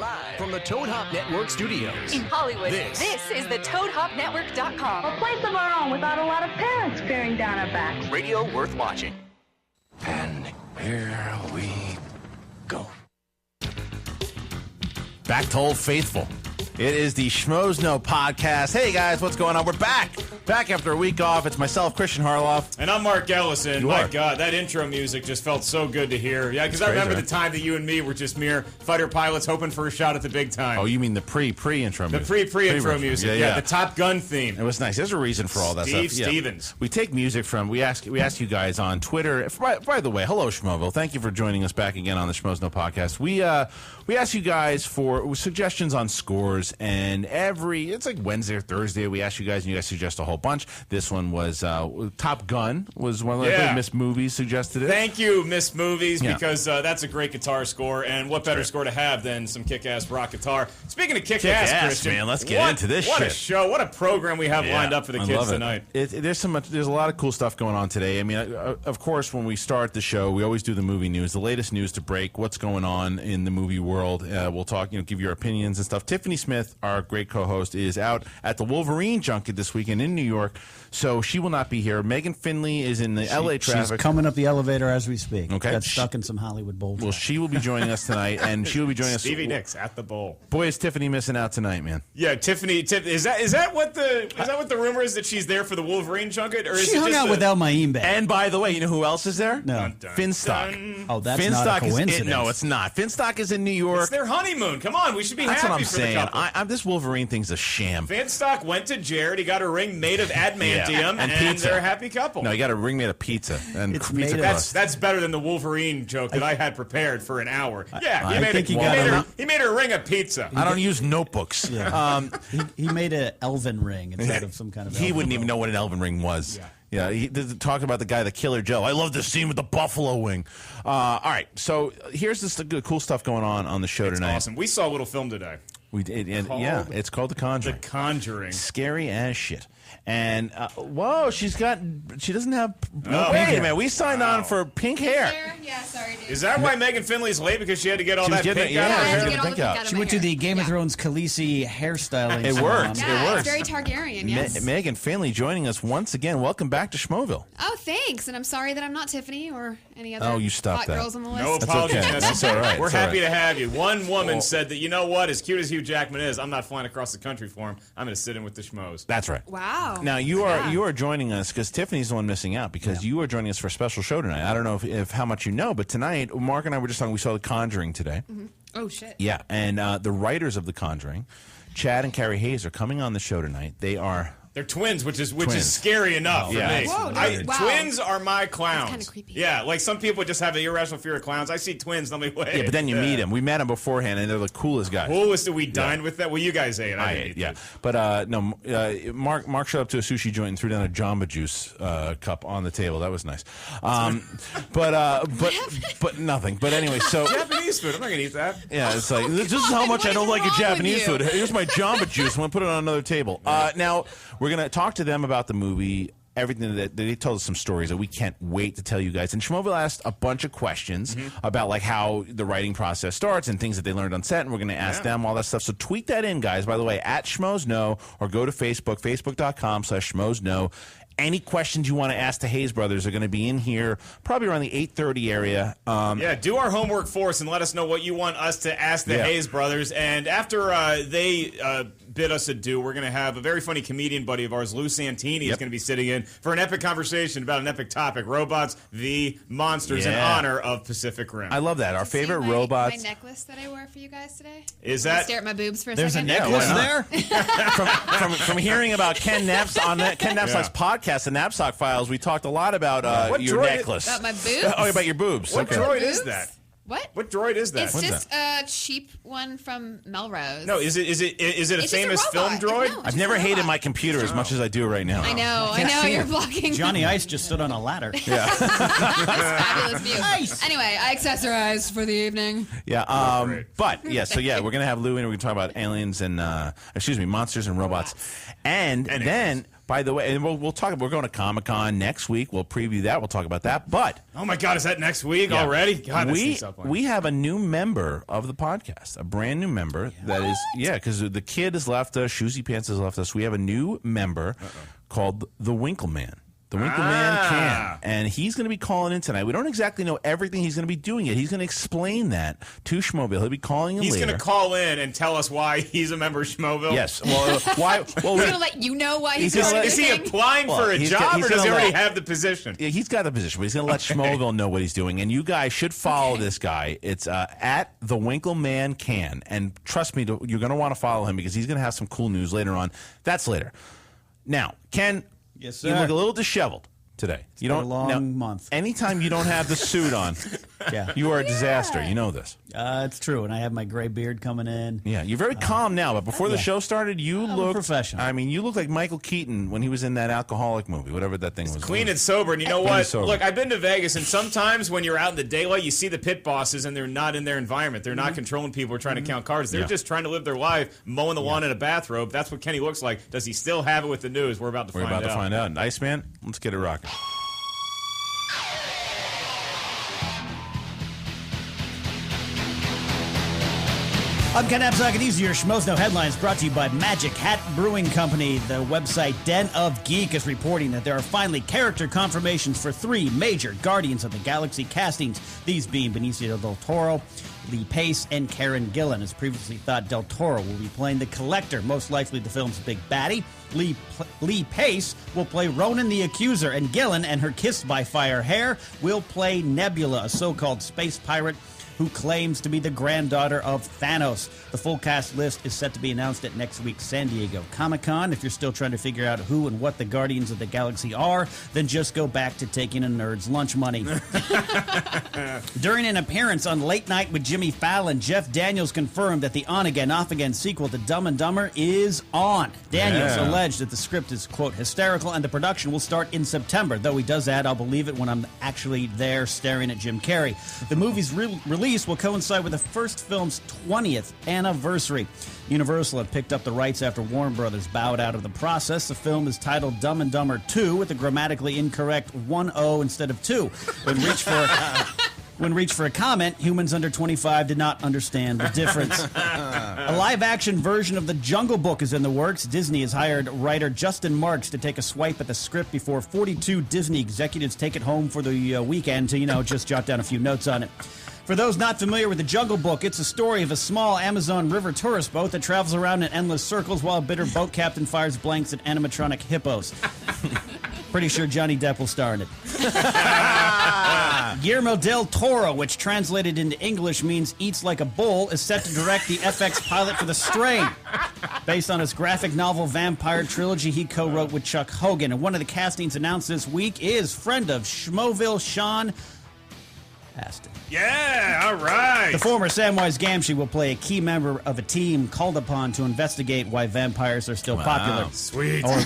Live from the Toad Hop Network studios in Hollywood, this is the ToadHopNetwork.com. A place of our own without a lot of parents bearing down our backs. Radio worth watching. And here we go. Back to Old Faithful. It is the Schmoes Know podcast. Hey guys, what's going on? We're back. Back after a week off. It's myself, Christian Harloff. And I'm Mark Ellison. You My are. God, that intro music just felt so good to hear. Yeah, because I remember the time that you and me were just mere fighter pilots hoping for a shot at the big time. Oh, you mean the pre-intro music? The pre-intro music. Yeah, the Top Gun theme. It was nice. There's a reason for all that Steve stuff. Stevens. We take music from, we ask you guys on Twitter. By the way, hello Schmoville. Thank you for joining us back again on the Schmoes Know podcast. We ask you guys for suggestions on scores, and it's like Wednesday or Thursday, we ask you guys, and you guys suggest a whole bunch. This one was Top Gun was one of the Miss Movies suggested it. Thank you, Miss Movies, because that's a great guitar score, and what better score to have than some kick-ass rock guitar. Speaking of kick-ass, Christian, man, let's get into this What shit. a show, what a program we have lined up for the kids tonight. There's a lot of cool stuff going on today. I mean, of course, when we start the show, we always do the movie news, the latest news to break, what's going on in the movie world. We'll talk, give your opinions and stuff. Tiffany Smith, our great co-host, is out at the Wolverine Junket this weekend in New York, so she will not be here. Megan Finley is in the L.A. traffic. She's coming up the elevator as we speak. Okay. Got stuck in some Hollywood Bowl. Well, she will be joining us tonight, and she will be joining us. Stevie Nicks at the bowl. Boy, is Tiffany missing out tonight, man. Yeah, Tiffany. Is that what the rumor is, that she's there for the Wolverine Junket, or is she it hung just out with El Maimbe. And by the way, you know who else is there? No. Finstock. Oh, that's not a coincidence. No, it's not. Finstock is in New York. It's their honeymoon. Come on, we should be That's happy what I'm for saying. the couple. This Wolverine thing's a sham. Finstock went to Jared. He got a ring made of adamantium, and and pizza. they're a happy couple. No, you got a ring made of pizza and It's pizza made of- crust. That's better than the Wolverine joke that I had prepared for an hour. Yeah, I think he got he made her a ring of pizza. I don't use notebooks. Yeah. He made an elven ring instead of some kind of He elven wouldn't even know what an elven ring was. Yeah, he talked about the guy, the Killer Joe. I love the scene with the buffalo wing. All right, so here's this cool stuff going on the show tonight. Awesome. We saw a little film today. We did, and it's called The Conjuring. The Conjuring. Scary as shit. And whoa, she doesn't have. Oh, wait a yeah. minute, we signed on for pink hair. Yeah, sorry, dude. Is that why Megan Finley's late, because she had to get all that pink out of her she hair? had to get get all the the pink pink out. out of She my went to hair. the Game of Thrones Khaleesi hairstyling. It salon. worked. Yeah, It works. it's very Targaryen, yes. Megan Finley joining us once again. Welcome back to Schmoville. Oh, thanks. And I'm sorry that I'm not Tiffany or any other Oh, you stopped hot that. girls on the list. No apologies okay. necessary. That's all right. We're It's all happy right. to have you. One woman said that, you know what, as cute as Hugh Jackman is, I'm not flying across the country for him. I'm going to sit in with the Schmoes. That's right. Wow. Now you are joining us because Tiffany's the one missing out because you are joining us for a special show tonight. I don't know if how much you know, but tonight Mark and I were just talking. We saw The Conjuring today. Mm-hmm. Oh, shit. Yeah, and the writers of The Conjuring, Chad and Carey Hayes, are coming on the show tonight. They're twins, which is Twins. scary enough for me. Whoa, wow. Twins are my clowns. kinda creepy. Yeah, like some people just have the irrational fear of clowns. I see twins, and I'm like, wait. Yeah, but then you meet them. We met them beforehand, and they're the coolest guys. Coolest that we dined with that. Well, you guys ate. I didn't eat Yeah, that. but no. Mark showed up to a sushi joint and threw down a Jamba Juice cup on the table. That was nice. But nothing. But anyway, so Japanese food. I'm not gonna eat that. yeah, it's like this is how much I don't like your wrong with Japanese you? food. Here's my Jamba Juice. I'm gonna put it on another table. Now we're gonna talk to them about the movie. Everything that they told us some stories that we can't wait to tell you guys. And Schmoville asked a bunch of questions about like how the writing process starts and things that they learned on set, and we're going to ask them all that stuff. So tweet that in, guys. By the way, at Schmoes Know, or go to Facebook, facebook.com/Schmoes Know. Any questions you want to ask the Hayes brothers are going to be in here probably around the 8:30 area. Do our homework for us and let us know what you want us to ask the Hayes brothers. And after they bid us adieu, we're going to have a very funny comedian buddy of ours, Lou Santini, is going to be sitting in for an epic conversation about an epic topic: robots v. monsters in honor of Pacific Rim. I love that. Our favorite See robots. my necklace that I wore for you guys today? Is Wanna that stare at my boobs for a There's a second? necklace why there? from hearing about Ken Napzok's podcast, the Napzok Files, we talked a lot about What your droid- necklace. About my boobs? Oh, about your boobs. What Okay. droid is Boobs? that? What? What droid is that? It's just a cheap one from Melrose. No, is it a It's just a famous film robot. droid? No, it's I've just never a hated robot. my computer as much as I do right now. I know, you're blocking. Johnny Ice just stood on a ladder. That's fabulous view. Nice. Anyway, I accessorized for the evening. Yeah, but yeah, we're gonna have Lou in. We're gonna talk about aliens and monsters and robots, and then by the way, and we'll talk. We're going to Comic-Con next week. We'll preview that. We'll talk about that. But oh my God, is that next week already? God, we have a new member of the podcast, a brand new member that is because the kid has left us, Shoozy Pants has left us. We have a new member called the Winkleman. The Winkleman Can, and he's going to be calling in tonight. We don't exactly know everything he's going to be doing yet. He's going to explain that to Schmoville. He'll be calling in later. He's going to call in and tell us why he's a member of Schmoville. Yes. Well, why? Well, He's going to let you know why he's doing Is he applying for a job, or does he already have the position? Yeah, he's got the position, but he's going to let Schmoville know what he's doing. And you guys should follow this guy. It's at the Winkleman Can, and trust me, you're going to want to follow him because he's going to have some cool news later on. That's later. Now, Ken. Yes, sir. You look a little disheveled today. It's been a long month. Anytime you don't have the suit on, you are a disaster. You know this. It's true, and I have my gray beard coming in. Yeah, you're very calm now, but before the show started, you looked professional. I mean, you look like Michael Keaton when he was in that alcoholic movie, whatever that thing was. Clean and sober, and you know what? Look, I've been to Vegas, and sometimes when you're out in the daylight, you see the pit bosses, and they're not in their environment. They're not controlling people or trying to count cards. They're just trying to live their life, mowing the lawn in a bathrobe. That's what Kenny looks like. Does he still have it with the news? We're about to find out. Iceman, let's get it rocking. I'm Ken Napzok, and these are your Schmoes No Headlines brought to you by Magic Hat Brewing Company. The website Den of Geek is reporting that there are finally character confirmations for 3 major Guardians of the Galaxy castings, these being Benicio del Toro, Lee Pace, and Karen Gillan. As previously thought, del Toro will be playing the Collector, most likely the film's big baddie. Lee Pace will play Ronan the Accuser, and Gillan and her Kissed by Fire hair will play Nebula, a so-called space pirate who claims to be the granddaughter of Thanos. The full cast list is set to be announced at next week's San Diego Comic-Con. If you're still trying to figure out who and what the Guardians of the Galaxy are, then just go back to taking a nerd's lunch money. During an appearance on Late Night with Jimmy Fallon, Jeff Daniels confirmed that the on-again, off-again sequel to Dumb and Dumber is on. Daniels alleged that the script is, quote, hysterical, and the production will start in September, though he does add, I'll believe it when I'm actually there staring at Jim Carrey. The movie's release will coincide with the first film's 20th anniversary. Universal have picked up the rights after Warner Brothers bowed out of the process. The film is titled Dumb and Dumber 2 with a grammatically incorrect 1-0 instead of 2. When reached for a comment, humans under 25 did not understand the difference. A live-action version of The Jungle Book is in the works. Disney has hired writer Justin Marks to take a swipe at the script before 42 Disney executives take it home for the weekend to, just jot down a few notes on it. For those not familiar with The Jungle Book, it's a story of a small Amazon River tourist boat that travels around in endless circles while a bitter boat captain fires blanks at animatronic hippos. Pretty sure Johnny Depp will star in it. Guillermo del Toro, which translated into English means eats like a bull, is set to direct the FX pilot for The Strain, based on his graphic novel vampire trilogy he co-wrote with Chuck Hogan. And one of the castings announced this week is friend of Schmoville, Sean Astin. Yeah, all right. The former Samwise Gamgee will play a key member of a team called upon to investigate why vampires are still popular. Sweet. Or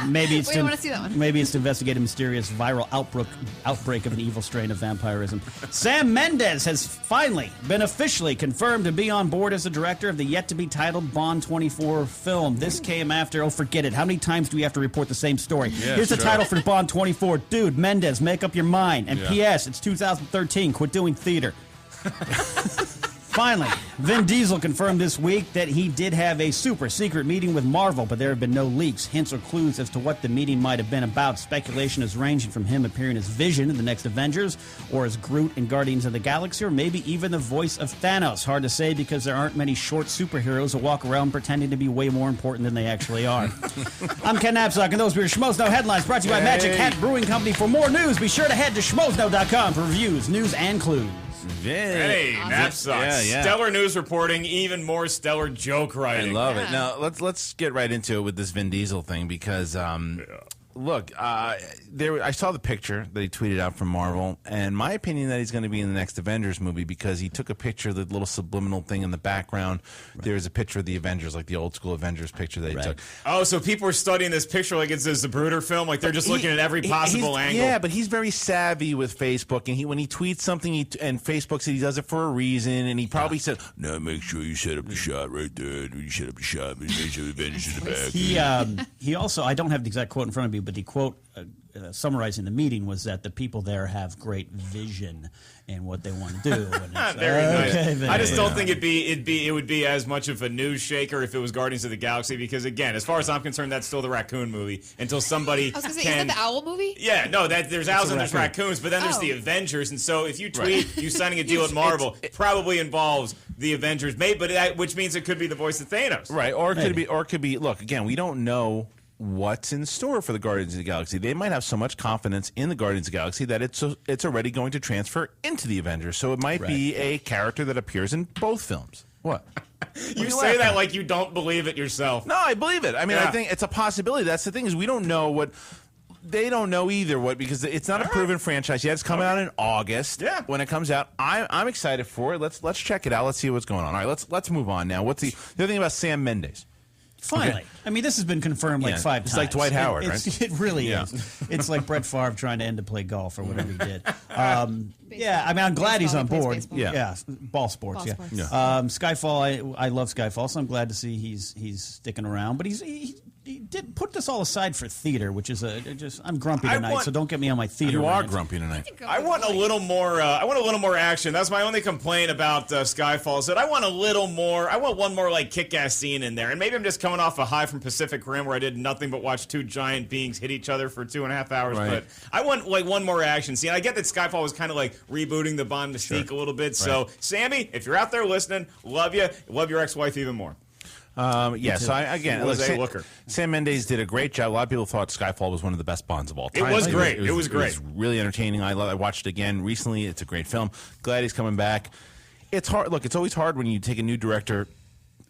maybe it's We want to see that one. Maybe it's to investigate a mysterious viral outbreak of an evil strain of vampirism. Sam Mendes has finally been officially confirmed to be on board as the director of the yet-to-be-titled Bond 24 film. This came after, forget it. How many times do we have to report the same story? Here's the title for Bond 24. Dude, Mendes, make up your mind. And P.S., it's 2013. Quit doing theater. Finally, Vin Diesel confirmed this week that he did have a super secret meeting with Marvel, but there have been no leaks, hints, or clues as to what the meeting might have been about. Speculation is ranging from him appearing as Vision in the next Avengers, or as Groot in Guardians of the Galaxy, or maybe even the voice of Thanos. Hard to say because there aren't many short superheroes who walk around pretending to be way more important than they actually are. I'm Ken Napzok, and those were your Schmoes No Headlines, brought to you by Magic Hat Brewing Company. For more news, be sure to head to schmoesno.com for reviews, news, and clues. Hey, Napzok. Stellar news reporting, even more stellar joke writing. I love it. Now let's get right into it with this Vin Diesel thing because Look, I saw the picture that he tweeted out from Marvel, and my opinion that he's going to be in the next Avengers movie because he took a picture of the little subliminal thing in the background. Right. There's a picture of the Avengers, like the old school Avengers picture that he took. Oh, so people are studying this picture like it's a Zapruder film, like they're just looking at every possible angle. Yeah, but he's very savvy with Facebook, and when he tweets something, and Facebook said he does it for a reason, and he probably said, "No, make sure you set up the shot right there. You set up the shot, make sure the Avengers in the back." He also, I don't have the exact quote in front of me, but the quote summarizing the meeting was that the people there have great vision in what they want to do. And very nice. I just don't think it would be as much of a news shaker if it was Guardians of the Galaxy, because again, as far as I'm concerned, that's still the raccoon movie until somebody. I was going to say, isn't that the owl movie? Yeah, no, there's owls and there's raccoons, but then there's the Avengers, and so if you tweet you signing a deal with Marvel, it probably involves the Avengers, which means it could be the voice of Thanos, right? Or it could be. Look, again, we don't know what's in store for the Guardians of the Galaxy. They might have so much confidence in the Guardians of the Galaxy that it's already going to transfer into the Avengers. So it might be a character that appears in both films. What? You say that like you don't believe it yourself. No, I believe it. I mean, I think it's a possibility. That's the thing, is we don't know what. They don't know either because it's not a proven franchise yet. It's coming out in August. Yeah. When it comes out, I'm excited for it. Let's check it out. Let's see what's going on. All right, let's move on now. What's the other thing about Sam Mendes? Finally. Okay. I mean, this has been confirmed like 5 times. It's like Dwight Howard, right? It really is. It's like Brett Favre trying to end to play golf or whatever he did. I mean, I'm glad he's on board. Yeah, ball sports. Skyfall, I love Skyfall, so I'm glad to see he's sticking around. But he did put this all aside for theater, which is I'm grumpy tonight, so don't get me on my theater. You are grumpy tonight. I want a little more. I want a little more action. That's my only complaint about Skyfall. Is that I want a little more. I want one more like kick-ass scene in there. And maybe I'm just coming off a high from Pacific Rim where I did nothing but watch two giant beings hit each other for 2.5 hours. Right. But I want like one more action scene. I get that Skyfall was kind of like rebooting the Bond mystique a little bit. Right. So Sammy, if you're out there listening, love you. Love your ex-wife even more. So Sam Mendes did a great job. A lot of people thought Skyfall was one of the best Bonds of all time. It was great. It was great. It was really entertaining. I watched it again recently. It's a great film. Glad he's coming back. It's hard. Look, it's always hard when you take a new director,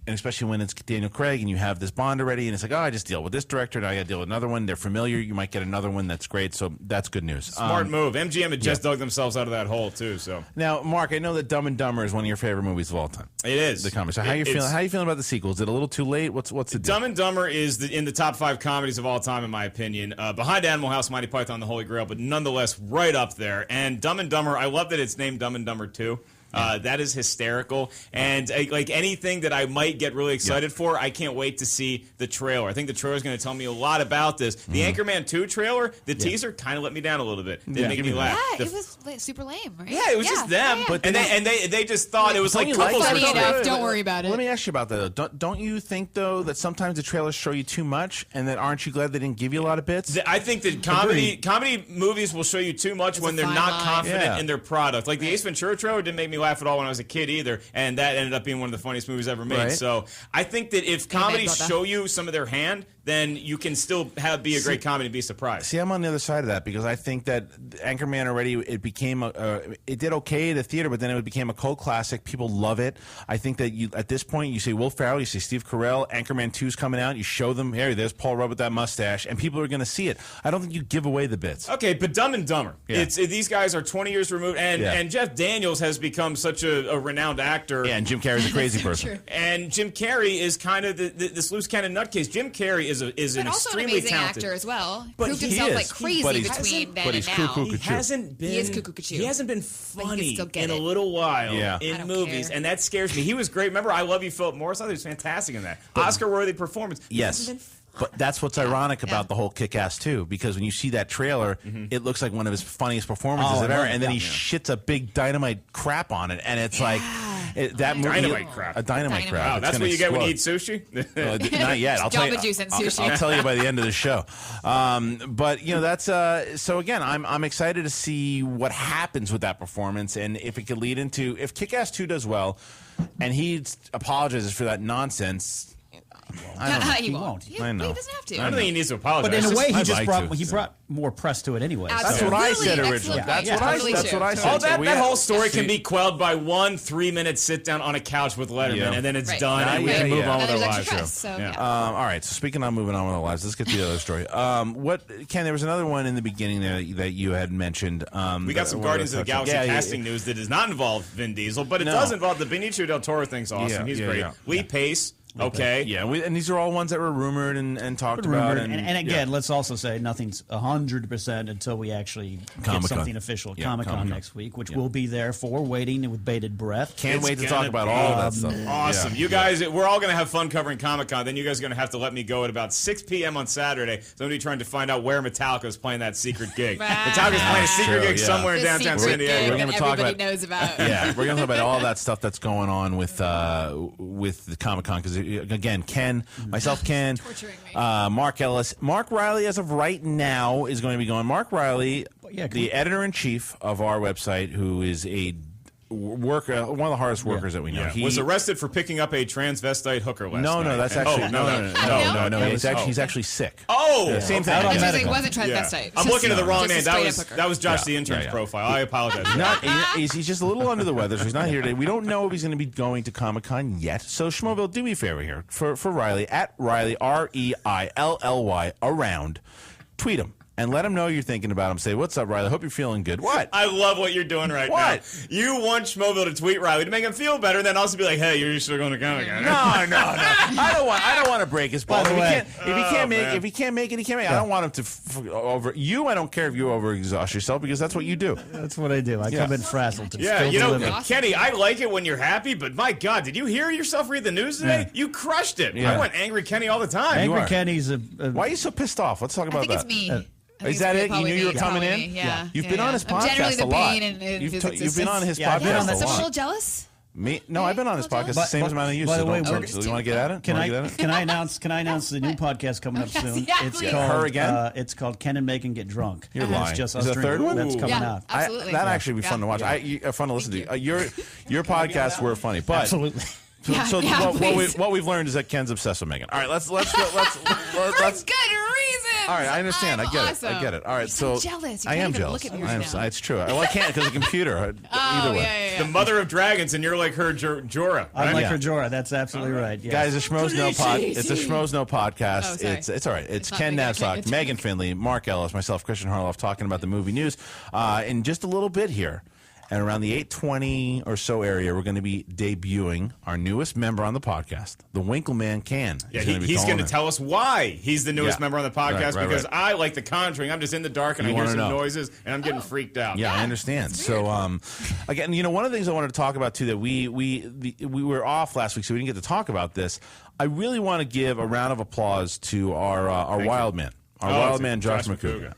and especially when it's Daniel Craig and you have this Bond already, and it's like, I just deal with this director, now I got to deal with another one. They're familiar. You might get another one that's great, so that's good news. Smart move. MGM had just dug themselves out of that hole, too. So now, Mark, I know that Dumb and Dumber is one of your favorite movies of all time. It is. The comedy. So how you feeling? How you feeling about the sequel? Is it a little too late? What's the deal? Dumb and Dumber is in the top 5 comedies of all time, in my opinion. Behind Animal House, Monty Python, The Holy Grail, but nonetheless right up there. And Dumb and Dumber, I love that it's named Dumb and Dumber 2. That is hysterical, and like anything that I might get really excited for, I can't wait to see the trailer. I think the trailer is going to tell me a lot about this. The Anchorman 2 trailer, the teaser kind of let me down a little bit. Didn't make me laugh. Yeah, it was super lame, right? Yeah, it was just them, but they just thought it was like couples. Funny enough, don't worry about it. Let me ask you about that, though. Don't you think, though, that sometimes the trailers show you too much, and that aren't you glad they didn't give you a lot of bits? I think that comedy movies will show you too much when they're not confident in their product. Like the Ace Ventura trailer didn't make me laugh at all when I was a kid either, and that ended up being one of the funniest movies ever made. Right. So I think that if comedies show you some of their hand, then you can still be a great comedy and be surprised. See, I'm on the other side of that because I think that Anchorman already, it became it did okay at the theater, but then it became a cult classic. People love it. I think that at this point, you say Will Ferrell, you say Steve Carell, Anchorman 2's coming out, you show them, hey, there's Paul Rudd with that mustache, and people are going to see it. I don't think you give away the bits. Okay, but Dumb and Dumber. Yeah. These guys are 20 years removed, and Jeff Daniels has become such a renowned actor. Yeah, and Jim Carrey's a crazy person. And Jim Carrey is kind of this loose cannon nutcase. Jim Carrey is an extremely talented actor as well. But proved himself like crazy between then and now. He hasn't been. He is cuckoo-cuckoo. He hasn't been funny in a little while in movies, and that scares me. He was great. Remember, I Love You, Philip Morris. I thought he was fantastic in that. Oscar-worthy performance. Yes. But that's what's ironic about the whole Kick-Ass 2, because when you see that trailer, it looks like one of his funniest performances ever, and then he shits a big dynamite crap on it, and it's like that movie. Dynamite crap. A dynamite crap. Wow, that's what you get when you eat sushi? Not yet. I'll tell you. I'll tell you by the end of the show. But that's so again, I'm excited to see what happens with that performance, and if it could lead into if Kick-Ass 2 does well, and he apologizes for that nonsense. He won't. I know. He doesn't have to. I don't think he needs to apologize. But in a way, I'd he brought more press to it anyway. That's what I said originally. That's what I said. That whole story can be quelled by 1 3-minute sit down on a couch with Letterman, and then it's done, and we can move on with our lives. All right. So speaking of moving on with our lives, let's get to the other story. Ken? There was another one in the beginning there that you had mentioned. We got some Guardians of the Galaxy casting news that does not involve Vin Diesel, but it does involve the Benicio del Toro thing's awesome. He's great. Lee Pace. Okay. Yeah, and these are all ones that were rumored and talked about. And again, let's also say nothing's 100% until we actually get something official at Comic-Con next week, which we'll be there for, waiting with bated breath. Can't wait to talk about all that stuff. Awesome. You guys, we're all going to have fun covering Comic-Con. Then you guys are going to have to let me go at about 6 p.m. on Saturday. Somebody trying to find out where Metallica is playing that secret gig. Metallica's playing a secret gig somewhere in downtown San Diego. We're going to talk about knows about. Yeah, we're going to talk about all that stuff that's going on with the Comic-Con because, again, myself, Ken, Mark Ellis. Mark Riley, as of right now, is going to be going. Mark Riley, the editor-in-chief of our website, who is a worker, one of the hardest workers that we know. He was arrested for picking up a transvestite hooker last night. No, that's actually no. He's actually sick. Same thing. It wasn't transvestite. I'm looking at the wrong name. That was Josh the intern's profile. I apologize. He's just a little under the weather, so he's not here today. We don't know if he's going to be going to Comic-Con yet. So Schmoville, do me a favor here for Riley at Riley REILLY around. Tweet him. And let him know you're thinking about him. Say, what's up, Riley? Hope you're feeling good. What? I love what you're doing right now. You want Schmoville to tweet Riley to make him feel better, and then also be like, hey, you're still going to Comic-Con. No. I don't want to break his balls. If he can't make it, he can't make it. I don't want him to over you. I don't care if you overexhaust yourself because that's what you do. That's what I do. I come in frazzled. Kenny, I like it when you're happy, but my God, did you hear yourself read the news today? You crushed it. I went angry Kenny all the time. Angry Kenny's Why are you so pissed off? Let's talk about that. I think it's me. Is that it? You knew you were coming in? Yeah. You've been on his podcast a lot. You've been on his podcast a lot. I'm a little jealous. Me? No, I've been on his podcast the same amount of you. By the way, you want to get at it? Can I announce the new podcast coming up soon? It's called Her Again. It's called Ken and Megan Get Drunk. You're lying. It's just us drinking. Third one That's coming out. Absolutely. That'd actually be fun to watch. Fun to listen to. Your podcasts were funny, but absolutely. So what we've learned is that Ken's obsessed with Megan. All right, let's go. Let's good reason. All right, I understand. I get it. All right, so jealous. I am jealous. Look at me right now. It's true. Well, I can't because of the computer. Either way. The mother of dragons, and you're like her Jorah. Right? I'm like her Jorah. That's absolutely right. Yeah. Guys, it's a Schmoes No podcast. It's all right. It's Ken Napzok, Megan Finley, Mark Ellis, myself, Christian Harloff, talking about the movie news in just a little bit here. And around the 8:20 or so area, we're going to be debuting our newest member on the podcast, the Winkleman Can. Yeah, he's going to tell us why he's the newest member on the podcast because I like the Conjuring. I'm just in the dark and I hear some noises and I'm getting freaked out. Yeah, I understand. So, again, one of the things I wanted to talk about too that we were off last week, so we didn't get to talk about this. I really want to give a round of applause to our wild man. Our wild man, Josh Macuga.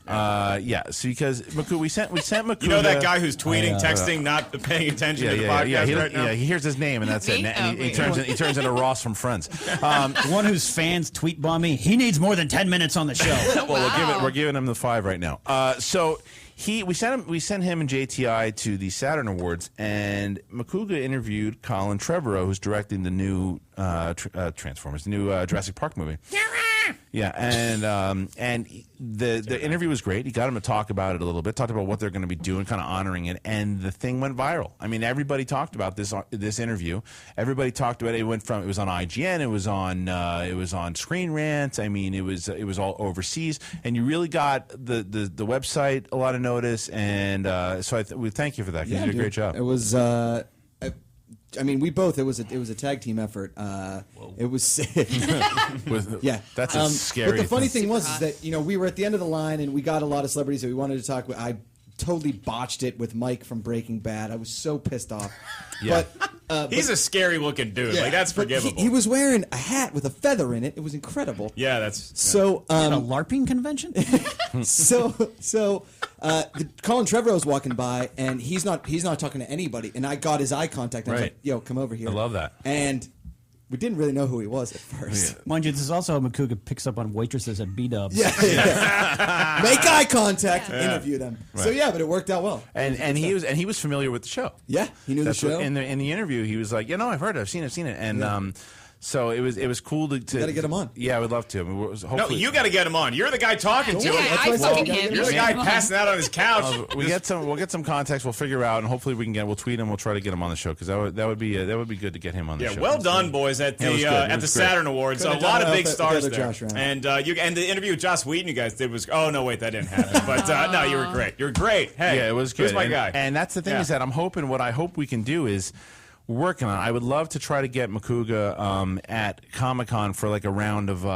So because we sent Macuga. You know that guy who's tweeting, texting, not paying attention to the podcast right now? Yeah, he hears his name and that's it. And he turns into Ross from Friends. One whose fans tweet bomb me. He needs more than 10 minutes on the show. Well, we're giving him the 5 right now. So we sent him and JTI to the Saturn Awards, and Macuga interviewed Colin Trevorrow, who's directing the new Transformers, the new Jurassic Park movie. Yeah, and the interview was great. He got him to talk about it a little bit, talked about what they're going to be doing, kind of honoring it, and the thing went viral. I mean, everybody talked about this interview. Everybody talked about it. It was on IGN, it was on Screen Rant. I mean, it was all overseas, and you really got the website a lot of notice, and so we thank you for that because you did a great job. It was. I mean, it was a tag team effort. It was yeah. That's a scary. But the funny thing was is that we were at the end of the line and we got a lot of celebrities that we wanted to talk with. I totally botched it with Mike from Breaking Bad. I was so pissed off. Yeah. But he's a scary looking dude. Yeah, that's forgivable. He was wearing a hat with a feather in it. It was incredible. Yeah, that's so. At a LARPing convention. So Colin Trevorrow was walking by and he's not talking to anybody. And I got his eye contact. And I was like, "Yo, come over here." I love that. And we didn't really know who he was at first. Yeah. Mind you, this is also how Macuga picks up on waitresses at B-dubs. Yeah. Make eye contact, interview them. Right. So but it worked out well. And he was familiar with the show. Yeah, he knew the show. In the interview, he was like, I've heard it, I've seen it, and So it was cool to. You got to get him on. Yeah, I would love to. I mean, No, you got to get him on. You're the guy talking to him. I fucking handle You're the guy it. passing out on his couch. We'll get some context. We'll figure out, and hopefully we'll tweet him. We'll try to get him on the show because that would be good to get him on the show. Yeah, well done, boys, at it was good. It the was great. Saturn Awards. Could've A lot done of it big with stars the there. Josh round. And the interview with Joss Whedon you guys did was. Oh no, wait, that didn't happen. But no, you were great. You're great. Hey, Yeah, it was good. Who's my and, guy? And that's the thing is that what I hope we can do is we're working on. I would love to try to get Macuga at Comic-Con for like a round of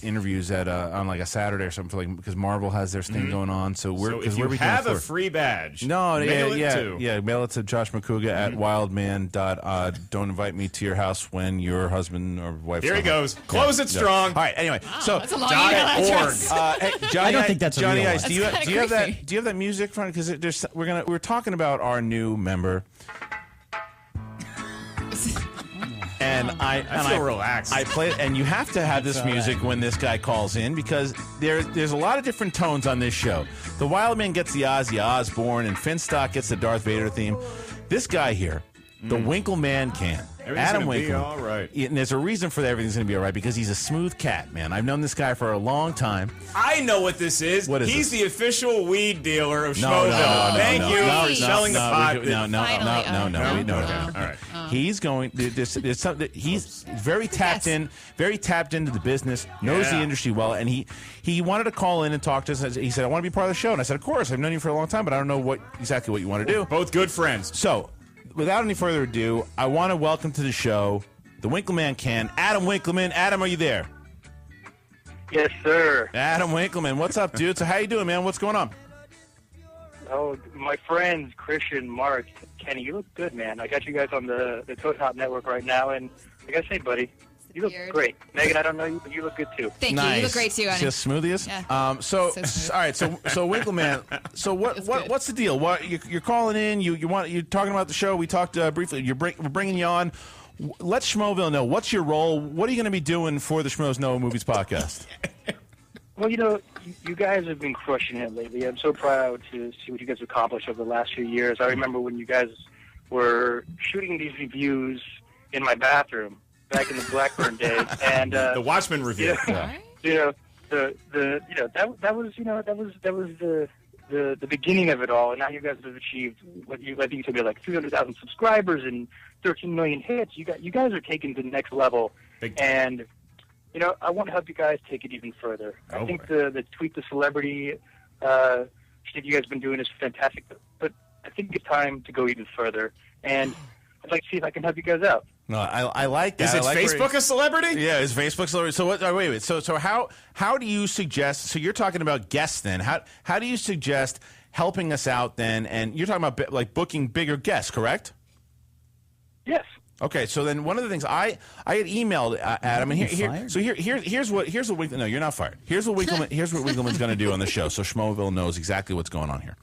interviews on like a Saturday or something, because Marvel has their thing going on. So we're if you have a free badge, mail it to Josh Macuga at wildman. Don't invite me to your house when your husband or wife. Here he goes. Close it strong. All right. Anyway, so That's a long email address. Hey, Johnny, I don't think that's a Johnny real Ice. one. Do you That's kinda have creepy. that? Do you have that music front? Because we're talking about our new member. And I feel relaxed. I play it, and you have to have this music when this guy calls in, because there's a lot of different tones on this show. The Wildman gets the Ozzy Osbourne, and Finstock gets the Darth Vader theme. This guy here, the Winkleman can. Everything's Adam gonna be Winkleman. all right. And there's a reason for that. Everything's going to be all right, because he's a smooth cat, man. I've known this guy for a long time. I know what this is. What is He's this? the official weed dealer of No, Schmoeville. Thank you for no, selling the pot. No. All right. He's going. There's something. He's very tapped in, very tapped into the business, knows the industry well, and he wanted to call in and talk to us. He said, "I want to be part of the show," and I said, "Of course. I've known you for a long time, but I don't know exactly what you want to do." Both good friends. So, without any further ado, I want to welcome to the show the Winkleman can, Adam Winkleman. Adam, are you there? Yes, sir. Adam Winkleman, what's up, dude? So, how you doing, man? What's going on? Oh, my friends, Christian, Mark, Kenny, you look good, man. I got you guys on the Toad Hop Network right now, and I gotta say, buddy, you look Beard. great. Megan, I don't know you, but you look good too. Thank you. You look great too, honey. Just smoothiest. Yeah. So smooth. all right. So Winkleman. So what's the deal? What you're calling in? You're talking about the show? We talked briefly. We're bringing you on. Let Schmoeville know, what's your role. What are you going to be doing for the Schmoes Know Movies podcast? Well, you guys have been crushing it lately. I'm so proud to see what you guys have accomplished over the last few years. I remember when you guys were shooting these reviews in my bathroom back in the Blackburn days, and The Watchmen review. that was the beginning of it all, and now you guys have achieved I think you told me like 300,000 subscribers and 13 million hits. You guys are taking to the next level, and I want to help you guys take it even further. I think the Tweet the Celebrity shit you guys have been doing is fantastic, but I think it's time to go even further, and I'd like to see if I can help you guys out. No, I like that. Is it Facebook a celebrity? Yeah, is Facebook celebrity? So what? Wait. So how do you suggest? So you're talking about guests then? How do you suggest helping us out then? And you're talking about like booking bigger guests, correct? Yes. Okay, so then one of the things I had emailed Adam, and here's what Winkleman. No, you're not fired. Here's what Winkleman's going to do on the show, so Schmoeville knows exactly what's going on here.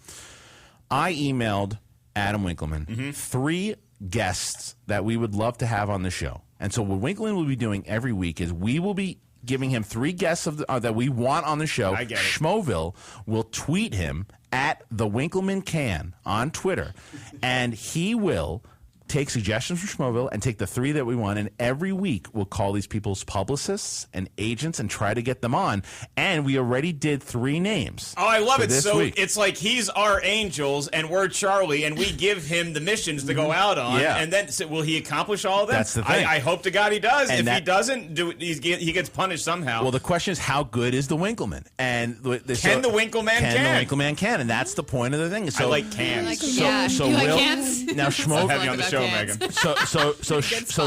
I emailed Adam Winkleman 3 guests that we would love to have on the show, and so what Winkleman will be doing every week is we will be giving him 3 guests that we want on the show. I get it. Schmoeville will tweet him at the Winkleman Can on Twitter, and he will take suggestions from Schmoeville and take the 3 that we want, and every week we'll call these people's publicists and agents and try to get them on. And we already did 3 names. Oh, I love it. this So week. it's like he's our angels and we're Charlie, and we give him the missions to go out on. Yeah. And then will he accomplish all of that? That's the thing. I hope to God he does. And if he doesn't, he gets punished somehow. Well, the question is, how good is the Winkleman? And Can the Winkleman can? The Winkleman can, and that's the point of the thing. So I like cans. So You like Will cans? now Schmo have you on the show, Cans. Megan. So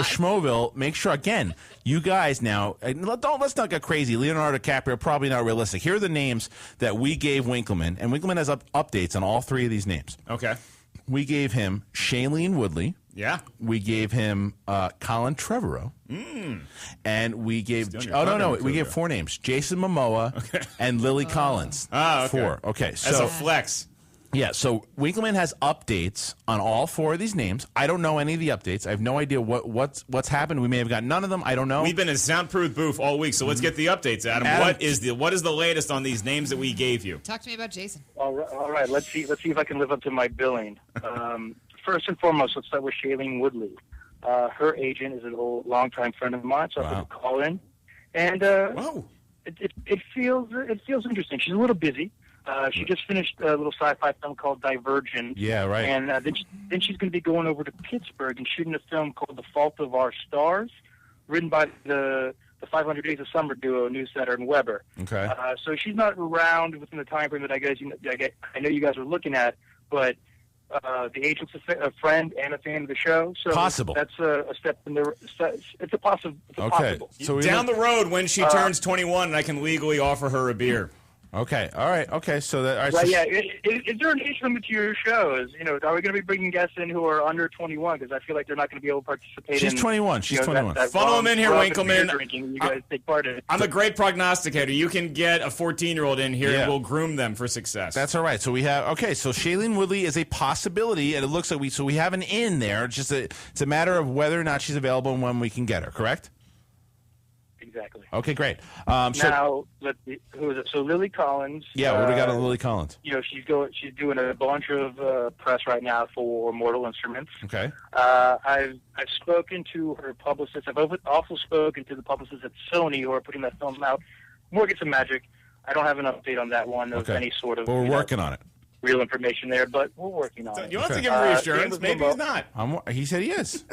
Schmoeville, make sure again. You guys now, let's not get crazy. Leonardo DiCaprio, probably not realistic. Here are the names that we gave Winkleman, and Winkleman has updates on all 3 of these names. Okay. We gave him Shailene Woodley. Yeah. We gave him Colin Trevorrow. And we gave we gave 4 names: Jason Momoa and Lily Collins. Okay. 4. Okay, so As a flex. yeah, so Winkleman has updates on all 4 of these names. I don't know any of the updates. I have no idea what's happened. We may have got none of them. I don't know. We've been in soundproof booth all week, so let's get the updates, Adam. What is the latest on these names that we gave you? Talk to me about Jason. All right. Let's see if I can live up to my billing. First and foremost, let's start with Shailene Woodley. Her agent is an old, longtime friend of mine, so I put a call in, and it feels interesting. She's a little busy. She just finished a little sci-fi film called Divergent. Yeah, right. And then she's going to be going over to Pittsburgh and shooting a film called The Fault of Our Stars, written by the 500 Days of Summer duo, Newsetter and Weber. Okay. So she's not around within the time frame that I know you guys are looking at, but the agent's a friend and a fan of the show. So Possible. That's a step in the. It's a possible. Possible. So Down the road when she turns 21, I can legally offer her a beer. Okay. All right. Okay. So that. All right, Well, so yeah. Is there an age limit to your shows? Are we going to be bringing guests in who are under 21? Because I feel like they're not going to be able to participate. She's 21. She's 21. That Funnel them in here, Winkleman. Drinking you guys take part in. I'm a great prognosticator. You can get a 14-year-old in here, Yeah. and we'll groom them for success. That's all right. So we have So Shailene Woodley is a possibility, and it looks like we have an in there. It's a matter of whether or not she's available and when we can get her. Correct? Exactly. Okay, great. Now, let's see, who is it? So Lily Collins. Yeah, what do we got on Lily Collins? She's doing a bunch of press right now for Mortal Instruments. Okay. I've spoken to her publicist. I've also spoken to the publicist at Sony who are putting that film out. Morgan Some Magic. I don't have an update on that one of any sort of. But we're working on it. Real information there, but we're working on it. You want to give him reassurance? Maybe he's not. He said he is.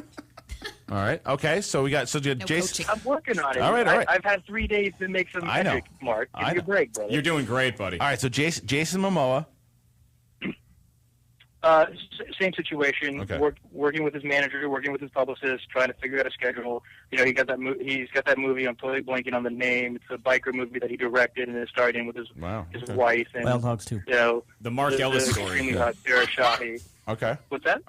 All right. Okay. So we got Jason. I'm working on it. All right. I've had 3 days to make some magic, Mark. Give me a break, brother. You're doing great, buddy. All right. So Jason Momoa. Same situation. Okay. Working with his manager, working with his publicist, trying to figure out a schedule. He's got that movie. I'm totally blanking on the name. It's a biker movie that he directed and is starring with his wife and Wild Hogs 2. The Mark Ellis story. Extremely hot Sarah Shahi. Okay. What's that?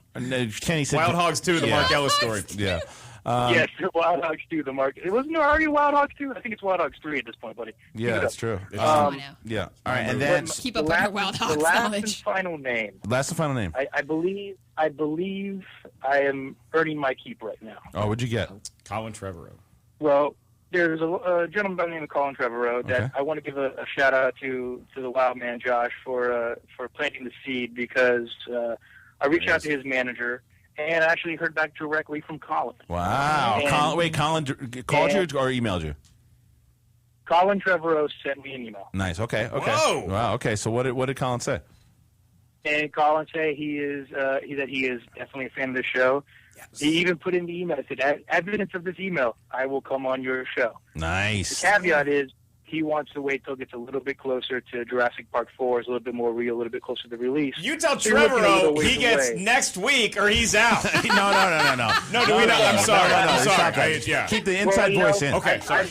Kenny said Wild Hogs 2, the Mark Ellis story. Yeah. Yes, Wild Hogs 2, the Mark. It wasn't already Wild Hogs 2. I think it's Wild Hogs 3 at this point, buddy. Yeah, that's true. Um, Yeah. All right, and then Keep up on your Wild Hogs the last knowledge. and final name. Last and final name. I believe I am earning my keep right now. Oh, what'd you get? Colin Trevorrow. Well, there's a gentleman by the name of Colin Trevorrow that I want to give a shout out to the wild man Josh for planting the seed because I reached out to his manager and I actually heard back directly from Colin. Wow. Colin called you or emailed you? Colin Trevorrow sent me an email. Nice. Okay. Whoa. Wow. Okay. So what did Colin say? And Colin said he is definitely a fan of the show. Yes. He even put in the email, said, evidence of this email, I will come on your show. Nice. The caveat is he wants to wait till it gets a little bit closer to Jurassic Park 4, is a little bit more real, a little bit closer to the release. You tell Trevorrow he gets next week or he's out. No. No, do we not? I'm sorry. I'm sorry. Keep the inside voice in. Okay, sorry.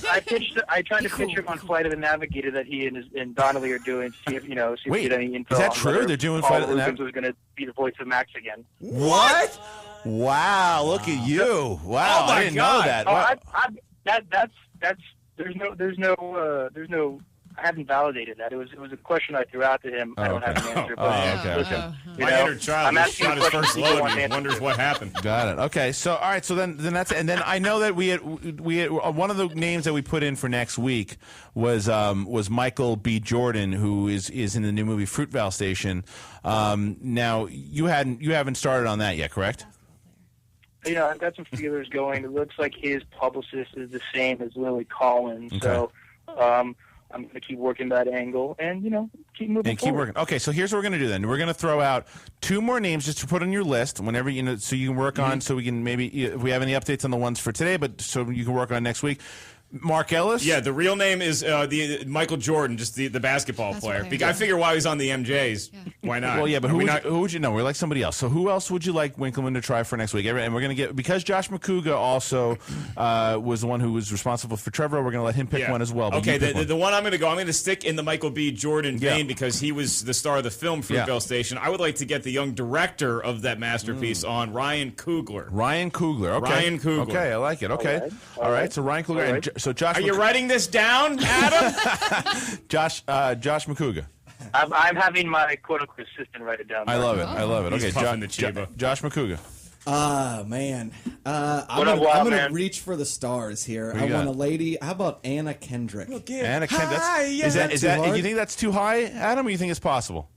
I tried to pitch him on Flight of the Navigator that he and Donnelly are doing to see if see if we get any info. Is that on true? whether They're doing Paul Flight of the Rubens Navigator? was going to be the voice of Max again. What? Wow! Look at you! Wow! Oh my I didn't God. know that. Oh, that's there's no. I haven't validated that. It was a question I threw out to him. I don't have an answer. But okay. My inner child just shot his first load and wonders what happened. Got it. Okay. So, all right. So then that's it. And then I know that we had one of the names that we put in for next week was Michael B. Jordan, who is in the new movie Fruitvale Station. Now you haven't started on that yet, correct? I've got some feelers going. It looks like his publicist is the same as Lily Collins. Okay. So I'm going to keep working that angle and, keep moving and keep forward. working. Okay, so here's what we're going to do then. We're going to throw out 2 more names just to put on your list whenever, so you can work on, so we can maybe, if we have any updates on the ones for today, but so you can work on next week. Mark Ellis? Yeah, the real name is the Michael Jordan, just the basketball player. right. I figure while he's on the MJs, why not? Well, yeah, but who would you know? We're like somebody else. So who else would you like Winkleman to try for next week? And we're going to get, because Josh Macuga also was the one who was responsible for Trevor, we're going to let him pick one as well. Okay, the one I'm going to stick in the Michael B. Jordan vein because he was the star of the film Fruitvale Station. I would like to get the young director of that masterpiece on, Ryan Coogler. Ryan Coogler, okay. Ryan Coogler. Okay, I like it. Okay. All right. So Ryan Coogler. Right. And so Josh Are you writing this down, Adam? Josh Macuga. I'm having my quote-unquote assistant write it down. I love it. I love it. He's Okay, puffing the Chiba. Josh Macuga. Man. What I'm up, going to man? reach for the stars here. you I got? want a lady. How about Anna Kendrick? Anna Kendrick. Is that Is too that hard? you think that's too high, Adam, or you think it's possible?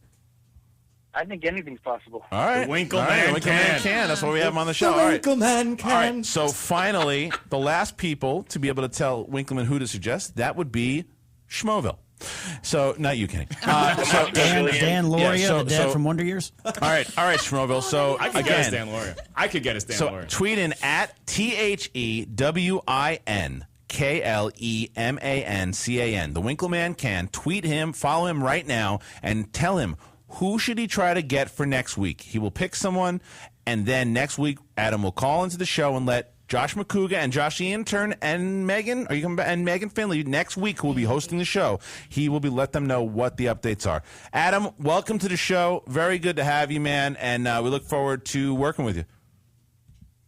I think anything's possible. All right. The Winkleman All right, the Winkleman can. That's why we have him on the show. The All right. Winkleman can. All right. So finally, the last people to be able to tell Winkleman who to suggest, that would be Schmoville. So, not you, Kenny. So Dan Lauria, yeah, so- the dad so- from Wonder Years. All right, Schmoville. So I could get us again, Dan Lauria. I could get us Dan so Lauria. tweet in at THEWINKLEMANCAN. The Winkleman can. Tweet him, follow him right now, and tell him who should he try to get for next week. He will pick someone, and then next week, Adam will call into the show and let Josh Macuga and Josh the intern and Megan, are you coming back? And Megan Finley next week, who will be hosting the show. He will be let them know what the updates are. Adam, welcome to the show. Very good to have you, man, and we look forward to working with you.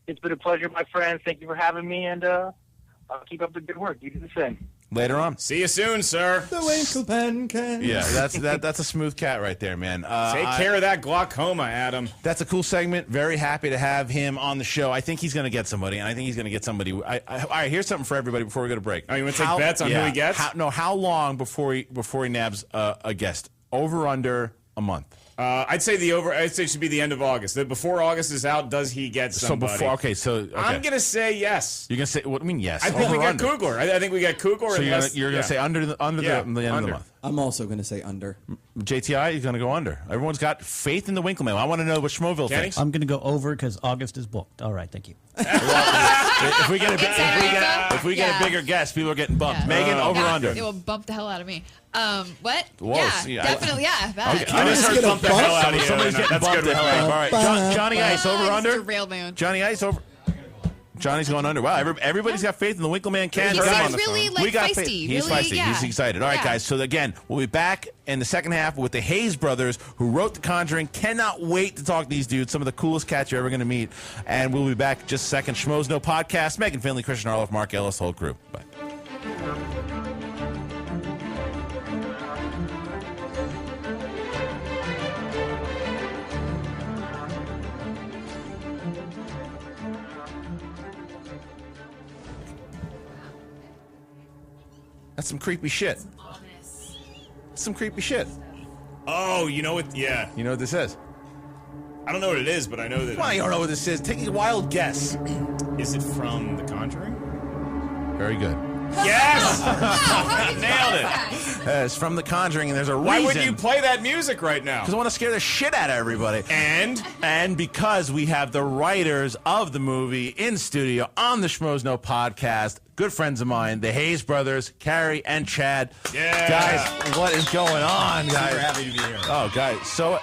It's been a pleasure, my friends. Thank you for having me, and I'll keep up the good work. You do the same. Later on. See you soon, sir. The Winkleman can. Yeah, that's a smooth cat right there, man. Take care of that glaucoma, Adam. That's a cool segment. Very happy to have him on the show. I think he's going to get somebody, and I think he's going to get somebody. All right, here's something for everybody before we go to break. Oh, you want to take bets on who he gets? How long before he nabs a guest? Over, under a month. I'd say it should be the end of August. Before August is out, does he get somebody? I'm gonna say yes. You're gonna say what do you mean yes? I think Over, we got under. Kugler. I think we got Kugler. So you're gonna say under the end of the month. I'm also going to say under. JTI is going to go under. Everyone's got faith in the Winkleman. I want to know what Schmoville Kenny? thinks. I'm going to go over because August is booked. All right, thank you. If we get a bigger guest, people are getting bumped. Yeah. Megan, over, under. It will bump the hell out of me. What? Whoa, Yeah, see, definitely. Yeah, that. Okay, I just heard bump the hell out of you. Somebody's getting That's bumped good the hell out. All right, Johnny Ice, over, It's under. a rail moon. Johnny Ice, over. Johnny's going under. Wow, everybody's got faith in the Winkleman can. He seems really, like, We got feisty. faith. He's Really, feisty. yeah. He's excited. All right, Yeah. guys. So again, we'll be back in the second half with the Hayes brothers, who wrote The Conjuring. Cannot wait to talk to these dudes. Some of the coolest cats you're ever going to meet. And we'll be back just a second. Schmoes No Podcast. Megan Finley, Christian Arloff, Mark Ellis, whole crew. Bye. That's some creepy shit. Some creepy shit. Oh, you know what? Yeah. You know what this is? I don't know what it is, but I know that. Well, you don't know what this is. Take a wild guess. Is it from The Conjuring? Very good. Yes! Nailed it. It's from The Conjuring, and there's a reason. Why would you play that music right now? Because I want to scare the shit out of everybody. And because we have the writers of the movie in studio on the Schmoes No Podcast, good friends of mine, the Hayes brothers, Carey and Chad. Yeah. Guys, what is going on, guys? Super happy to be here. Oh, guys, so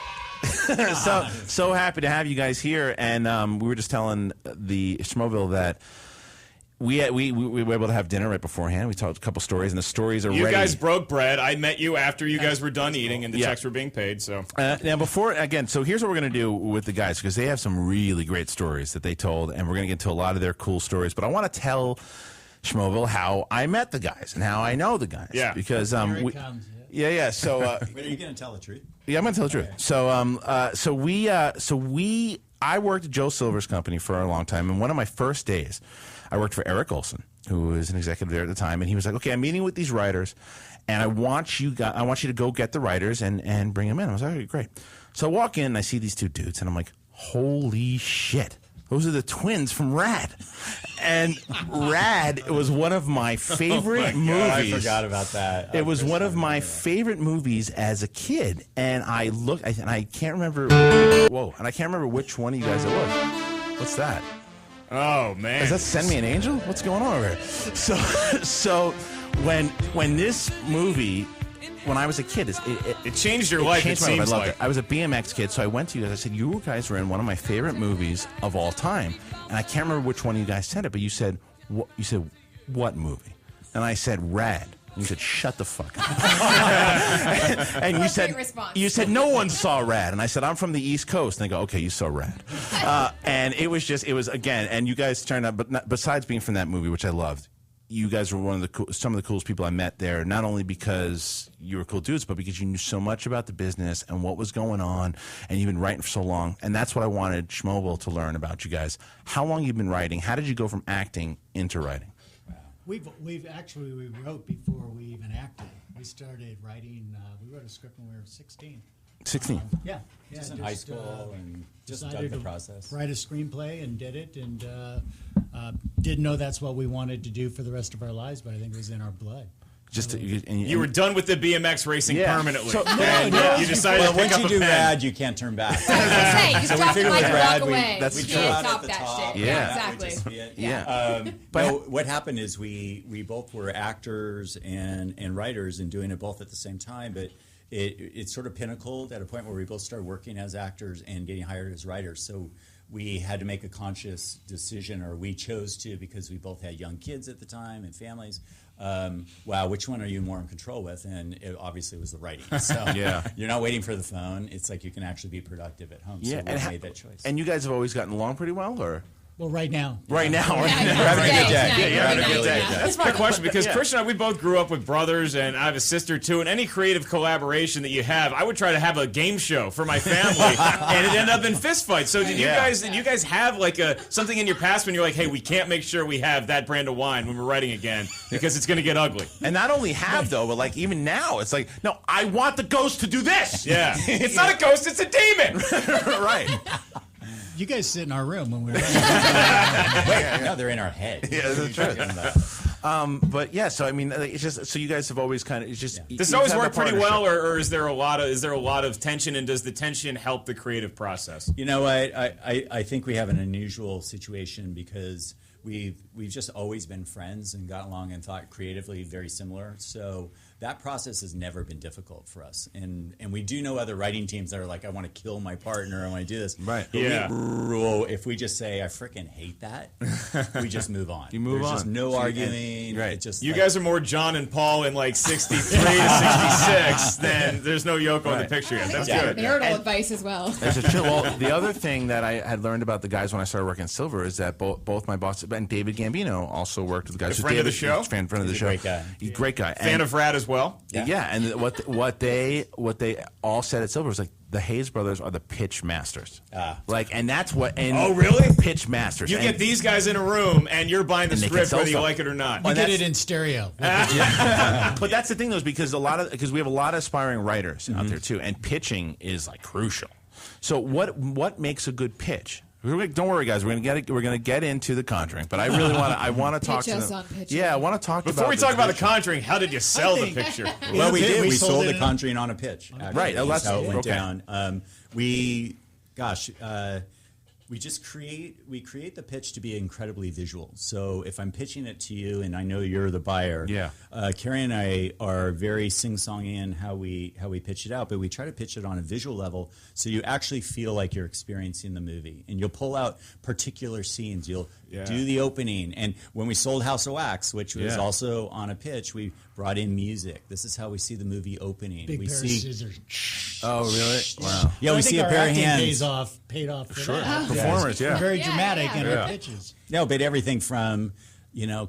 happy to have you guys here. And we were just telling the Schmoville that we were able to have dinner right beforehand. We talked a couple stories, and the stories are ready. You guys broke bread. I met you after you guys were done eating, and the checks were being paid. So now, so here's what we're going to do with the guys, because they have some really great stories that they told, and we're going to get into a lot of their cool stories. But I want to tell Schmoville how I met the guys and how I know the guys. Yeah. Because Here it comes. yeah. So Wait, are you going to tell the truth? yeah, I'm going to tell the truth. So I worked at Joe Silver's company for a long time, and one of my first days, I worked for Eric Olson, who was an executive there at the time, and he was like, "Okay, I'm meeting with these writers, and I want you to go get the writers and bring them in." I was like, "Okay, great." So I walk in, and I see these two dudes, and I'm like, "Holy shit! Those are the twins from Rad." And Rad was one of my favorite movies. I forgot about that. It was one of my favorite movies as a kid, and I looked, and I can't remember. Whoa! And I can't remember which one of you guys it was. What's that? Oh man! Does that send me an angel? What's going on over here? So when this movie, when I was a kid, it changed your life. Changed it my life. seems I loved like it. I was a BMX kid, so I went to you guys. I said, "You guys were in one of my favorite movies of all time," and I can't remember which one of you guys said it, but you said, "What movie?" And I said, "Rad." And you said, "Shut the fuck up." and you said no one saw Rad. And I said, "I'm from the East Coast." And they go, "Okay, you saw Rad." And it was again, and you guys turned out, but besides being from that movie, which I loved, you guys were some of the coolest people I met there, not only because you were cool dudes, but because you knew so much about the business and what was going on, and you've been writing for so long. And that's what I wanted Schmoville to learn about you guys. How long you've been writing? How did you go from acting into writing? We wrote before we even acted. We started writing. We wrote a script when we were 16. 16. Yeah. Just in high school and just dug the process. Write a screenplay and did it, and didn't know that's what we wanted to do for the rest of our lives, but I think it was in our blood. You were done with the BMX racing permanently. So, you decided to pick once up you a do pen. RAD, you can't turn back. Hey, you So we stop the figured mic with and RAD, walk away. that's You true. can't At top the that top. shit. Yeah. Exactly. No, what happened is we both were actors and writers and doing it both at the same time, but it sort of pinnacled at a point where we both started working as actors and getting hired as writers. So we had to make a conscious decision, or we chose to, because we both had young kids at the time and families. Wow, which one are you more in control with? And it obviously was the writing. So you're not waiting for the phone. It's like you can actually be productive at home. So we made that choice. And you guys have always gotten along pretty well, or? Well, right now. Right now. We're having a good day. Yeah, having a good day. That's my question, because Christian and I, we both grew up with brothers, and I have a sister too. And any creative collaboration that you have, I would try to have a game show for my family, and it ended up in fistfights. So did you guys have like something in your past when you're like, hey, we can't make sure we have that brand of wine when we're writing again because it's going to get ugly? And not only have though, but like even now, it's like, no, I want the ghost to do this. Yeah, it's not a ghost, it's a demon. Right. You guys sit in our room when we're No, they're in our head. Yeah, that's true. But yeah, so I mean, it's just so you guys have always kind of Does it always work pretty well, or is there a lot of tension, and does the tension help the creative process? You know what? I think we have an unusual situation because we've just always been friends and got along and thought creatively very similar. So that process has never been difficult for us. And we do know other writing teams that are like, I want to kill my partner, I want to do this. Right. But Yeah. we rule, if we just say, I freaking hate that, we just move on. You move There's on. just no So arguing. right. It just You guys are more John and Paul in like 63 to 66 than there's no Yoko in the picture yet. That's good. Marital advice as well. There's a chill. Well, the other thing that I had learned about the guys when I started working at Silver is that both my bosses and David Gambino also worked with the guys. A friend of the show? Friend of the He's a show. great guy. He's a great guy. Fan of Rad as well. Yeah, and what they all said at Silver was like the Hayes brothers are the pitch masters. And that's what. And Oh, really? Pitch masters. You And- get these guys in a room, and you're buying the And they can script sell whether you stuff. like it or not. We did it in stereo. But that's the thing, though, is because we have a lot of aspiring writers out there too, and pitching is like crucial. So what makes a good pitch? Don't worry, guys. We're gonna get into The Conjuring, but I really want to talk Pitch to us them. on pitching. Yeah, I want to talk Before about we talk about The pitching. Conjuring, how did you sell the picture? Well, we did. We We sold sold it The in- Conjuring on a pitch. Actually. Right, That's that's- how it went okay. down. We just create the pitch to be incredibly visual. So if I'm pitching it to you, and I know you're the buyer, Carey and I are very sing-songy in how we pitch it out, but we try to pitch it on a visual level so you actually feel like you're experiencing the movie, and you'll pull out particular scenes. You'll do the opening, and when we sold House of Wax, which was also on a pitch, we brought in music. This is how we see the movie opening. Big we pair see of scissors. Oh, really? Wow. Yeah, I we think see a our pair of acting hands. paid off for Sure. that. Performers, We're yeah. very Yeah, dramatic yeah. in Yeah. our pitches. No, but everything from,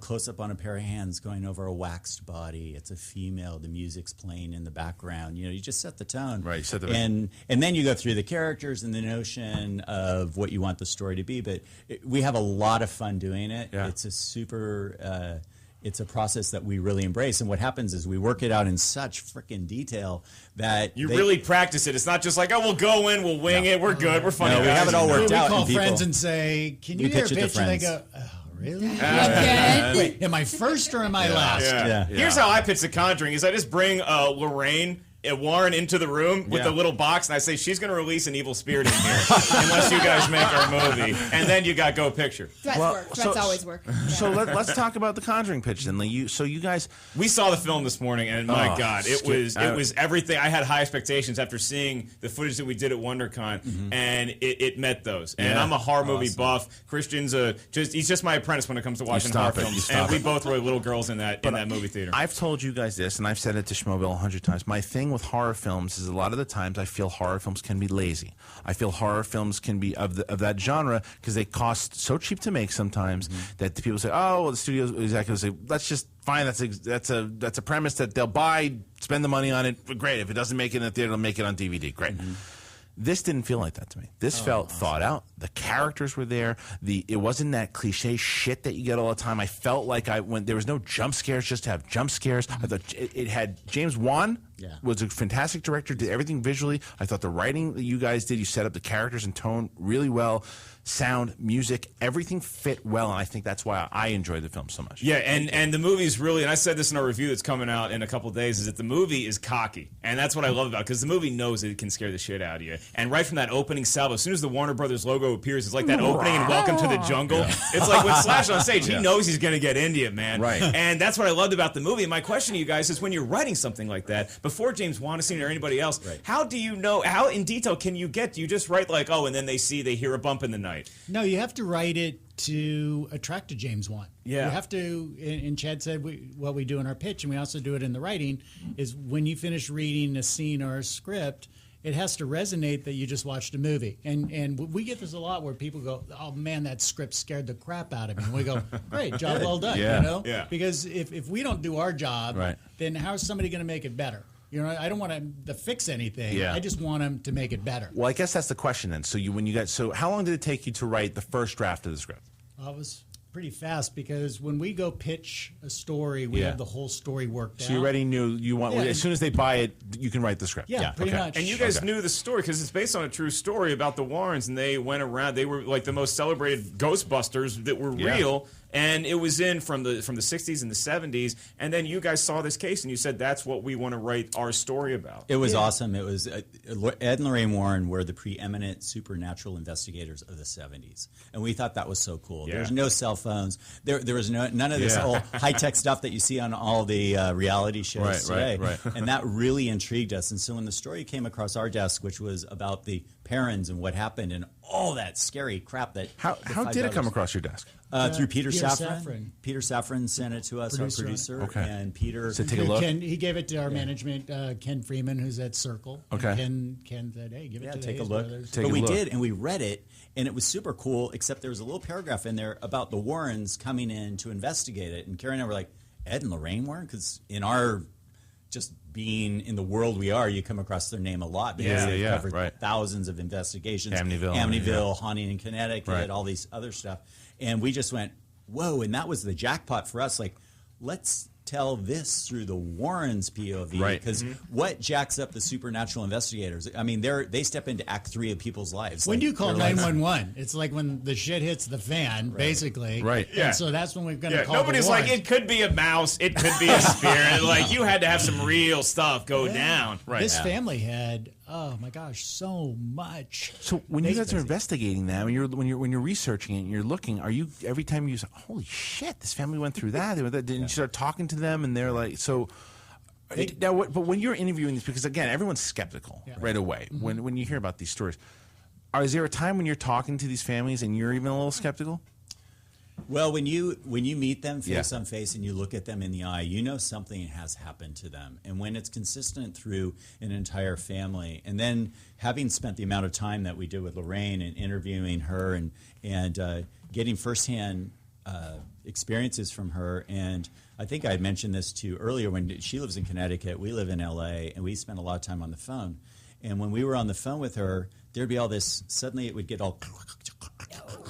close up on a pair of hands going over a waxed body. It's a female. The music's playing in the background. You just set the tone. Right, you set the and then you go through the characters and the notion of what you want the story to be. But we have a lot of fun doing it. Yeah. It's a super. It's a process that we really embrace, and what happens is we work it out in such freaking detail that You really practice it. It's not just like, oh, we'll go in, we'll wing it, we're good, we're funny No, we guys. have it all worked We out. call and people- friends and say, "Can you We hear a pitch it to pitch?" And they friends. go, "Oh, really? Again? Wait, am I first or am I last?" Yeah. Here's how I pitch The Conjuring: is I just bring Lorraine. Warren into the room with the little box, and I say she's going to release an evil spirit in here unless you guys make our movie, and then you got go picture. Threats work. Threats always work. So let's talk about The Conjuring pitch then. You guys. We saw the film this morning, and my God, it was everything. I had high expectations after seeing the footage that we did at WonderCon, and it met those. And I'm a horror movie buff. Christian's he's just my apprentice when it comes to watching horror films, and we both were little girls in that movie theater. I've told you guys this, and I've said it to Schmoeville 100 times. My thing with horror films is a lot of the times I feel horror films can be lazy. I feel horror films can be of that genre because they cost so cheap to make sometimes that the people say, "Oh, well, the studio executives say, let's just fine. That's a premise that they'll buy, spend the money on it. Great. If it doesn't make it in the theater, it'll make it on DVD. Great." This didn't feel like that to me. This felt thought out. The characters were there. It wasn't that cliche shit that you get all the time. I felt like there was no jump scares just to have jump scares. I thought it had James Wan was a fantastic director, did everything visually. I thought the writing that you guys did, you set up the characters and tone really well. Sound, music, everything fit well, and I think that's why I enjoyed the film so much. Yeah, and the movie's really, and I said this in our review that's coming out in a couple of days, is that the movie is cocky, and that's what I love about it, because the movie knows that it can scare the shit out of you. And right from that opening salvo, as soon as the Warner Brothers logo appears, it's like that opening in Welcome to the Jungle. Yeah. It's like when Slash on stage, he knows he's going to get into it, man. Right. And that's what I loved about the movie. And my question to you guys is, when you're writing something like that, before James Wan has seen it or anybody else, how do you know, how in detail can you get? Do you just write like, oh, and then they hear a bump in the night? No, you have to write it to attract a James Wan. Yeah. You have to, and Chad said what we do in our pitch, and we also do it in the writing, is when you finish reading a scene or a script, it has to resonate that you just watched a movie. And we get this a lot where people go, oh man, that script scared the crap out of me. And we go, great, job well done. Yeah. You know? Yeah. Because if we don't do our job, Right. then how is somebody going to make it better? You know, I don't want them to fix anything. Yeah. I just want them to make it better. Well, I guess that's the question then. So how long did it take you to write the first draft of the script? It was pretty fast because when we go pitch a story, we have the whole story worked out. So you already knew you want. Yeah. As soon as they buy it, you can write the script. Yeah, pretty much. And you guys knew the story because it's based on a true story about the Warrens, and they went around. They were like the most celebrated Ghostbusters that were real, and it was in from the 60s and the 70s. And then you guys saw this case, and you said that's what we want to write our story about. It was awesome. It was Ed and Lorraine Warren were the preeminent supernatural investigators of the 70s, and we thought that was so cool. Yeah. There was no cell phones. There was none of this old high-tech stuff that you see on all the reality shows today. Right. And that really intrigued us. And so when the story came across our desk, which was about the Perrins and what happened and all that scary crap that How did it come across your desk? Through Peter Peter Safran. Safran. Peter Safran sent it to us, our producer. Okay. And Peter So take a look. He gave it to our management, Ken Freeman, who's at Circle. Okay. And Ken said, hey, give it to the take a Hayes look. brothers. Take but a we look. did, and we read it, and it was super cool, except there was a little paragraph in there about the Warrens coming in to investigate it. And Carey and I were like, Ed and Lorraine Warren? Because in our just being in the world we are, you come across their name a lot because they've covered thousands of investigations. Amityville, Haunting in Connecticut, all these other stuff. And we just went, whoa, and that was the jackpot for us. Like, let's tell this through the Warrens' POV, because what jacks up the supernatural investigators? I mean, they step into Act 3 of people's lives. When like, do you call they're like- 911? It's like when the shit hits the fan, basically. Right. And so that's when we're going to call Nobody's the like, Warrens. it could be a mouse, it could be a spirit. Like, you had to have some real stuff go down. Right. This family had, oh my gosh, so much. So when you guys are investigating that, when you're researching it, and you're looking, are you every time you say, "Holy shit, this family went through that"? Didn't you start talking to them, and they're like, so. Now, but when you're interviewing these, because again, everyone's skeptical right away when you hear about these stories. Is there a time when you're talking to these families and you're even a little skeptical? Well, when you meet them face on face and you look at them in the eye, you know something has happened to them. And when it's consistent through an entire family, and then having spent the amount of time that we did with Lorraine and interviewing her and getting firsthand experiences from her, and I think I had mentioned this to you earlier, when she lives in Connecticut, we live in LA, and we spent a lot of time on the phone. And when we were on the phone with her, there'd be all this, suddenly it would get all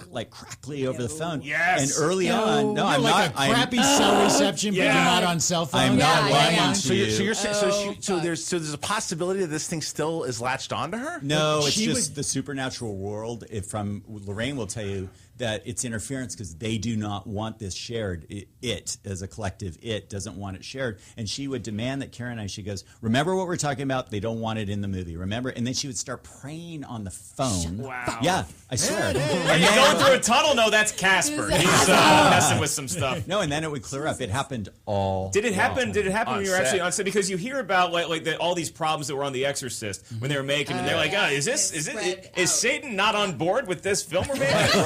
like crackly over the phone. Yes. And early on, no, You're I'm like not. a crappy cell reception, but you're not on cell phone. I'm not lying to So you. you're saying there's a possibility that this thing still is latched onto her? No, it's She just the supernatural world. From Lorraine will tell you that it's interference because they do not want this shared. It as a collective, it doesn't want it shared. And she would demand that Karen and I, she goes, remember what we're talking about? They don't want it in the movie. Remember? And then she would start praying on the phone. Wow. Yeah, I swear. Are you going through a tunnel? No, that's Casper. He's messing with some stuff. No, and then it would clear up. It happened all. Did it happen? Did it happen On when you were set. actually on set? Because you hear about all these problems that were on The Exorcist when they were making, and they're like, is Satan not on board with this film we're making?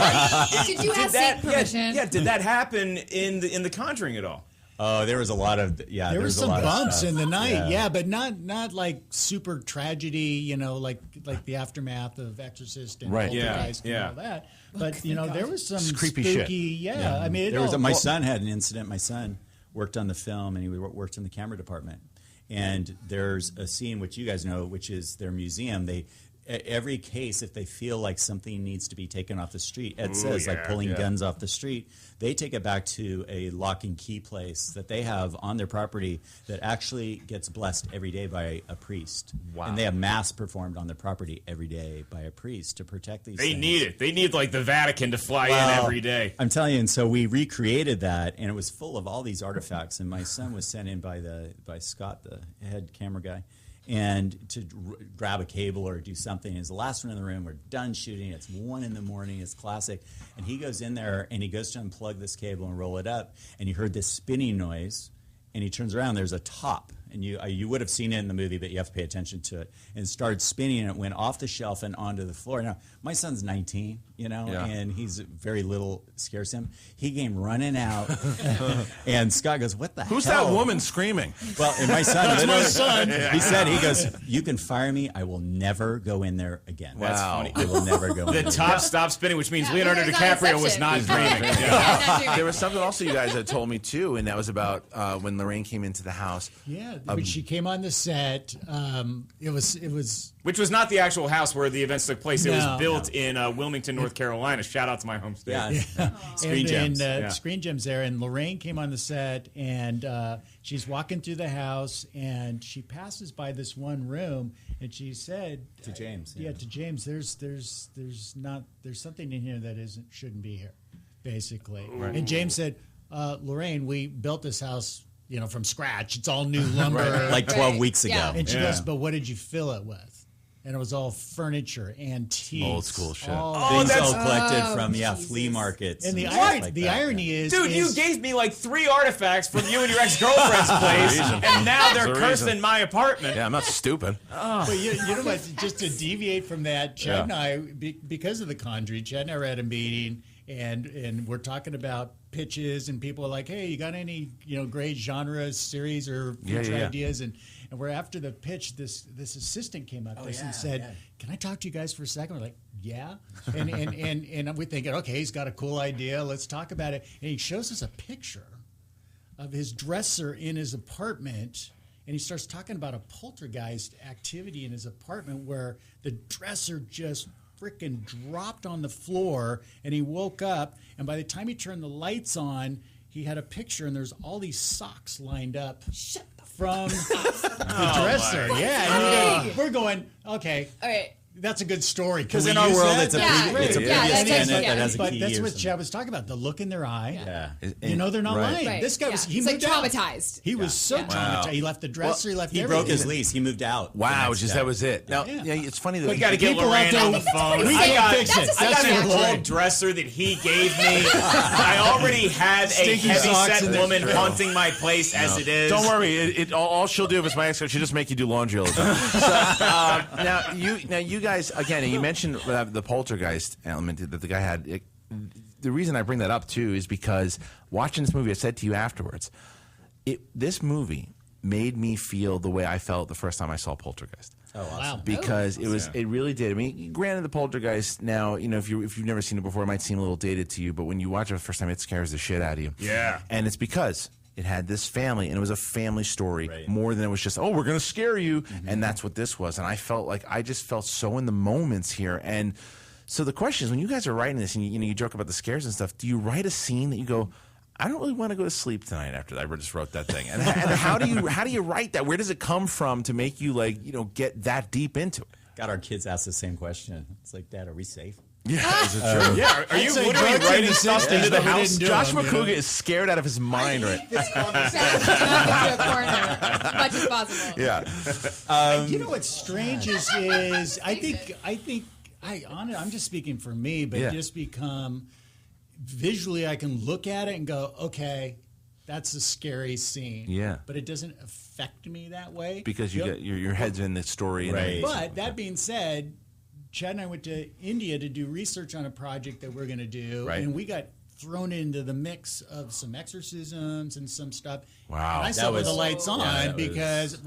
Did you ask Satan permission? Did that happen in the Conjuring at all? Oh, there was a lot of There was some a lot of bumps stuff. in the night, Yeah. but not like super tragedy, like the aftermath of Exorcist and Poltergeist and all that. But there was some creepy spooky, shit. I mean, There was my son had an incident. My son worked on the film, and he worked in the camera department. And there's a scene which you guys know, which is their museum. every case, if they feel like something needs to be taken off the street, Ed says, like pulling guns off the street, they take it back to a lock and key place that they have on their property that actually gets blessed every day by a priest. Wow. And they have mass performed on their property every day by a priest to protect these things. They need it. They need like the Vatican to fly in every day. I'm telling you, and so we recreated that, and it was full of all these artifacts, and my son was sent in by Scott, the head camera guy, and to grab a cable or do something. He's the last one in the room. We're done shooting. It's 1 a.m. It's classic. And he goes in there, and he goes to unplug this cable and roll it up, and you heard this spinning noise, and he turns around. There's a top, and you would have seen it in the movie, but you have to pay attention to it. And it started spinning, and it went off the shelf and onto the floor. Now, my son's 19, and he's very little scares him. He came running out, and Scott goes, "What the hell? Who's that woman screaming?" Well, and my son, That's my son. he goes, "You can fire me. I will never go in there again." Wow. That's funny. I will never go in there. The top stopped spinning, which means Leonardo DiCaprio was not dreaming. There was something also you guys had told me, too, and that was about when Lorraine came into the house. Yeah, when she came on the set, it was which was not the actual house where the events took place. It was built in Wilmington, North Carolina. Shout out to my home state. Yeah. Screen Gems. Screen Gems there. And Lorraine came on the set, and she's walking through the house, and she passes by this one room, and she said to James, to James, there's something in here that shouldn't be here, basically. Right. And James said, Lorraine, we built this house, from scratch. It's all new lumber, like 12 weeks ago. Yeah. And she goes, but what did you fill it with? And it was all furniture, antiques, old school shit. Things all collected from flea markets. And the irony is, dude, you gave me like 3 artifacts from you and your ex-girlfriend's place, and now they're cursing my apartment. Yeah, I'm not stupid. But you know what? Just to deviate from that, Chad and I, because of the Conjuring, Chad and I were at a meeting, and we're talking about pitches, and people are like, "Hey, you got any great genre series or future ideas?" And we're after the pitch. This assistant came up to us and said, "Can I talk to you guys for a second?" We're like, "Yeah," and we're thinking, "Okay, he's got a cool idea. Let's talk about it." And he shows us a picture of his dresser in his apartment. And he starts talking about a poltergeist activity in his apartment where the dresser just freaking dropped on the floor, and he woke up, and by the time he turned the lights on, he had a picture, and there's all these socks lined up from the dresser. And we're going, okay. All right. That's a good story. Because in our world, it's a previous tenant that has a key. But that's what Chad was talking about. The look in their eye. Yeah. They're not lying. Right. This guy was he's moved like traumatized. Out. He was so traumatized. He left the dresser. He left everything. He broke his lease. He moved out. Wow, that was it. Now, it's funny that we got to get Lorraine on the phone. We can't fix it. I got an old dresser that he gave me. I already had a heavy-set woman haunting my place as it is. Don't worry. All she'll do if it's my ex, she'll just make you do laundry all the time. Now, you guys, again, you mentioned the poltergeist element that the guy had. The reason I bring that up, too, is because watching this movie, I said to you afterwards, this movie made me feel the way I felt the first time I saw Poltergeist. Oh, wow. Because it really did. I mean, granted, the Poltergeist now, if you've never seen it before, it might seem a little dated to you, but when you watch it the first time, it scares the shit out of you. Yeah. And it's because it had this family, and it was a family story more than it was just, we're going to scare you. Mm-hmm. And that's what this was. And I just felt so in the moments here. And so the question is, when you guys are writing this and you joke about the scares and stuff, do you write a scene that you go, I don't really want to go to sleep tonight after I just wrote that thing? And how do you write that? Where does it come from to make you get that deep into it? God, our kids ask the same question. It's like, Dad, are we safe? Yeah, is it true? Yeah, are you literally writing stuff into the house? Josh Macuga is scared out of his mind right now. Much as possible. Yeah. You know what's strange is I'm just speaking for me, but just become visually, I can look at it and go, okay, that's a scary scene. Yeah. But it doesn't affect me that way because you get your head's in the story. Right. But that being said, Chad and I went to India to do research on a project that we're going to do, and we got thrown into the mix of some exorcisms and some stuff. Wow. And I saw with the lights on because,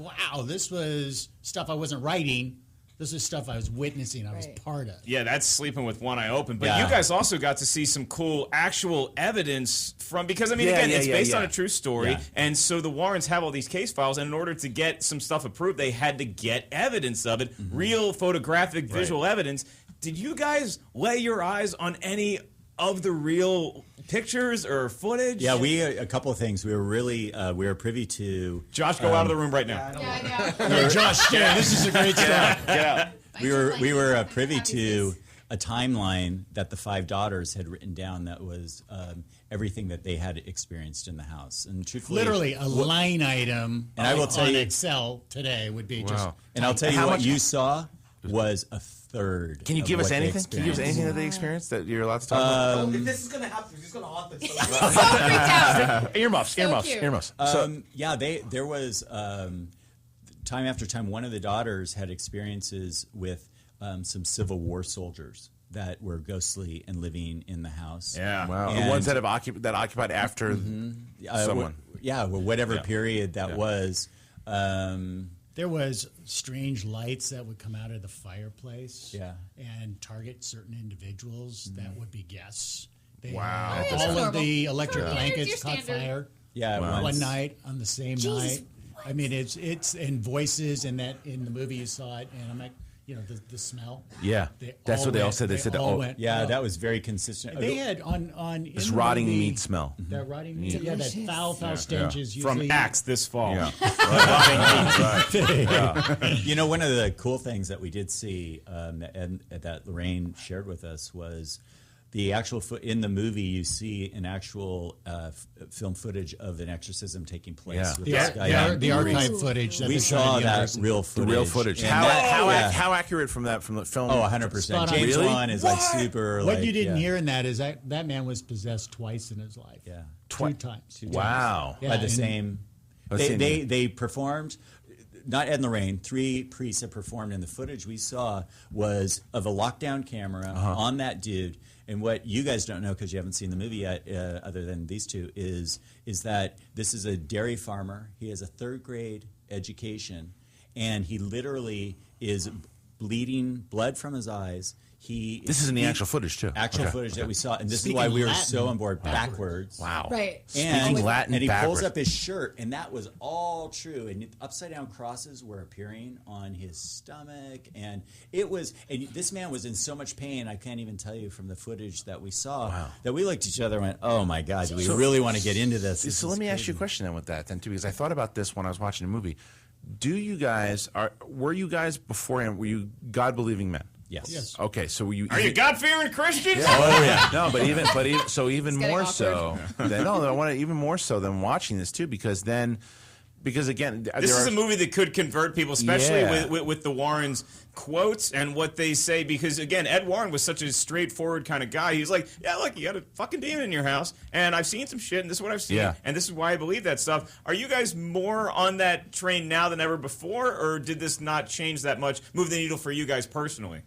this was stuff I wasn't writing, This is stuff I was witnessing. I was part of. Yeah, that's sleeping with one eye open. But you guys also got to see some cool actual evidence from, because I mean, it's based on a true story, and so the Warrens have all these case files, and in order to get some stuff approved, they had to get evidence of it, real photographic, visual evidence. Did you guys lay your eyes on any of the real pictures or footage? Yeah, a couple of things. We were really we were privy to. Josh, go out of the room right now. Josh, stay. This is a great start. Get out. We were privy to a timeline that the 5 daughters had written down that was everything that they had experienced in the house, and truthfully, literally a line item. And I will tell you, Excel today would be just. And I'll tell you what you saw was a third. Can you give us anything? Can you give us anything that they experienced that you're allowed to talk about? If this is going to happen, he's going to haunt this. Earmuffs. There was time after time. One of the daughters had experiences with some Civil War soldiers that were ghostly and living in the house. Yeah, wow. The ones that have occupied after someone. Whatever period that was. There was strange lights that would come out of the fireplace and target certain individuals that would be guests. Wow. All of the electric blankets caught fire one night on the same night. What? I mean, it's in voices, and that in the movie you saw it, and I'm like, the smell. Yeah, that's what they all said. They said, that was very consistent. They had on this rotting meat smell. That rotting meat, that foul stench is usually from Axe this fall. One of the cool things that we did see and that Lorraine shared with us was the actual in the movie. You see an actual film footage of an exorcism taking place. With this guy the archive footage. We saw that real footage. The real footage. How accurate from the film? Oh, 100%. James Wan is like super. What you didn't hear in that is that man was possessed twice in his life. Yeah, 2 times. Wow. By the same. They performed. Not Ed and Lorraine. 3 priests have performed, and the footage we saw was of a lockdown camera on that dude. And what you guys don't know, because you haven't seen the movie yet, other than these two, is that this is a dairy farmer. He has a 3rd grade education, and he literally is bleeding blood from his eyes. This is in the actual footage, too. Footage that we saw. And this is why we were so on board backwards. Wow. Right. Speaking Latin and he backwards. pulls up his shirt, and that was all true. And upside-down crosses were appearing on his stomach. And it was... And this man was in so much pain, I can't even tell you from the footage that we saw, that we looked at each other and went, oh, my God, do we really want to get into this? So let me ask you a question then with that, then, too, because I thought about this when I was watching the movie. Were you guys beforehand, were you God-believing men? Yes. Okay, so are you God-fearing Christians? Yeah. Oh yeah. No, but even more so. I want to even more so than watching this too, because again, this is a movie that could convert people, especially with the Warrens' quotes and what they say. Because again, Ed Warren was such a straightforward kind of guy. He's like, yeah, look, you got a fucking demon in your house, and I've seen some shit, and this is what I've seen, and this is why I believe that stuff. Are you guys more on that train now than ever before, or did this not change that much, move the needle for you guys personally?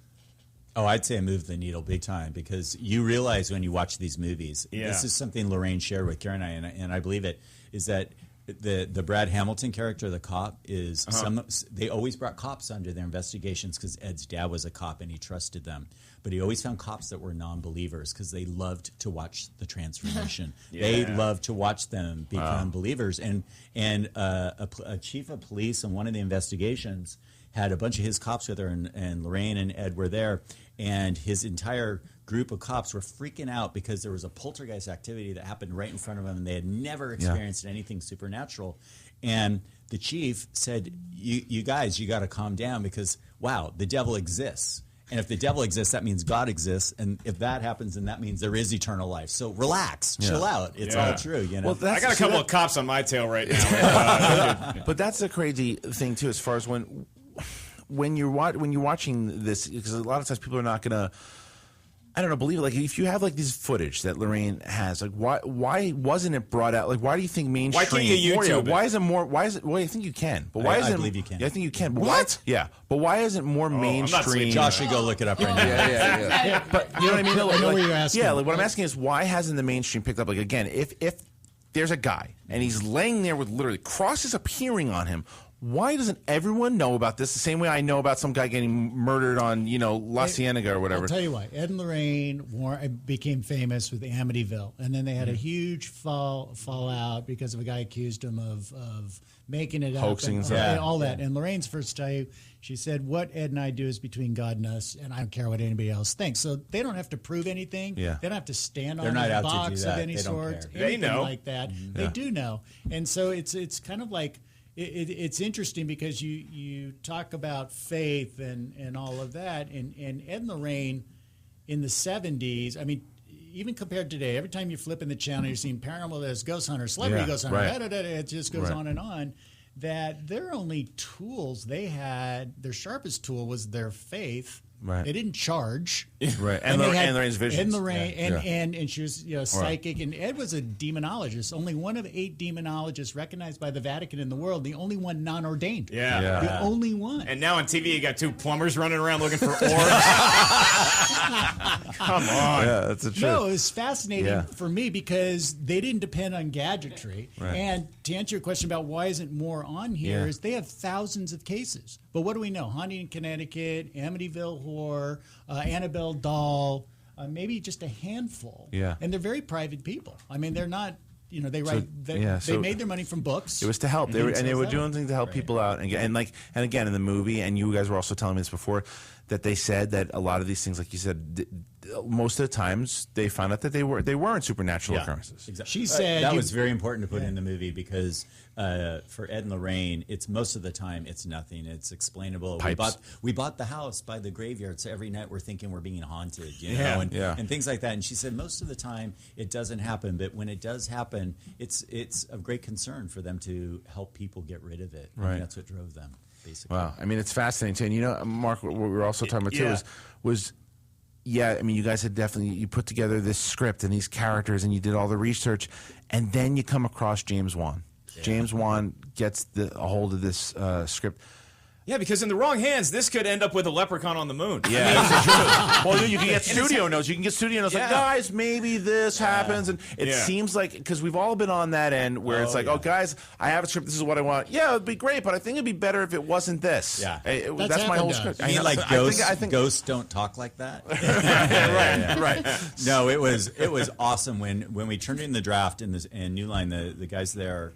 Oh, I'd say I moved the needle big time, because you realize when you watch these movies, this is something Lorraine shared with Karen and I, and I believe it, is that the Brad Hamilton character, the cop, is they always brought cops onto their investigations because Ed's dad was a cop and he trusted them. But he always found cops that were non-believers because they loved to watch the transformation. They loved to watch them become believers. And a chief of police in one of the investigations had a bunch of his cops with her, and Lorraine and Ed were there, and his entire group of cops were freaking out because there was a poltergeist activity that happened right in front of them, and they had never experienced anything supernatural. And the chief said, you guys, you got to calm down, because, wow, the devil exists. And if the devil exists, that means God exists. And if that happens, then that means there is eternal life. So relax, chill out. It's all true, you know. Well, I got a couple of cops on my tail right now. But that's the crazy thing too, as far as when you're watching this, because a lot of times people are not gonna, I don't know, believe it. Like, if you have like this footage that Lorraine has, like, why wasn't it brought out? Like, why do you think mainstream? Why can't you YouTube it? Why isn't more? Why is it? Well, I think you can, but why isn't? I believe you can. Yeah, I think you can. But what? But why isn't more mainstream? Josh should go look it up right now. Yeah. But you know what I mean? I know what you're asking. Yeah, like what I'm asking is, why hasn't the mainstream picked up? Like, again, if there's a guy and he's laying there with literally crosses appearing on him, why doesn't everyone know about this the same way I know about some guy getting murdered on, La Cienega or whatever? I'll tell you why. Ed and Lorraine became famous with Amityville, and then they had a huge fallout because of a guy accused them of making it hoaxing up and all that. And Lorraine's first time, she said, "What Ed and I do is between God and us, and I don't care what anybody else thinks." So they don't have to prove anything. Yeah. They don't have to stand They're on not a out to do box of that. any They don't sort. care. Anything They know. like that. They do know, and so it's kind of like. It's interesting because you talk about faith and all of that, and Ed and Lorraine in the 70s, I mean, even compared to today, every time you flip in the channel, you're seeing paranormal, there's ghost hunter, celebrity ghost hunter, it just goes on and on, that their only tools they had, their sharpest tool was their faith. Right. They didn't charge. Right. And Lorraine's vision. And Lorraine, and she was psychic. And Ed was a demonologist. Only one of 8 demonologists recognized by the Vatican in the world. The only one non-ordained. Yeah. The only one. And now on TV, you got 2 plumbers running around looking for orbs. Come on. Yeah, that's the truth. No, it was fascinating for me because they didn't depend on gadgetry. Right. And to answer your question about why isn't more on here is they have thousands of cases. But what do we know? Haunting in Connecticut, Amityville Horror, Annabelle Doll, maybe just a handful. Yeah. And they're very private people. I mean, they're not, they write, they made their money from books. It was to help. They were doing things to help people out. And again, in the movie, and you guys were also telling me this before, that they said that a lot of these things, like you said, most of the times they found out that they weren't supernatural occurrences. Exactly. She said that was very important to put in the movie because for Ed and Lorraine, it's most of the time it's nothing. It's explainable. Pipes. We bought the house by the graveyard, so every night we're thinking we're being haunted, and things like that. And she said most of the time it doesn't happen, but when it does happen, it's of great concern for them to help people get rid of it. Right. And that's what drove them. Basically. Wow, I mean, it's fascinating too. And Mark, what we were also talking about too was I mean, you guys had you put together this script and these characters, and you did all the research, and then you come across James Wan. Yeah. James Wan gets a hold of this script. Yeah, because in the wrong hands, this could end up with a leprechaun on the moon. Yeah, that's true. Well, you can get studio notes. You can get studio notes like, guys, maybe this happens. And it seems like, because we've all been on that end where it's like, oh, guys, I have a script. This is what I want. Yeah, it'd be great, but I think it'd be better if it wasn't this. Yeah. That's my whole script. You mean like ghosts don't talk like that? Right. No, it was awesome when we turned in the draft in New Line, the guys there,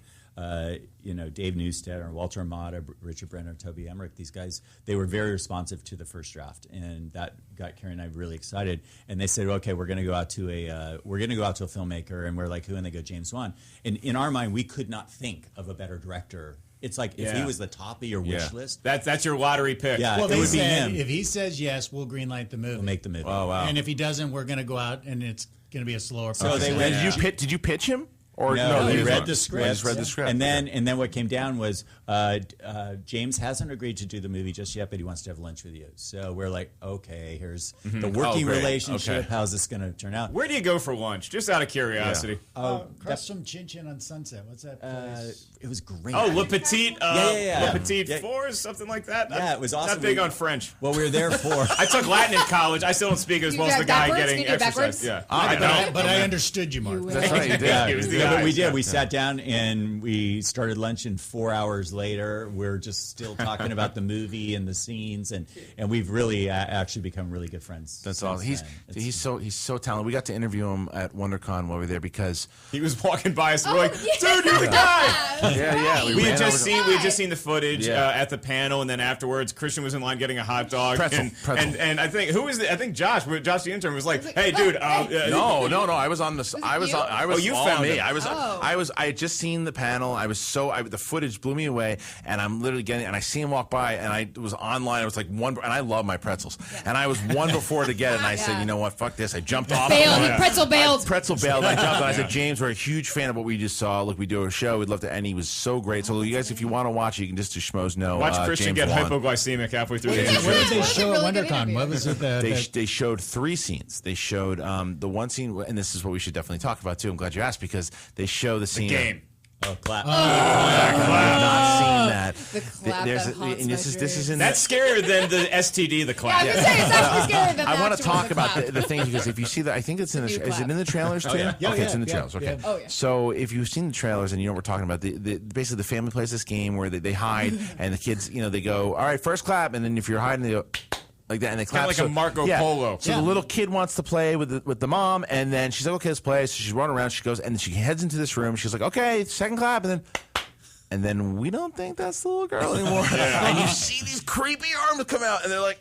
Dave Newstead or Walter Amata, Richard Brenner, Toby Emmerich, these guys, they were very responsive to the first draft, and that got Carey and I really excited. And they said, okay, we're going to go out to a filmmaker, and we're like, who? And they go, James Wan. And in our mind, we could not think of a better director. It's like if he was the top of your wish list. That's your lottery pick. Yeah, well, it would be him. If he says yes, we'll greenlight the movie. We'll make the movie. Oh, wow. And if he doesn't, we're going to go out, and it's going to be a slower So process. they went, Did you pitch him? Or no, he we read the script. Just read the script. And then what came down was James hasn't agreed to do the movie just yet, but he wants to have lunch with you. So we're like, okay, here's the working relationship. Okay. How's this going to turn out? Where do you go for lunch? Just out of curiosity. Across from Chin Chin on Sunset. What's that place? It was great. Oh, Le Petit. Le Petit Fours, something like that. Yeah, it was awesome. Not big on French. Well, we were there for. I took Latin in college. I still don't speak as well as the guy getting exercise. Yeah, but I understood you, Mark. That's right, you did. But we did. We sat down and we started lunch, and 4 hours later, we're just still talking about the movie and the scenes, and we've really actually become really good friends. That's awesome. He's so talented. We got to interview him at WonderCon while we were there because he was walking by us. We're like, dude, you're the guy. Yeah. We had just seen the footage at the panel, and then afterwards, Christian was in line getting a hot dog. Pretzel. And I think I think Josh the intern was like, hey, dude. No. I was on this. I was. Oh, you all found me. him. I had just seen the panel. I was the footage blew me away, and I'm literally getting. And I see him walk by, and I was online. I was like one, and I love my pretzels, and I was one before to get it. And I said, you know what, fuck this. I jumped off. Pretzel bailed. Pretzel bailed. I jumped. And I said, James, we're a huge fan of what we just saw. Look, we do a show. We'd love to. And he was so great. So you guys, if you want to watch it, you can just do Schmoes. No, watch Christian James get Wan. hypoglycemic halfway through the What did they show at WonderCon? What was it? They showed 3 scenes. They showed the one scene, and this is what we should definitely talk about too. I'm glad you asked because they show the scene. The game. Oh, clap. I have not seen that. The The clap there's that haunts my this is in That's scarier than the STD, the clap. Yeah, I was gonna say, it's actually scarier than the I want to actual talk about clap. the thing because if you see that, I think it's in the. Is it in the trailers too? yeah. Okay, it's in the trailers. Okay. Oh, yeah. So if you've seen the trailers and you know what we're talking about, basically the family plays this game where they hide and the kids, they go, all right, first clap, and then if you're hiding, they go like that, and they clap. Kind of like a Marco Polo. So the little kid wants to play with the mom, and then she's like, okay, let's play. So she's running around. She goes, and then she heads into this room. She's like, okay, second clap, and then we don't think that's the little girl anymore. And you see these creepy arms come out, and they're like,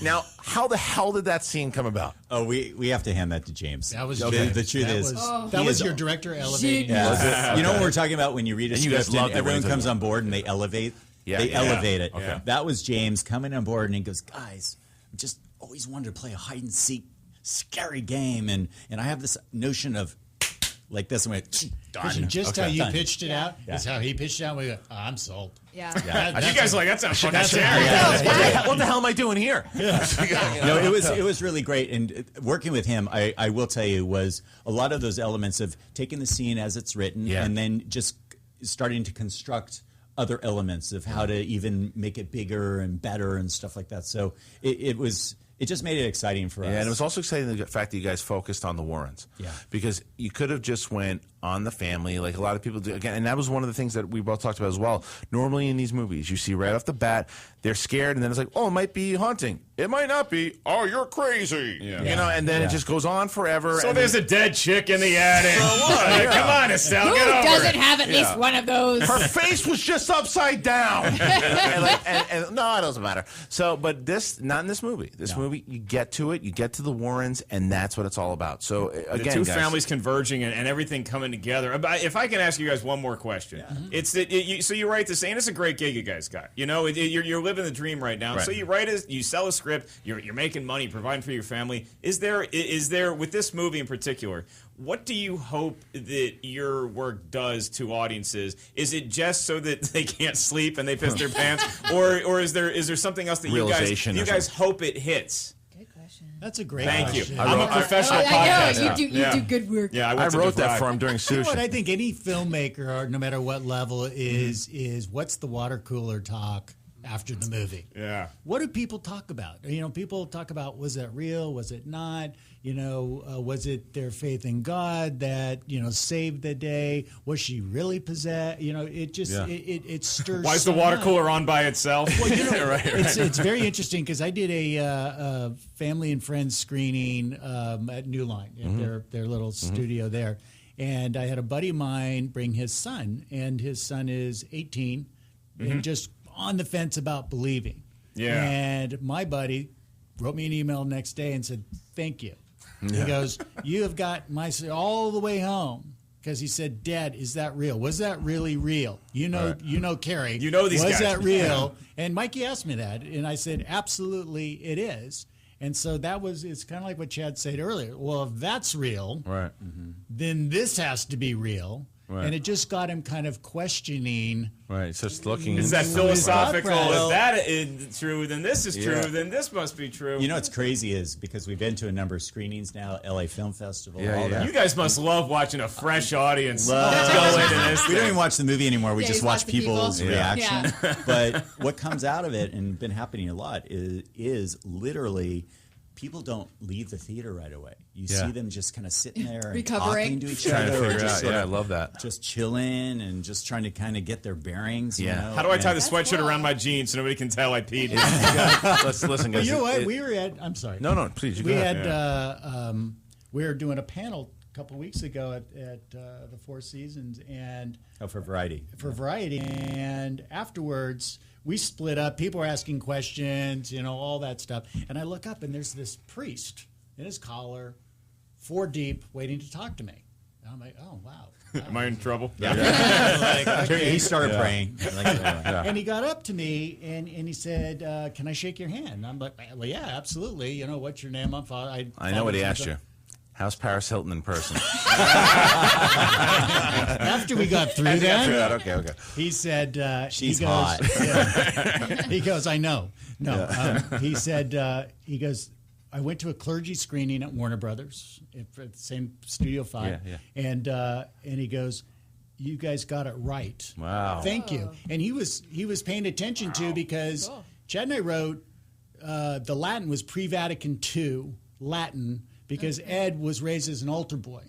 now, how the hell did that scene come about? Oh, we have to hand that to James. That was the truth is that was your director elevating. Yeah. You know what we're talking about when you read a script and everyone comes on board and they elevate. They elevate it. Okay. That was James coming on board and he goes, guys, I just always wanted to play a hide and seek scary game, and I have this notion of like this. And we went, done. Just Okay. how you Done. pitched it out is how he pitched it out. We go, I'm sold. Yeah. You guys are like, that sounds fucking scary. What the hell am I doing here? No, it was really great, and working with him, I will tell you, was a lot of those elements of taking the scene as it's written, and then just starting to construct other elements of how to even make it bigger and better and stuff like that. So it just made it exciting for us. Yeah, and it was also exciting the fact that you guys focused on the Warrens. Yeah. Because you could have just went on the family like a lot of people do. Again, and that was one of the things that we both talked about as well. Normally in these movies, you see right off the bat, they're scared, and then it's like, oh, it might be haunting. It might not be. Oh, you're crazy. Yeah. And then it just goes on forever. So there's a dead chick in the attic. Come on, Estelle, Who get over doesn't it. have at least one of those? Her face was just upside down. and no, it doesn't matter. So, but not in this movie. This movie, you get to it, you get to the Warrens, and that's what it's all about. So, again, the two guys, families converging and everything coming together. If I can ask you guys one more question, it's that so you write this, and it's a great gig you guys got. You're living the dream right now. Right. So you sell a script, you're making money, providing for your family. Is there with this movie in particular? What do you hope that your work does to audiences? Is it just so that they can't sleep and they piss their pants, or is there something else that you guys hope it hits? That's a great Thank question. you. I'm a professional podcaster. I know. You do good work. Yeah, I wrote that for him during You know sushi. what I think any filmmaker, or no matter what level, is what's the water cooler talk after the movie? Yeah. What do people talk about? People talk about, was that real? Was it not? Was it their faith in God that saved the day? Was she really possessed? It just it stirs. Why is the so water much. cooler on by itself? Well, it's very interesting because I did a family and friends screening at New Line, at their little studio there, and I had a buddy of mine bring his son, and his son is 18 and just on the fence about believing. Yeah. And my buddy wrote me an email next day and said, "Thank you." He goes, "You have got my son all the way home." Because he said, "Dad, is that real? Was that really real? You know Carey. You know these was guys. that real?" And Mikey asked me that, and I said, "Absolutely, it is." And so it's kind of like what Chad said earlier. Well, if that's real, Right. then this has to be real. Right. And it just got him kind of questioning. Right. So it's looking. Is that His philosophical? thought If that is true, then this is true. Yeah. Then this must be true. What's crazy is because we've been to a number of screenings now, LA Film Festival, all that. You guys must love watching a fresh audience go into this. We don't even watch the movie anymore. We just watch watch the people's people. reaction. But what comes out of it, and been happening a lot, is literally people don't leave the theater right away. You see them just kind of sitting there and Recovering. talking to each Trying to other. figure or just out. sort Yeah, I of love that. Just chilling and just trying to kind of get their bearings. Yeah. You know? How do I tie the And- sweatshirt around my jeans so nobody can tell I peed? Let's listen, guys. You know what? We were at. I'm sorry. No, please. You We go ahead. had. We were doing a panel a couple of weeks ago at the Four Seasons and for Variety. And afterwards we split up. People were asking questions, all that stuff. And I look up and there's this priest in his collar, 4 deep, waiting to talk to me. And I'm like, oh wow. Am I in trouble? He started praying. And he got up to me and he said, "Can I shake your hand?" And I'm like, "Well, yeah, absolutely. What's your name?" I know what he asked you. How's Paris Hilton in person? After we got through that, okay. he said, She's he goes, hot. Yeah. He goes, I know. No, he said, he goes, I went to a clergy screening at Warner Brothers, at the same Studio 5. Yeah. And he goes, you guys got it right. Wow. Thank you. And he was paying attention to because Chad and I wrote the Latin was pre-Vatican II Latin because Ed was raised as an altar boy.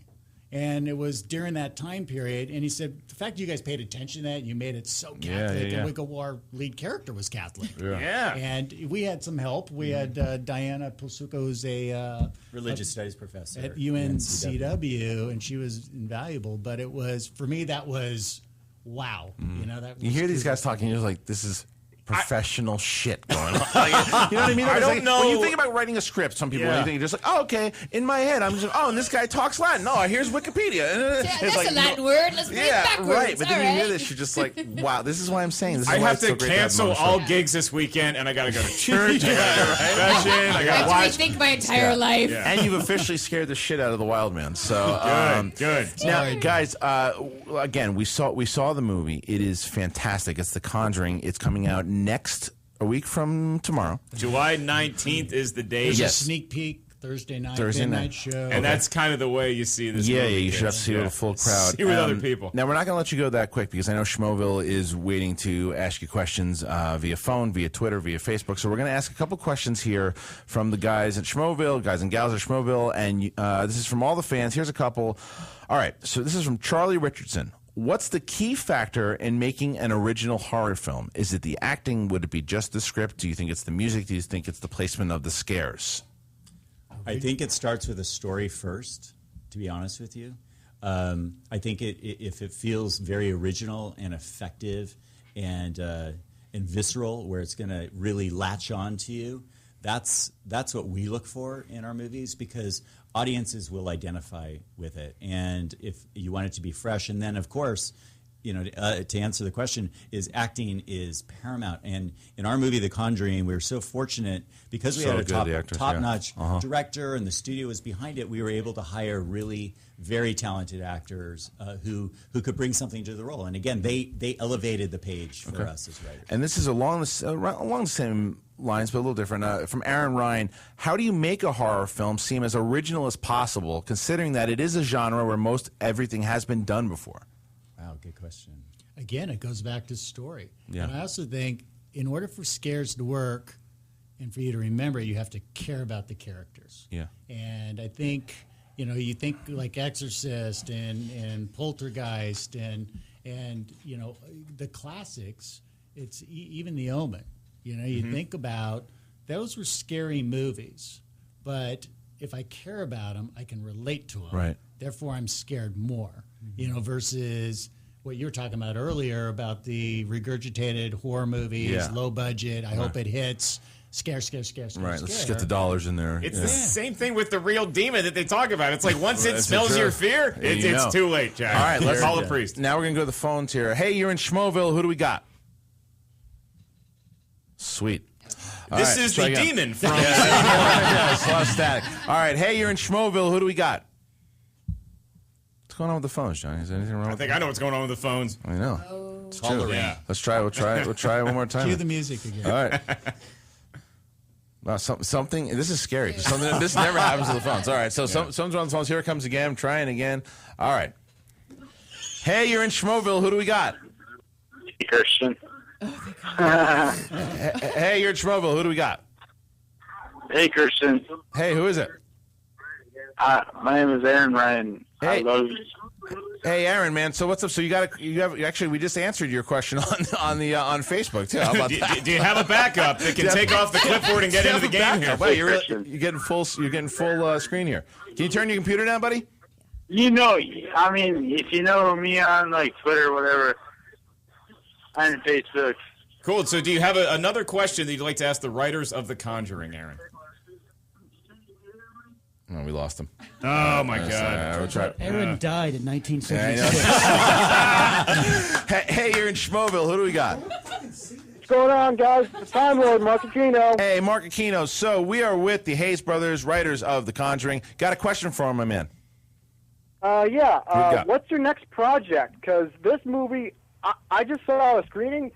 And it was during that time period. And he said, the fact you guys paid attention to that and you made it so Catholic, and we go, well, our lead character was Catholic. Yeah. And we had some help. We had Diana Posuka, who's a religious studies professor at UNCW, and she was invaluable. But it was, for me, that was wow. You know, that You was hear these cool. guys talking, you're like, this is professional shit going on. You know what I mean? I don't know. When you think about writing a script, some people you think you're just like, oh, okay. In my head, I'm just, and this guy talks Latin. Oh, here's Wikipedia. Yeah, that's a Latin word. Let's bring it backwards. Right. But then you hear All right. this, you're just like, wow. This is why I'm saying this. Is I why have it's to so great to have cancel him on the all show. gigs this weekend, and I got to go to church. I got to go to confession. I I got to have watch. to rethink my entire life. Yeah. And you've officially scared the shit out of the wild man. So Good. Now, guys, again, we saw the movie. It is fantastic. It's The Conjuring. It's coming out a week from tomorrow. July 19th is the date. There's Yes. a sneak peek Thursday night, Thursday midnight night. show. And that's kind of the way you see this Yeah, movie. you should have to see it with a full crowd. See with other people. Now, we're not going to let you go that quick because I know Schmoville is waiting to ask you questions via phone, via Twitter, via Facebook. So we're going to ask a couple questions here from the guys at Schmoville, guys and gals at Schmoville, and this is from all the fans. Here's a couple. All right, so this is from Charlie Richardson. What's the key factor in making an original horror film? Is it the acting? Would it be just the script? Do you think it's the music? Do you think it's the placement of the scares? I think it starts with a story first, to be honest with you. I think if it feels very original and effective and visceral, where it's going to really latch on to you, that's what we look for in our movies, because audiences will identify with it. And if you want it to be fresh, and then, of course, to answer the question, acting is paramount. And in our movie, The Conjuring, we were so fortunate because we had a top-notch director, and the studio was behind it. We were able to hire really very talented actors who could bring something to the role. And again, they elevated the page for us as writers. And this is along the same lines, but a little different. From Aaron Ryan, how do you make a horror film seem as original as possible, considering that it is a genre where most everything has been done before? Wow, good question. Again, it goes back to story. Yeah. And I also think in order for scares to work and for you to remember, you have to care about the characters. Yeah. And I think, you think like Exorcist and Poltergeist and the classics, it's even The Omen. You think about, those were scary movies, but if I care about them, I can relate to them. Right. Therefore, I'm scared more, versus what you were talking about earlier about the regurgitated horror movies, low budget, I hope it hits, scare. Right, let's get the dollars in there. It's the same thing with the real demon that they talk about. It's like once it smells your fear, it's too late, Jack. All right, let's call the priest. Now we're going to go to the phones here. Hey, you're in Schmoville. Who do we got? Sweet. This is the demon from... It's a lot of static. All right, hey, you're in Schmoville. Who do we got? What's going on with the phones, Johnny? Is there anything wrong? I think I know what's going on with the phones. I know. Oh. It's true. Yeah. Let's try. We'll try it one more time. Cue the music again. All right. Wow, something. This is scary. This never happens to the phones. All right. So someone's on the phones. Here it comes again. I'm trying again. All right. Hey, you're in Schmoville. Who do we got? Kirsten. Hey, you're in Schmoville. Who do we got? Hey, Kirsten. Hey, who is it? My name is Aaron Ryan. Hey. I love you. Hey, Aaron, man. So what's up? So you have actually, we just answered your question on Facebook too. How about that? Do you have a backup that can take off the clipboard and get into the game here? Wait, you're getting full screen here. Can you turn your computer down, buddy? If you know me on like Twitter or whatever, on Facebook. Cool. So do you have another question that you'd like to ask the writers of The Conjuring, Aaron? Oh, we lost him. Oh, my God. We'll try. Aaron died in 1976. Hey, you're in Schmoville. Who do we got? What's going on, guys? The Time Lord, Mark Aquino. Hey, Mark Aquino. So we are with the Hayes brothers, writers of The Conjuring. Got a question for him, my man. What's your next project? Because this movie, I just saw a screening.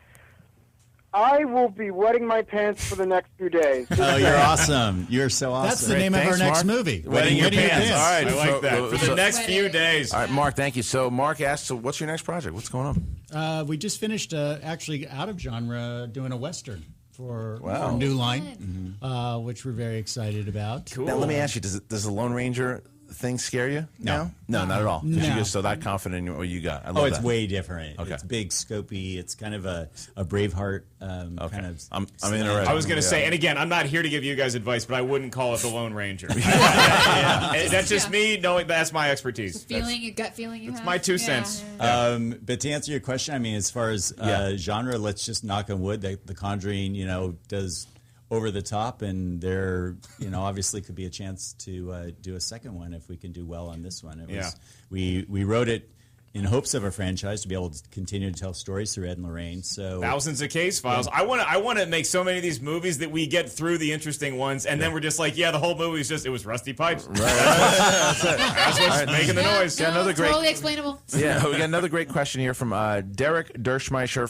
I will be wetting my pants for the next few days. Oh, you're awesome. You're so awesome. That's the name of our next movie. Wetting your pants. All right. I like that. For the next few days. All right, Mark, thank you. So Mark asked, so what's your next project? What's going on? We just finished, actually out of genre, doing a Western for Wow. New Line, which we're very excited about. Now, let me ask you, does the Lone Ranger thing scare you? No, not at all. Because No. you're so that confident in what you got. I love Oh, it's that. way different. Okay. It's big, scopy. It's kind of a Braveheart kind of. I'm in already. I was going to say, and again, I'm not here to give you guys advice, but I wouldn't call it the Lone Ranger. That's just me knowing that's my expertise. Your gut feeling you have. It's my 2 cents. But to answer your question, I mean, as far as genre, let's just knock on wood that The Conjuring, does over the top, and there, obviously could be a chance to do a second one if we can do well on this one. We wrote it in hopes of a franchise to be able to continue to tell stories through Ed and Lorraine. So thousands of case files. I want to make so many of these movies that we get through the interesting ones, and then we're just like, the whole movie is just it was rusty pipes. Right. That's what's making the noise. Got another great. Totally explainable. Yeah, we got another great question here from Derek Derschmeischer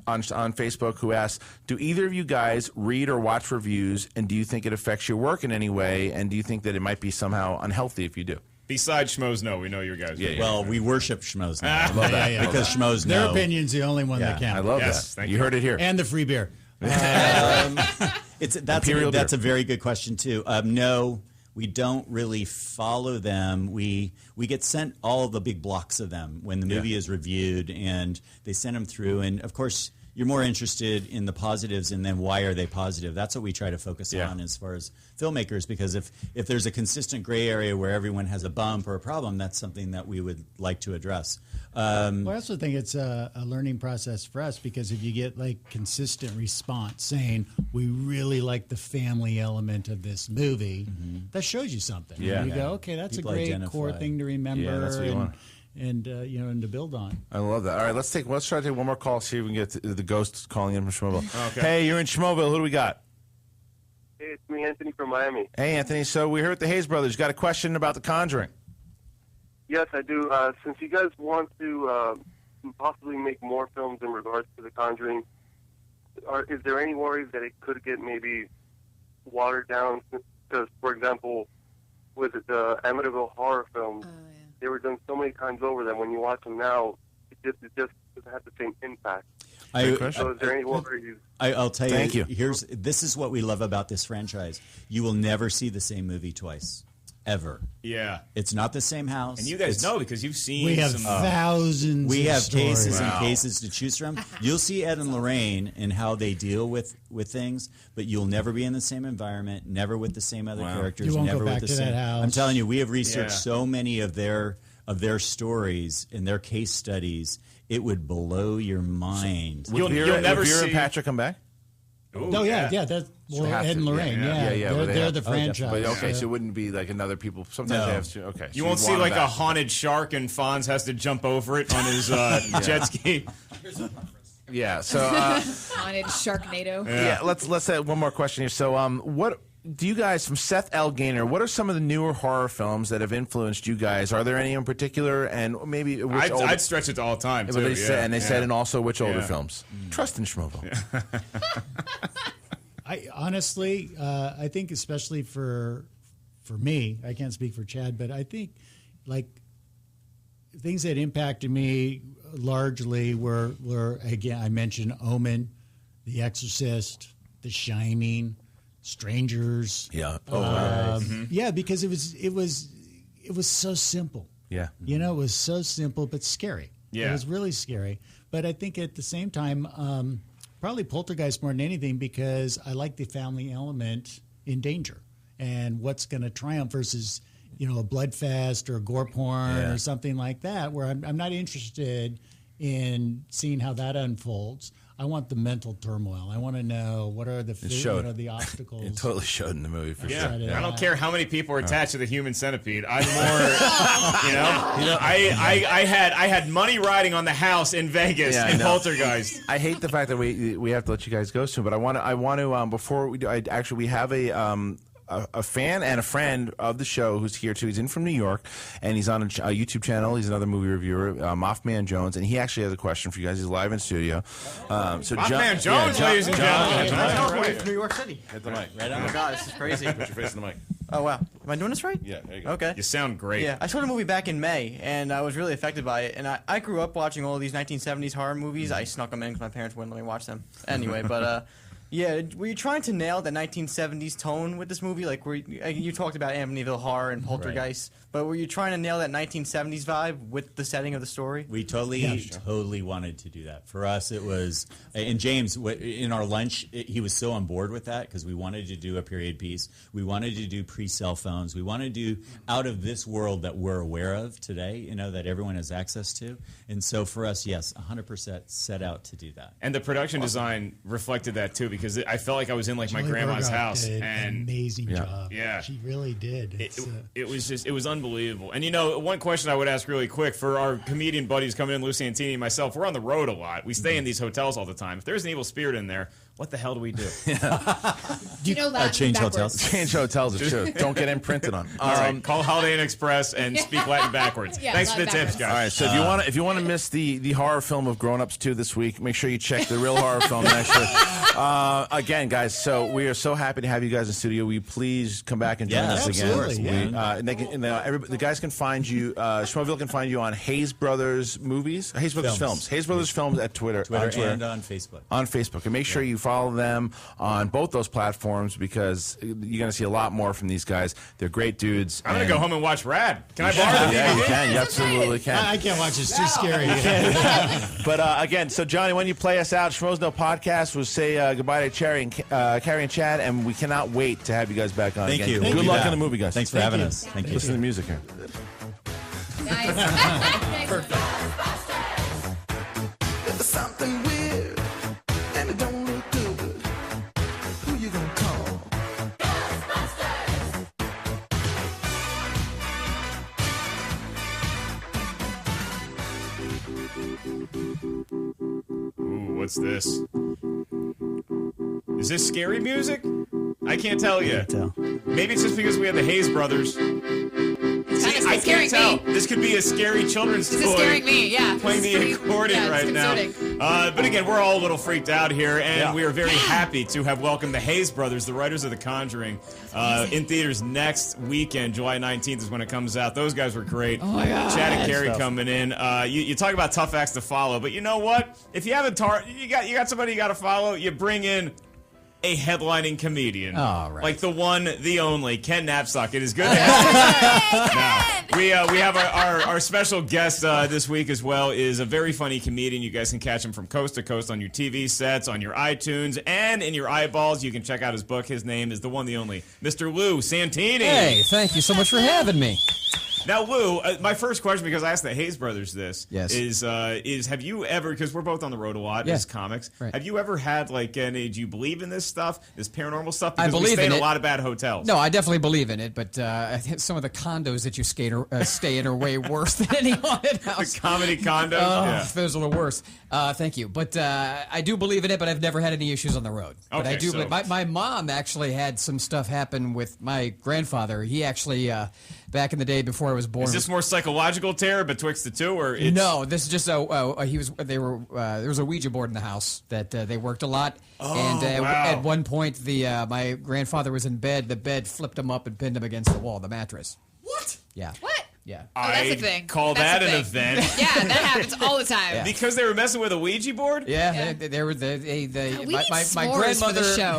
on Facebook, who asks, do either of you guys read or watch reviews, and do you think it affects your work in any way, and do you think that it might be somehow unhealthy if you do? Besides Schmoes, no, we know your guys. Well, we worship Schmoes now. I love that. Because Schmoes Their know. opinion's the only one that counts. I love Yes, that. thank You heard it here. And the free beer. That's Imperial a beer. very good question too. No, we don't really follow them. We get sent all of the big blocks of them when the movie is reviewed, and they send them through. And of course, you're more interested in the positives, and then why are they positive? That's what we try to focus on as far as filmmakers, because if there's a consistent gray area where everyone has a bump or a problem, that's something that we would like to address. Well, I also think it's a learning process for us, because if you get consistent response saying we really like the family element of this movie, that shows you something. Yeah. And you go, okay, that's People a great identify. core thing to remember. Yeah, that's what you want. And and to build on. I love that. All right, let's try to take one more call, see if we can get the ghost calling in from Schmoville. Okay. Hey, you're in Schmoville. Who do we got? Hey, it's me, Anthony from Miami. Hey, Anthony. So we're here at the Hayes Brothers. You got a question about The Conjuring? Yes, I do. Since you guys want to possibly make more films in regards to The Conjuring, is there any worries that it could get maybe watered down? Because, for example, with the Amityville horror films, they were done so many times over that when you watch them now, it just doesn't have the same impact. So is there any worries? I'll tell you. Thank you. This is what we love about this franchise. You will never see the same movie twice, ever. Yeah. It's not the same house. And you guys know because you've seen We have some thousands. We of have cases stories. and cases to choose from. You'll see Ed and Lorraine and how they deal with things, but you'll never be in the same environment, never with the same other characters, You won't never go back with the to that same. house. I'm telling you, we have researched so many of their stories and their case studies. It would blow your mind. You'll never Vera see and Patrick come back? Oh yeah. That's Ed and Lorraine. They're the franchise. But okay, so it wouldn't be like another people. Sometimes they have to. Okay, You so won't see want like them a back. haunted shark and Fonz has to jump over it on his jet ski. Yeah. So Haunted Sharknado. yeah, let's have one more question here. So what do you guys from Seth L. Gaynor? What are some of the newer horror films that have influenced you guys? Are there any in particular? And maybe which older, I'd stretch it to all time. but Too. they said, and also which older Yeah. films? Trust in Schmoville. I honestly, I think especially for me, I can't speak for Chad, but I think like things that impacted me largely were again, I mentioned Omen, The Exorcist, The Shining, Strangers. Yeah. Yeah, because it was so simple. Yeah. You know, it was so simple but scary. Yeah. It was really scary. But I think at the same time, probably Poltergeist more than anything, because I like the family element in danger and what's going to triumph versus, a bloodfest or gore porn or something like that, where I'm not interested in seeing how that unfolds. I want the mental turmoil. I want to know what are the the obstacles. It totally showed in the movie for sure. I don't care how many people are attached to the human centipede. I'm more, I had money riding on the house in Vegas in Poltergeist. I hate the fact that we have to let you guys go soon, but I want to before we do. We have a fan and a friend of the show who's here too. He's in from New York, and he's on a YouTube channel. He's another movie reviewer, Mothman Jones, and he actually has a question for you guys. He's live in studio. Mothman Jones, ladies and gentlemen. From New York City. Hit the mic. Right on. Oh my God, this is crazy. Put your face in the mic. Oh wow, am I doing this right? Yeah, there you go. Okay. You sound great. Yeah, I saw the movie back in May, and I was really affected by it. And I grew up watching all these 1970s horror movies. I snuck them in because my parents wouldn't let me watch them. Anyway, but yeah, were you trying to nail the 1970s tone with this movie? Like, you talked about Amityville Horror and Poltergeist, but were you trying to nail that 1970s vibe with the setting of the story? We totally wanted to do that. For us, it was, and James, in our lunch, he was so on board with that because we wanted to do a period piece. We wanted to do pre-cell phones. We wanted to do out of this world that we're aware of today, that everyone has access to. And so for us, yes, 100% set out to do that. And the production design reflected that too, because I felt like I was in like my grandma's house. Did and an amazing job. Yeah, she really did. It was unbelievable. And one question I would ask really quick for our comedian buddies coming in, Lou Santini and myself, we're on the road a lot. We stay in these hotels all the time. If there's an evil spirit in there, what the hell do we do? Change hotels. Change hotels. It's true. Don't get imprinted on. All right, call Holiday Inn Express and speak Latin backwards. Thanks for the tips, guys. All right, so if you want to miss the horror film of Grown Ups 2 this week, make sure you check the Real Horror Film next week. Again, guys, so we are so happy to have you guys in studio. Will you please come back and join us again? The guys can find you. Schmoville can find you on Hayes Brothers Movies, Hayes Brothers Films, Hayes Brothers Films at Twitter and on Facebook. On Facebook, and make sure you follow them on both those platforms because you're going to see a lot more from these guys. They're great dudes. I'm going to go home and watch Rad. Can I borrow the DVD? Yeah, you can. You absolutely can. I can't watch it. It's too scary. But again, so Johnny, when you play us out, Schmoes No Podcast, we'll say goodbye to Carey and Chad, and we cannot wait to have you guys back on. Thank again. you. Good luck in the movie, guys. Thanks for having us. Thank you. Listen to the music here. Nice. Perfect. There's something weird, and it don't look good. Who you gonna call? Ghostbusters! Ooh, what's this? Is this scary music? I can't tell you. Maybe it's just because we have the Hayes Brothers. See, I can't tell. This could be a scary children's toy. This is scaring me, yeah. Playing the accordion right now. But again, we're all a little freaked out here, and we are very happy to have welcomed the Hayes Brothers, the writers of The Conjuring, in theaters next weekend. July 19th is when it comes out. Those guys were great. Oh my God. Chad and Carey coming in. You talk about tough acts to follow, but you know what? If you have you got somebody you got to follow, you bring in a headlining comedian. Oh, right. Like the one, the only, Ken Napzok. It is good to have you. We have our special guest this week as well is a very funny comedian. You guys can catch him from coast to coast on your TV sets, on your iTunes, and in your eyeballs. You can check out his book. His name is the one, the only, Mr. Lou Santini. Hey, thank you so much for having me. Now, Lou, my first question, because I asked the Hayes Brothers this, yes. is have you ever, because we're both on the road a lot as comics, have you ever had, like, do you believe in this stuff, this paranormal stuff? Because I believe we stay in in it. a lot of bad hotels. No, I definitely believe in it, but I think some of the condos that you stay in are way worse than any haunted house. The comedy condos? Yeah. Those are the worst. Thank you. But I do believe in it, but I've never had any issues on the road. Okay, but I do believe. My mom actually had some stuff happen with my grandfather. He actually, back in the day before I was born. Is this more psychological terror betwixt the two, or it's... No, this is just there was a Ouija board in the house that they worked a lot, and at one point my grandfather was in bed. The bed flipped him up and pinned him against the wall, the mattress. What? Yeah. What? Yeah. Oh, that's a thing. Call That's that a an thing. event. Yeah, that happens all the time. Yeah. Because they were messing with a Ouija board? Yeah, they were. We need My s'mores for the show.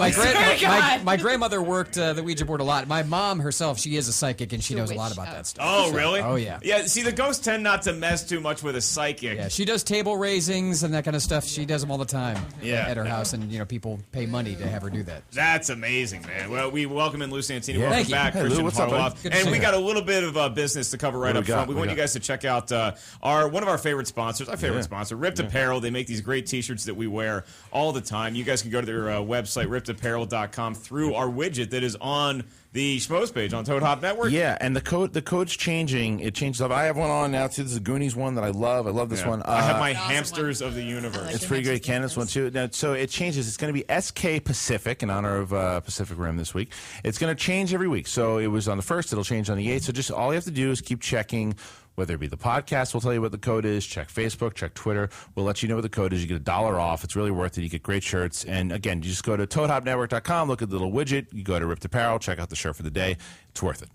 My grandmother worked the Ouija board a lot. My mom herself, she is a psychic and she knows a lot about that stuff. Oh, really? Oh, yeah. Yeah, see, the ghosts tend not to mess too much with a psychic. Yeah, she does table raisings and that kind of stuff. She does them all the time at her house, and people pay money to have her do that. That's amazing, man. Well, we welcome in Lou Santini. Yeah. Welcome Thank you. back, Hey, Christian Lou, what's up, Harloff. bud? And we got a little bit of business to cover right What up do we front. got? We want you guys to check out one of our favorite sponsors, sponsor, Ripped Apparel. They make these great T-shirts that we wear all the time. You guys can go to their website, rippedapparel.com, through our widget that is on the Schmoes page on Toad Hop Network. Yeah, and the code's changing. It changes up. I have one on now too. This is a Goonies one that I love. I love this one. I have my Hamsters of the Universe. It's pretty great. Candace one too. Now, so it changes. It's going to be SK Pacific in honor of Pacific Rim this week. It's going to change every week. So it was on the 1st. It'll change on the 8th. So just all you have to do is keep checking. Whether it be the podcast, we'll tell you what the code is. Check Facebook, check Twitter. We'll let you know what the code is. You get $1 off. It's really worth it. You get great shirts. And again, you just go to ToadHopNetwork.com, look at the little widget. You go to Ripped Apparel, check out the shirt for the day. It's worth it.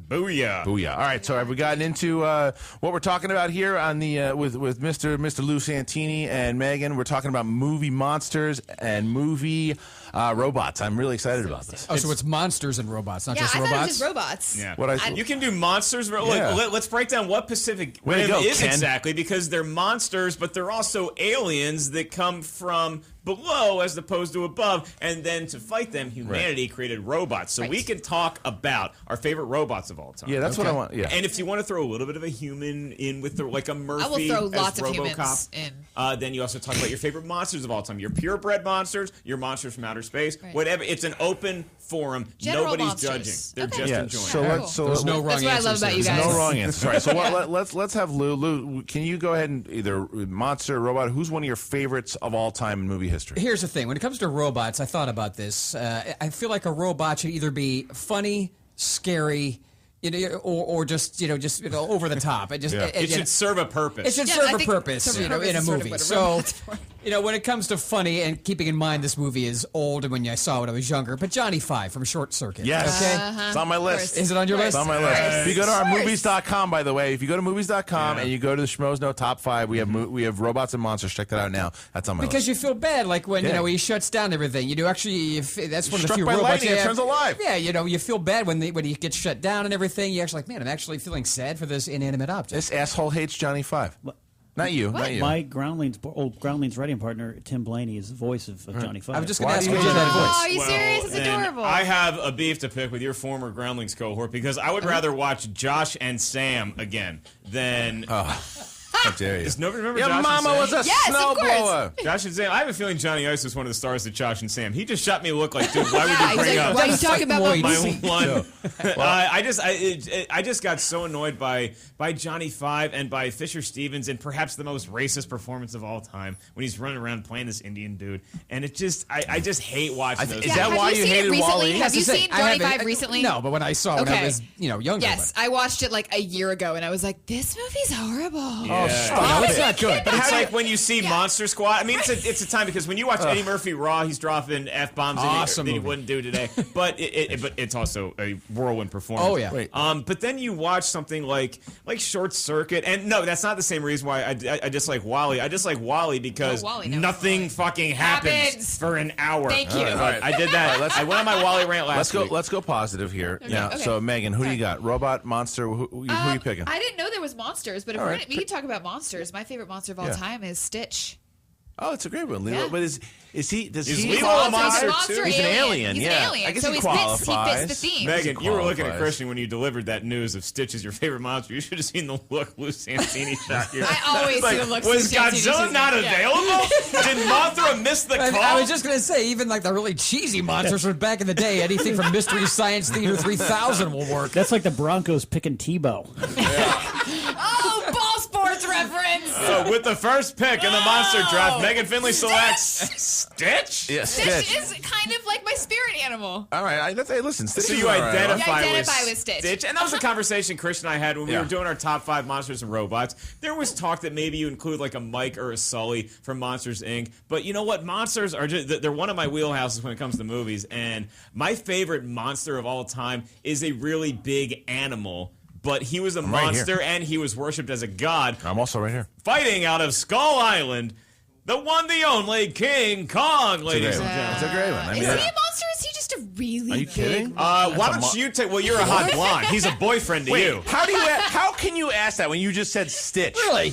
Booyah. Booyah. All right, so have we gotten into what we're talking about here on the with Mr. Lou Santini and Megan? We're talking about movie monsters and movie robots. I'm really excited about this. Oh, so it's monsters and robots, not just I robots? thought it was just robots. Yeah. You can do monsters. Let's break down what Pacific Rim is Ken. exactly, because they're monsters, but they're also aliens that come from below as opposed to above, and then to fight them, humanity created robots. So we can talk about our favorite robots of all time. Yeah, that's what I want. Yeah. And if you want to throw a little bit of a human in with like a Murphy I will throw as lots of RoboCop, humans in. then you also talk about your favorite monsters of all time. Your purebred monsters, your monsters from outer space, whatever. It's an open forum. General Nobody's monsters. judging. They're just enjoying. So There's no wrong That's what I love about you guys. No wrong answers. All right, so let's have Lou. Lou, can you go ahead and either monster or robot? Who's one of your favorites of all time in movie history? Here's the thing. When it comes to robots, I thought about this. I feel like a robot should either be funny, scary, or just over the top. It should serve a purpose. It should serve a purpose, in a movie. So, when it comes to funny, and keeping in mind this movie is old, and when I saw it when I was younger, but Johnny Five from Short Circuit. Yes. Okay? It's on my list. Is it on your list? It's on my list. If you go to our movies.com, by the way, if you go to movies.com and you go to the Schmoes No Top 5, we have robots and monsters. Check that out now. That's on my list. Because you feel bad, like when he shuts down everything. You do actually. That's one of the Struck few by robots. lightning, it turns alive. Yeah, you feel bad when he gets shut down and everything. You actually like, man, I'm actually feeling sad for this inanimate object. This asshole hates Johnny Five. Not you. Not you. My old Groundlings writing partner, Tim Blaney, is the voice of Johnny Five. I was just going to ask you that voice. Oh, are you serious? It's adorable. I have a beef to pick with your former Groundlings cohort, because I would rather watch Josh and Sam again than... How dare you? Does nobody remember Your Josh and mama Sam? was a Yes, of snowblower. Josh and Sam. I have a feeling Johnny Ice was one of the stars of Josh and Sam. He just shot me a look like, dude, why would you bring up Why are you talking about my my movie? one? I just got so annoyed by Johnny Five and by Fisher Stevens, and perhaps the most racist performance of all time when he's running around playing this Indian dude. And it just, I just hate watching those. Is that why you hated Wall-E? Have you seen Johnny Five recently? No, but when I saw it when I was younger. Yes, I watched it like a year ago, and I was like, this movie's horrible. Yeah. No, it's not good. But it's like when you see Monster Squad. I mean, it's a time, because when you watch Eddie Murphy Raw, he's dropping F-bombs Awesome that he movie. wouldn't do today. But but it's also a whirlwind performance. Oh, yeah. But then you watch something like Short Circuit, and no, that's not the same reason why I dislike Wall-E. I dislike Wall-E because nothing fucking happens for an hour. Thank you. But I did that. I went on my Wall-E rant last week. Let's go positive here. Now, okay. so Megan, who do you got? Robot, monster? Who are you picking? I didn't know there was monsters, but if we can talk about monsters. My favorite monster of all time is Stitch. Oh, it's a great one. Yeah. But is he? Does Is he Lilo qualify? a monster too? He's an alien. He's yeah, an alien. I guess So he he qualifies. fits the theme. Megan, He you were looking at qualifies. Christian when you delivered that news of Stitch is your favorite monster. You should have seen the look Lou Santini shot you. I always see the look Was Lou Santini Godzilla shoots not me. Yeah. available? Did Mothra miss the call? I was just going to say, even like the really cheesy monsters from back in the day, anything from Mystery Science Theater 3000 will work. That's like the Broncos picking Tebow. Oh, ball sports reference. With the first pick in the monster draft, Megan Finley selects Stitch? Yeah, Stitch is kind of like my spirit animal. All right, hey, listen. Stitch So is you all right. identify, You identify with Stitch. And that was a conversation Chris and I had when we Yeah. were doing our top 5 monsters and robots. There was talk that maybe you include like a Mike or a Sully from Monsters, Inc. But you know what? Monsters are just, they're one of my wheelhouses when it comes to movies. And my favorite monster of all time is a really big animal. But he was a right monster here. and he was worshipped as a god. I'm also right here. Fighting out of Skull Island, the one, the only King Kong, ladies and gentlemen. It's a great one. I mean, Is he a monster? Or is he just a really Are you kidding? big Why don't you take? Well, you're a hot blonde. He's a boyfriend to you. How can you ask that when you just said Stitch? Really?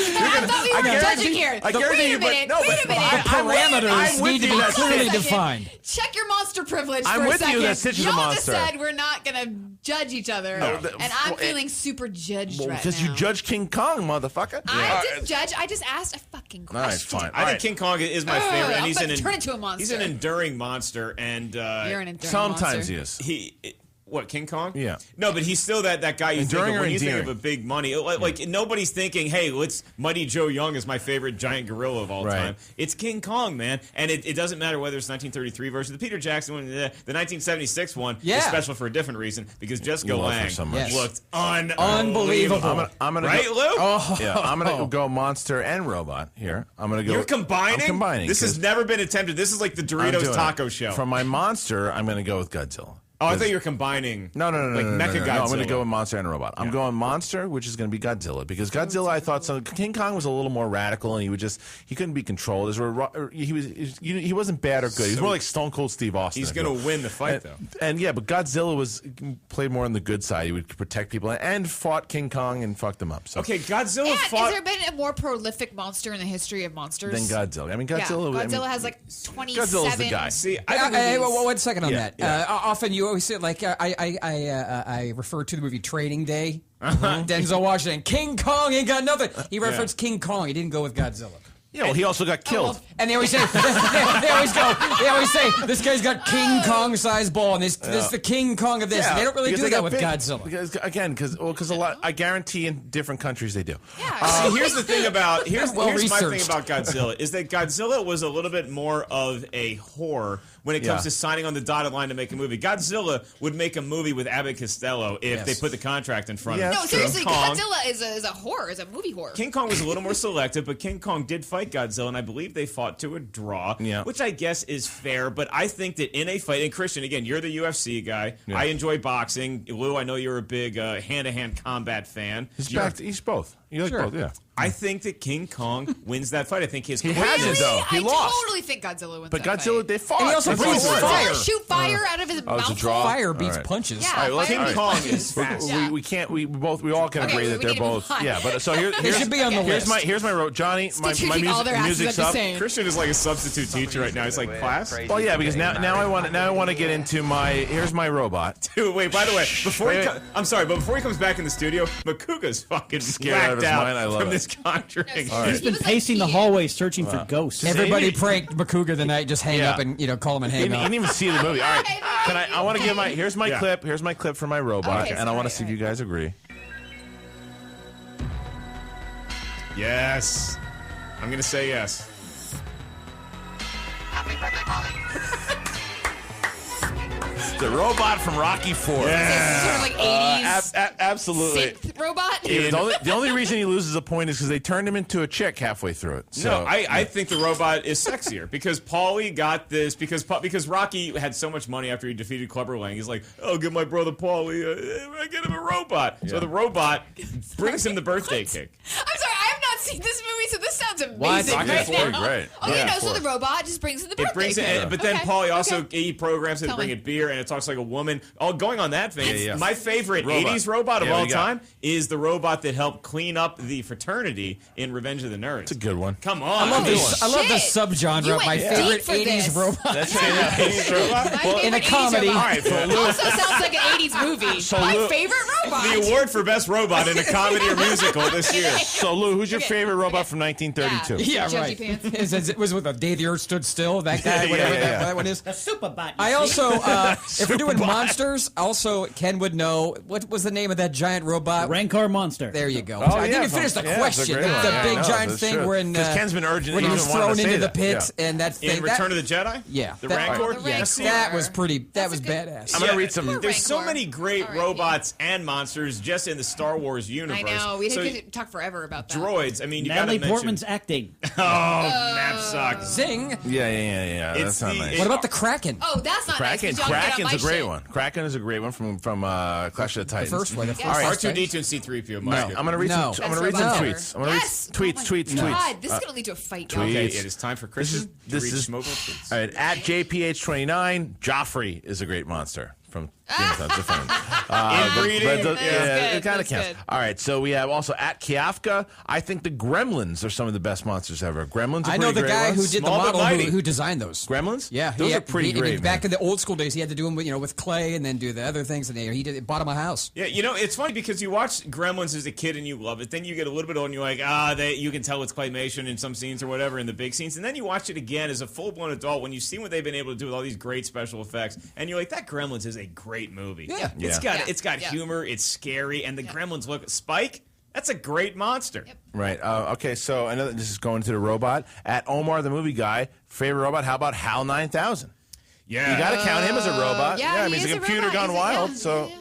I thought we were judging here. I guarantee you, Wait a minute. but no, Wait a minute. but Parameters need to be clearly Second. defined. Check your monster privilege I'm for a with second. you that Stitch is a Y'all monster. just said we're not going to judge each other. No, and I'm feeling super judged right now. Because you judge King Kong, motherfucker. I didn't judge. I just asked a fucking All right, question. fine. I think King Kong is my favorite, and I'm about to turn into a monster. he's an enduring monster, and You're an enduring sometimes monster. he is. What, King Kong? Yeah. No, but he's still that guy you think Enduring of or when you think of endearing? a big money. Like nobody's thinking, hey, Mighty Joe Young is my favorite giant gorilla of all Right. time. It's King Kong, man. And it doesn't matter whether it's 1933 version. The Peter Jackson one, the 1976 one is special for a different reason, because Jessica Love her Lange so much. looked Unbelievable. I'm gonna right, go, Lou? Oh. Yeah, I'm gonna go monster and robot here. I'm gonna go. You're combining? I'm combining. This has never been attempted. This is like the I'm Doritos doing taco it. show. For my monster, I'm gonna go with Godzilla. Oh, I thought you were combining. No, like no, Mecha Godzilla. I'm going to go with monster and robot. I'm going monster, which is going to be Godzilla, because Godzilla, I thought, King Kong was a little more radical, and he couldn't be controlled. He wasn't bad or good. He was more like Stone Cold Steve Austin. He's going to win the fight, though. And yeah, but Godzilla played more on the good side. He would protect people and fought King Kong and fucked him up. So. Okay, Godzilla Has fought. there been a more prolific monster in the history of monsters? Then Godzilla. I mean, Godzilla. Yeah, Godzilla has like 27. Godzilla's the guy. See, one second on that. Yeah. Often you always say, like, I refer to the movie Training Day. Denzel Washington. King Kong ain't got nothing. He referenced King Kong. He didn't go with Godzilla. Yeah, well, he also got killed. And they always say, they always say, this guy's got King Kong sized ball, and this the King Kong of this. And they don't really do that with Godzilla. Because a lot. I guarantee in different countries they do. Yeah. Here's the thing about here's my thing researched. about Godzilla is that Godzilla was a little bit more of a horror when it comes to signing on the dotted line to make a movie. Godzilla would make a movie with Abbott Costello if they put the contract in front of him. No, seriously, Godzilla is a horror, is a movie horror. King Kong was a little more selective, but King Kong did fight Godzilla, and I believe they fought to a draw, which I guess is fair. But I think that in a fight, and Christian, again, you're the UFC guy. Yeah. I enjoy boxing. Lou, I know you're a big hand-to-hand combat fan. He's both. You like both, yeah. I think that King Kong wins that fight. I think his He hasn't, though. He I lost. totally think Godzilla wins But that Godzilla, fight. they fought. And he also They breathes fought. fire. Shoot fire out of his it's a mouth. draw. Fire beats All right. punches. Yeah, All right, King fire Kong beats is fast. We all can Okay, agree we that need they're to both. move on. Yeah, but so here's should be on the list. Here's my Johnny. My kicking all their asses music's at the up. same. Christian is like a substitute teacher right now. He's like, class? Well, yeah, because now I want to get into here's my robot. Dude, wait, by the way, I'm sorry, but before he comes back in the studio, Macuga's fucking Scared out of his whacked mind. I out love from it. this Conjuring. He's been pacing the hallway searching for ghosts. Everybody pranked Macuga tonight. Just hang up and call him and He hang didn't up. even see the movie. All right, I want to give here's my Yeah. clip. Here's my clip for my robot, Okay, and I want to sorry, see if you guys agree. Yes. I'm going to say yes. The robot from Rocky IV. Sort of like 80s Absolutely. synth robot. The only reason he loses a point is because they turned him into a chick halfway through it. So, No, I think the robot is sexier because Paulie got this because Rocky had so much money after he defeated Clubber Lang. He's like, "Oh, give my brother Paulie, I get him a robot." So the robot brings him the birthday cake. I'm sorry, I have not seen this movie, so this sounds amazing Rocky right IV, now. great. Okay, Yeah, no, so IV. the robot just brings in the birthday It brings cake. it, but then Okay, Paulie also okay. he programs it to Tell bring me. it beer, and it talks like a woman. Oh, going on that vein, Yeah. my favorite Robot. 80s robot of Yeah, what all do you got? time is the robot that helped clean up the fraternity in Revenge of the Nerds. It's a good one. Come on, I love this. I love the Shit. subgenre You of my went favorite deep for 80s this. robot. That's right. in a 80s comedy. robot. All right, so Lou, Also sounds like an 80s movie. My Lou- favorite robot. the award for best robot in a comedy or musical this year. So, Lou, who's your favorite robot from 1932? Yeah, Judgy right. pants. It was with the Day the Earth Stood Still. That guy, whatever that one is. The Superbot. I also, if we're doing monsters, also Ken would know what was the name of that giant robot. Rancor monster. There you go. Oh, I yeah, didn't finish the yeah, question. it's a The, great one. the Yeah, big no, giant that's thing true. when 'Cause Ken's been urging when he he's was been wanting thrown to say into the that. pit, Yeah. and that thing. In Return of the Jedi? Yeah, The that, Rancor? The Yes, Rancor. that was pretty. That was good- badass. I'm going to read some. There's so Rancor. many great R.I.P. robots and monsters just in the Star Wars universe. I know. We so, could talk forever about that. droids. I mean, you got to Natalie mention. Portman's acting. Knapsack. Zing. Yeah. It's That's not the- nice. What about the Kraken? Oh, that's not nice. 'cause y'all get on Kraken's my a great shit. one. Kraken is a great one from Clash of the Titans. The first one. The first All right, R2D2 and C3PO. All right, I'm going to read No. some. I'm going to Best read some robot tweets. ever. I'm going to Yes. read tweets. God, this is going to lead to a fight, y'all. Okay, tweets. it is time for Christian to This read is Schmoes tweets. all right. At JPH29, Joffrey is a great monster. from Game of Thrones. Different. Inbreeding? It kind of That's counts. good. All right, so we have also at Kiafka. I think the Gremlins are some of the best monsters ever. Gremlins. Are I know pretty the great guy ones. who did Small the but model mighty. who designed those. Gremlins. Yeah, those are pretty great. Back man. in the old school days, he had to do them, with clay and then do the other things. And he did bottom of house. Yeah, it's funny because you watch Gremlins as a kid and you love it. Then you get a little bit older and you're like, you can tell it's claymation in some scenes or whatever in the big scenes. And then you watch it again as a full-blown adult when you see what they've been able to do with all these great special effects. And you're like, that Gremlins is a great movie. Yeah. It's got humor, it's scary, and the Gremlins look. Spike, that's a great monster. Yep. Right. Okay. So I know that this is going to the robot. At Omar, the movie guy, favorite robot. How about HAL 9000? Yeah. You got to count him as a robot. Yeah, I mean, he he's a is a computer robot. gone He's a- wild. yeah, So. yeah.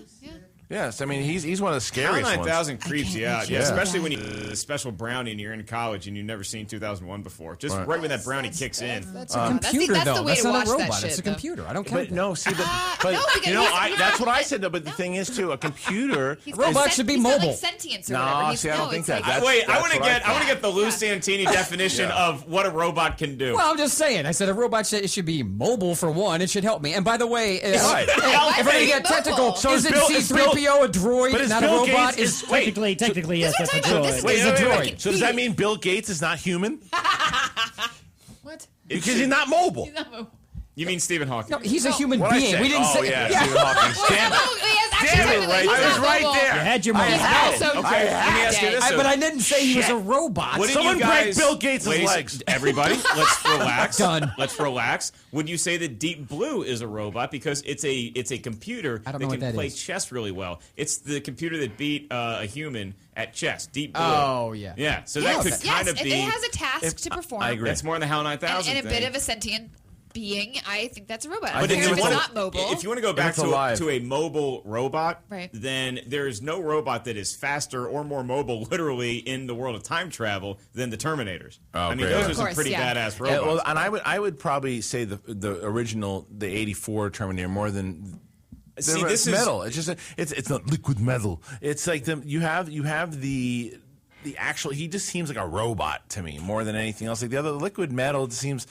Yes, I mean he's one of the HAL scariest 9000 ones. creeps you out, Yeah. especially when you the special brownie and you're in college and you've never seen 2001 before. Just right when that brownie kicks in. That's a computer, that's the though. way That's to not watch a that robot. shit, It's a though. computer. I don't count But that. no, see, but no, because that's what I said. Though, but the thing is, too, a computer. He's Robot got should be he's got, mobile. like sentience or No, whatever. see, I don't think it's that. like- That's- I want to that's what I want to thought. get the Lou Santini definition of what a robot can do. Well, I'm just saying. I said a robot should be mobile for one. It should help me. And by the way, Right. if we're going to get Mobile. technical, So is isn't Bill- is C-3PO a But droid, is not a Bill robot? Gates wait, Technically, yes, that's a This is what I'm droid. talking Wait, He's a wait. droid. So does that mean Bill Gates is not human? What? Because he's not mobile. He's not mobile. You mean Stephen Hawking? No, he's a human What'd I being. say? We didn't Oh, say. yeah, Stephen Hawking. Damn it. Oh, yes, actually, Damn it, technically, right he's there. not It was right mobile. there. You had your I moment. had it. Also, Okay, let me ask you this. But I didn't say he was a robot. What did Someone you guys, break Bill Gates' ladies- legs. Everybody, let's relax. Done. Let's relax. Would you say that Deep Blue is a robot because it's a computer I don't that know can what that play is. chess really well? It's the computer that beat a human at chess. Deep Blue. Oh, yeah. Yeah. So Yes, that could kind of if be. it has a task to perform. I agree. That's more in the HAL 9000 and a thing. bit of a sentient being. I think that's a robot. I But think if if it's you wanna- not mobile, If you want to go back it's alive. to a mobile robot, Right. then there is no robot that is faster or more mobile, literally, in the world of time travel than the Terminators. Oh, I mean, great. those Of are some course, pretty yeah. badass Yeah, robots. well, and I would probably say the original, the '84 Terminator more than. See, this is metal. It's just it's not liquid metal. It's like you have the actual. He just seems like a robot to me more than anything else. Like the other liquid metal, it seems.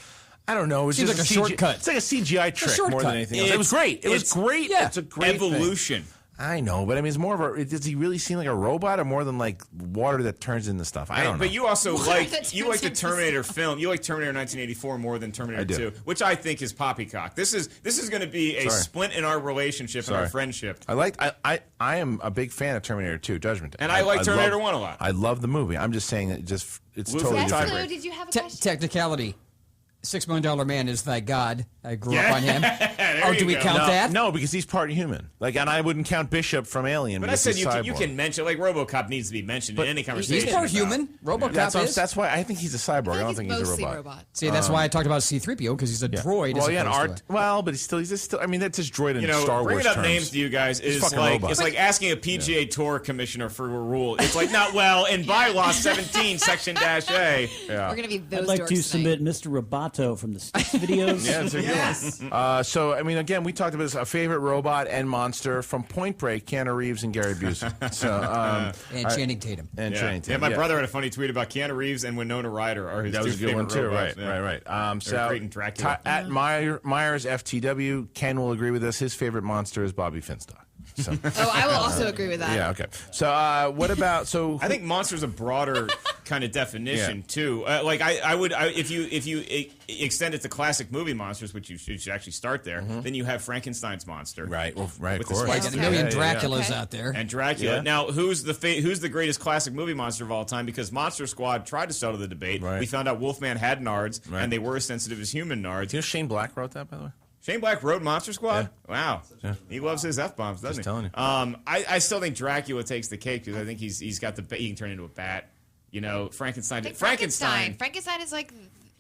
I don't know. It's Seems just like a shortcut. It's like a CGI trick more shortcut. than anything else. It was great. It was great. Yeah. It's a great thing. evolution. I know, but I mean, it's more of a. Does he really seem like a robot, or more than like water that turns into stuff? I don't know. But you also What? like That you like the turns into Terminator film. You like Terminator 1984 more than Terminator I do. 2, which I think is poppycock. This is going to be a Sorry. splint in our relationship and our Sorry. friendship. I am a big fan of Terminator 2, Judgment Day. And I like Terminator love- 1 a lot. I love the movie. I'm just saying that it's Lou totally Santini. yes, different. Lou, did you have a Te- question? technicality. $6 Million Man is thy God. I grew up Yeah. on him. There Oh, you do we go. count that? No, because he's part human. Like, and I wouldn't count Bishop from Alien. But I because said he's you cyborg. can mention like RoboCop needs to be mentioned in any conversation. He's part about- human. RoboCop That's why I think he's a cyborg. I don't think he's a robot. See, that's why I talked about C-3PO because he's a droid. Well, as yeah, and opposed art. to Well, but he's still. I mean, that's his droid in You know, Star Wars bringing up terms. names to you guys He's is fucking like robot. it's like asking a PGA Tour commissioner for a rule. It's like not well in bylaw 17 section -A. We're gonna be those I'd like dorks to tonight. submit Mr. Roboto from the Sticks videos. Yeah, it's a good one. So, I mean, again, we talked about this, a favorite robot and monster from Point Break, Keanu Reeves and Gary Busey. So, and Channing Tatum. And Yeah. Channing Tatum. Yeah, my brother had a funny tweet about Keanu Reeves and Winona Ryder are his That two was a good one, favorite too. robots. Right. They're So, great in Dracula. at Myers FTW, Ken will agree with us. His favorite monster is Bobby Finstock. So, Oh, I will also agree with that. yeah, okay. So, what about I think monster's a broader kind of definition too. Like I would if you extend it to classic movie monsters, which you should actually start there. Then you have Frankenstein's monster, right? Well, right, with of course. the Got spikes. a million Okay. Draculas Okay. out there. And Dracula. Yeah. Now, who's the greatest classic movie monster of all time? Because Monster Squad tried to settle the debate. Right. We found out Wolfman had nards, Right. and they were as sensitive as human nards. Do you know Shane Black wrote that, by the way? Shane Black wrote Monster Squad? Yeah. Wow. Yeah. He loves his F-bombs, doesn't Just he? telling you. I still think Dracula takes the cake because I think he's got he can turn into a bat. You know, Frankenstein. Frankenstein is like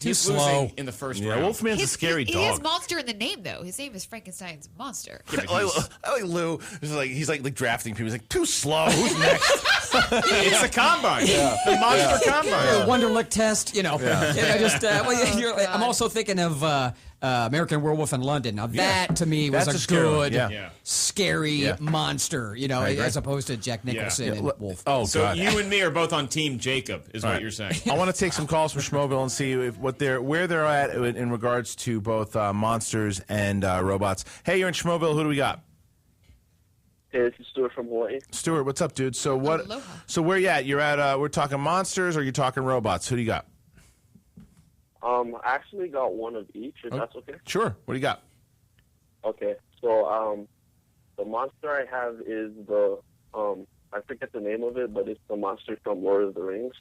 He's Too losing slow. in the first Yeah, round. Wolfman's a scary He has dog. monster in the name though. His name is Frankenstein's monster. Yeah, but I he's- like Lou. He's like drafting people. He's like, too slow. Who's next? it's the combine. The monster combine. Wonderlick test, you know. I'm also thinking of American Werewolf in London. Now that to me was That's a a scary one, good, yeah. scary Yeah. monster, you know, I agree. as opposed to Jack Nicholson Yeah. and Wolf. Oh, So God. you and me are both on Team Jacob, is All what right. you're saying. I want to take some calls from Schmoeville and see where they're at in regards to both monsters and robots. Hey, you're in Schmoeville. Who do we got? Hey, this is Stuart from Hawaii. Stuart, what's up, dude? So what? So where you at? You're at. We're talking monsters, or you talking robots? Who do you got? I actually got one of each, if that's okay. Sure. What do you got? Okay, so the monster I have is the I forget the name of it, but it's the monster from Lord of the Rings,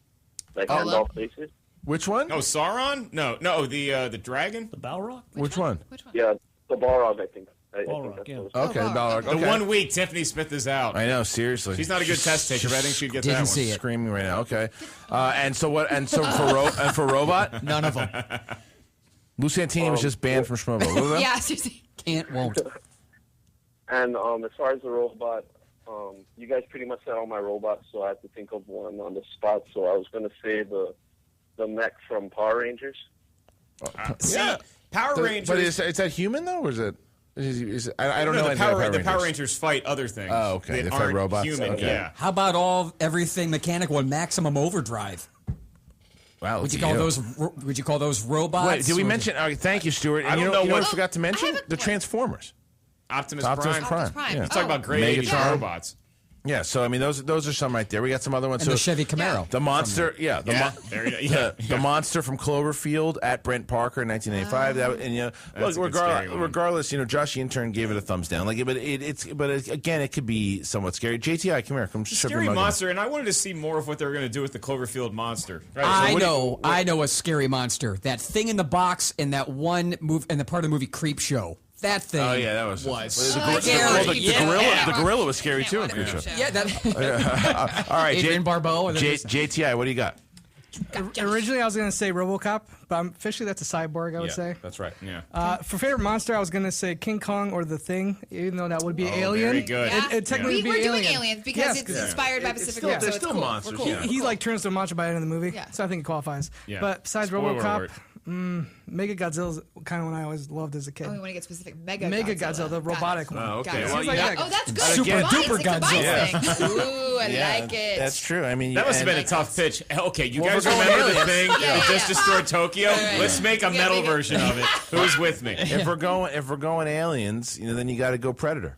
like Gandalf faces. Which one? Oh, Sauron? No, the dragon. The Balrog. Which one? Yeah, the Balrog, I think. Balrog, yeah. Okay, Balrog. Okay. The 1 week Tiffany Smith is out. I know, seriously. She's not a good test taker, but I think she'd get that one. Screaming right now. Okay. And so what? And so for robot, none of them. Lou Santini was just banned from Schmoes. Yeah, seriously. Can't, won't. And as far as the robot, you guys pretty much said all my robots, so I had to think of one on the spot. So I was going to say the mech from Power Rangers. Yeah, Power Rangers. But is that human though, or is it? I don't know. The Power Rangers fight other things. Oh, okay. They That fight aren't robots. human. Okay. Yeah. How about everything mechanical and maximum overdrive? Wow. Would you call those? Would you call those robots? Wait, did we mention? Thank you, Stuart. And I don't you know what what- I forgot to mention? The Transformers. Optimus Prime. Prime. Yeah. Let's talk about great 80s Megatron. robots. Yeah, so I mean those are some right there. We got some other ones. And so the Chevy Camaro. The monster, There you go. the monster from Cloverfield at Brent Parker in 1985. That and That's a look, good scary one. regardless, Josh the intern gave it a thumbs down. Like, but again, it could be somewhat scary. JTI, come here, come shove your Scary mug in. monster, and I wanted to see more of what they were going to do with the Cloverfield monster. Right, so I know a scary monster. That thing in the box in that one move in the part of the movie Creep Show. That thing. Oh yeah, that was scary. The gorilla was scary too in Creature. Yeah, that. All right, Adrian Barbeau. JTI, what do you got? Originally, I was going to say RoboCop, but officially that's a cyborg, I would say. That's right. Yeah. For favorite monster, I was going to say King Kong or The Thing, even though that would be Alien. Very good. It technically We would were be doing Alien. aliens because it's inspired by Pacific Rim, so it's cool. monsters. We're cool. Yeah. He like turns to a monster by the end of the movie, so I think it qualifies. Yeah. But besides Spoiler RoboCop, alert. Mega Godzilla's kind of one I always loved as a kid. Oh, we want to get specific. Mega Godzilla, the robotic one. Oh, okay. Got it. Well, Sounds like that. Oh, that's good. Super It combines, duper it combines Godzilla. things. Ooh, I like it. That's true. I mean, That must have been a tough pitch. Okay, you guys remember the thing that just destroyed Tokyo? Let's make a metal version of it. Who's with me? If we're going aliens, then you got to go Predator.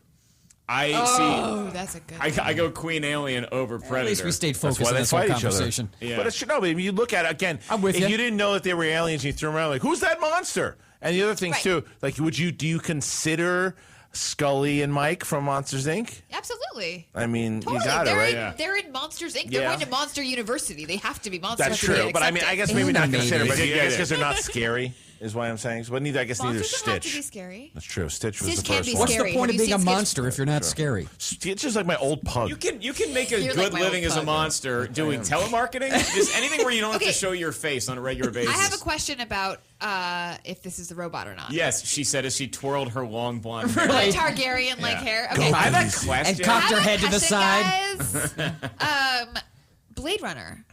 Oh, that's a good I go Queen Alien over Predator. At least we stayed That's focused why on they this whole fight each other. conversation. Yeah. But it's no. But you look at it again. I'm with if you. you didn't know that they were aliens, you threw them around like, who's that monster? And the other things Right. too, like, do you consider Scully and Mike from Monsters Inc? Absolutely. I mean, Totally. you got it, right? They're in Monsters Inc. They're Yeah. going to Monster University. They have to be monsters. That's to be true. But I mean, I accepted. guess maybe not Animated. consider. But I They did guess get because they're not scary is why I'm saying. But neither Monsters neither don't have to Stitch. be scary. That's true. Stitch was Stitch the can first be one. What's scary. the point Have of you being a seen Sketch? monster if you're not scary? Stitch is like my old pug. You can make a You're good like my living old as a pug. monster doing telemarketing. Just anything where you don't have to Okay. show your face on a regular basis. I have a question about if this is the robot or not. Yes, she said as she twirled her long blonde hair. Like Targaryen-like hair. Okay. I have a question. And cocked her head to the side. Guys. Blade Runner.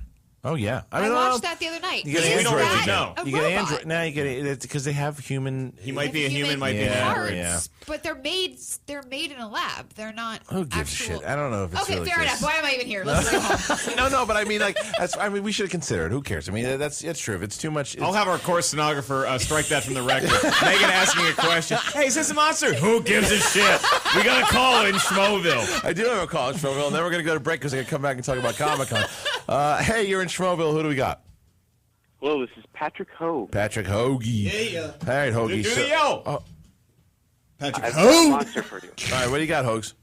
Oh yeah, I watched that the other night. You get Is Android. that No. a You get robot? Android. Now you get it because they have human. He might be a human, might be an Yeah, android. yeah. But they're made in a lab. They're not. Who gives a actual... shit? I don't know if it's Okay, really fair good. enough. Why am I even here? Let's go home. No, but I mean, like, we should consider it. Who cares? I mean, that's true. If it's too much, I'll have our course stenographer strike that from the record. Megan asking a question. Hey, is this a monster? Who gives a shit? We got a call in Schmoeville. I do have a call in Schmoeville, and then we're going to go to break because I got to come back and talk about Comic-Con. Hey, you're in Schmoeville. Who do we got? Hello, this is Patrick Hogue. Patrick Hoagie. Yeah. All right, Hoagie. Do the yell. Patrick I've got a monster for you. All right, what do you got, Hoags?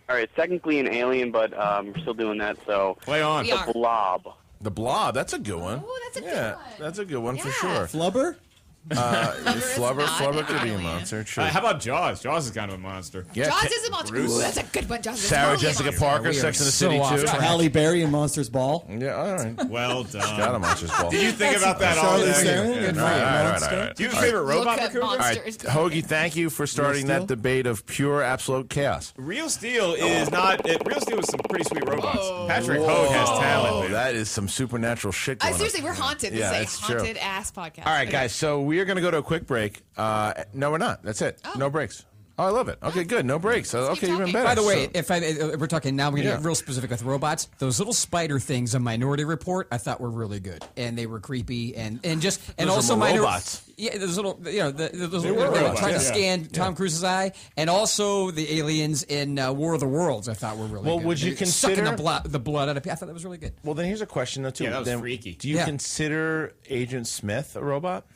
All right, it's technically an alien, but we're still doing that, so... Play on. We are. The Blob. The Blob. That's a good one. Oh, that's a good Yeah, one. that's a good one for Yeah. sure. Flubber? Flubber could be a alien. monster. True. How about Jaws? Jaws is kind of a monster. Yeah, Jaws Ca- is a monster. Bruce. Ooh, that's a good one. Jaws is Sarah totally a Jessica monster. Parker, we are Sex and the so City off too. track. Halle Berry in Monsters Ball. Yeah, all right. Well done. Got a monster's ball. Did you think about that all Charlize day? Theron Yeah. in All right. Monster. Do you have a favorite robot, Look at Macuga? All right, monsters. Hoagie, thank you for starting Steel? that debate of pure, absolute chaos. Real Steel is not. Real Steel is some pretty sweet robots. Patrick Hogue has talent. Oh, Man. that is some supernatural shit going on. Seriously, we're haunted. Yeah, This it's is a true. haunted ass podcast. All right, Okay. guys, so we are going to go to a quick break. No, we're not. That's it. No breaks. Oh, I love it. Okay, good. No breaks. Okay, even better. By the way, So- if we're talking now, we're going to get real specific with robots. Those little spider things on Minority Report, I thought were really good, and they were creepy, and Those also are robots. Yeah, those little, those They little were robots, trying to yeah. scan Tom Cruise's eye, and also the aliens in War of the Worlds. I thought were really Well, good. would you They're sucking consider- the blood out of people? I thought that was really good. Well, then here's a question, though, too. Yeah, that was Then, freaky. Do you Yeah. consider Agent Smith a robot?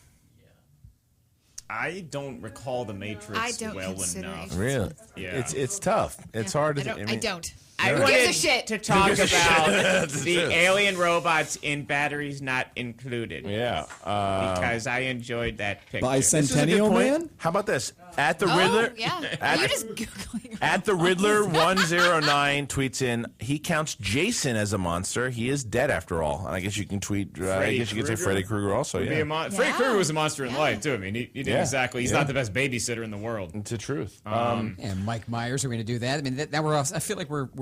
I don't recall the Matrix I don't well consider enough. it. Really? Yeah. It's tough. It's hard to. I don't. I Who wanted gives a shit? to talk Who gives a about shit? That's the true. alien robots in batteries not included. Yeah. Because I enjoyed that picture. Bicentennial Man? How about this? At the Oh, Riddler. yeah. At, You're just Googling. at the Riddler 109 tweets in. He counts Jason as a monster. He is dead after all. And I guess you can tweet. I guess you can say Freddy Krueger also. Would be Yeah. a Freddy Krueger was a monster in life too. I mean, he didn't Yeah. exactly. He's Yeah. not the best babysitter in the world. It's the truth. And Mike Myers are going to do that. I mean, that we're off. I feel like we're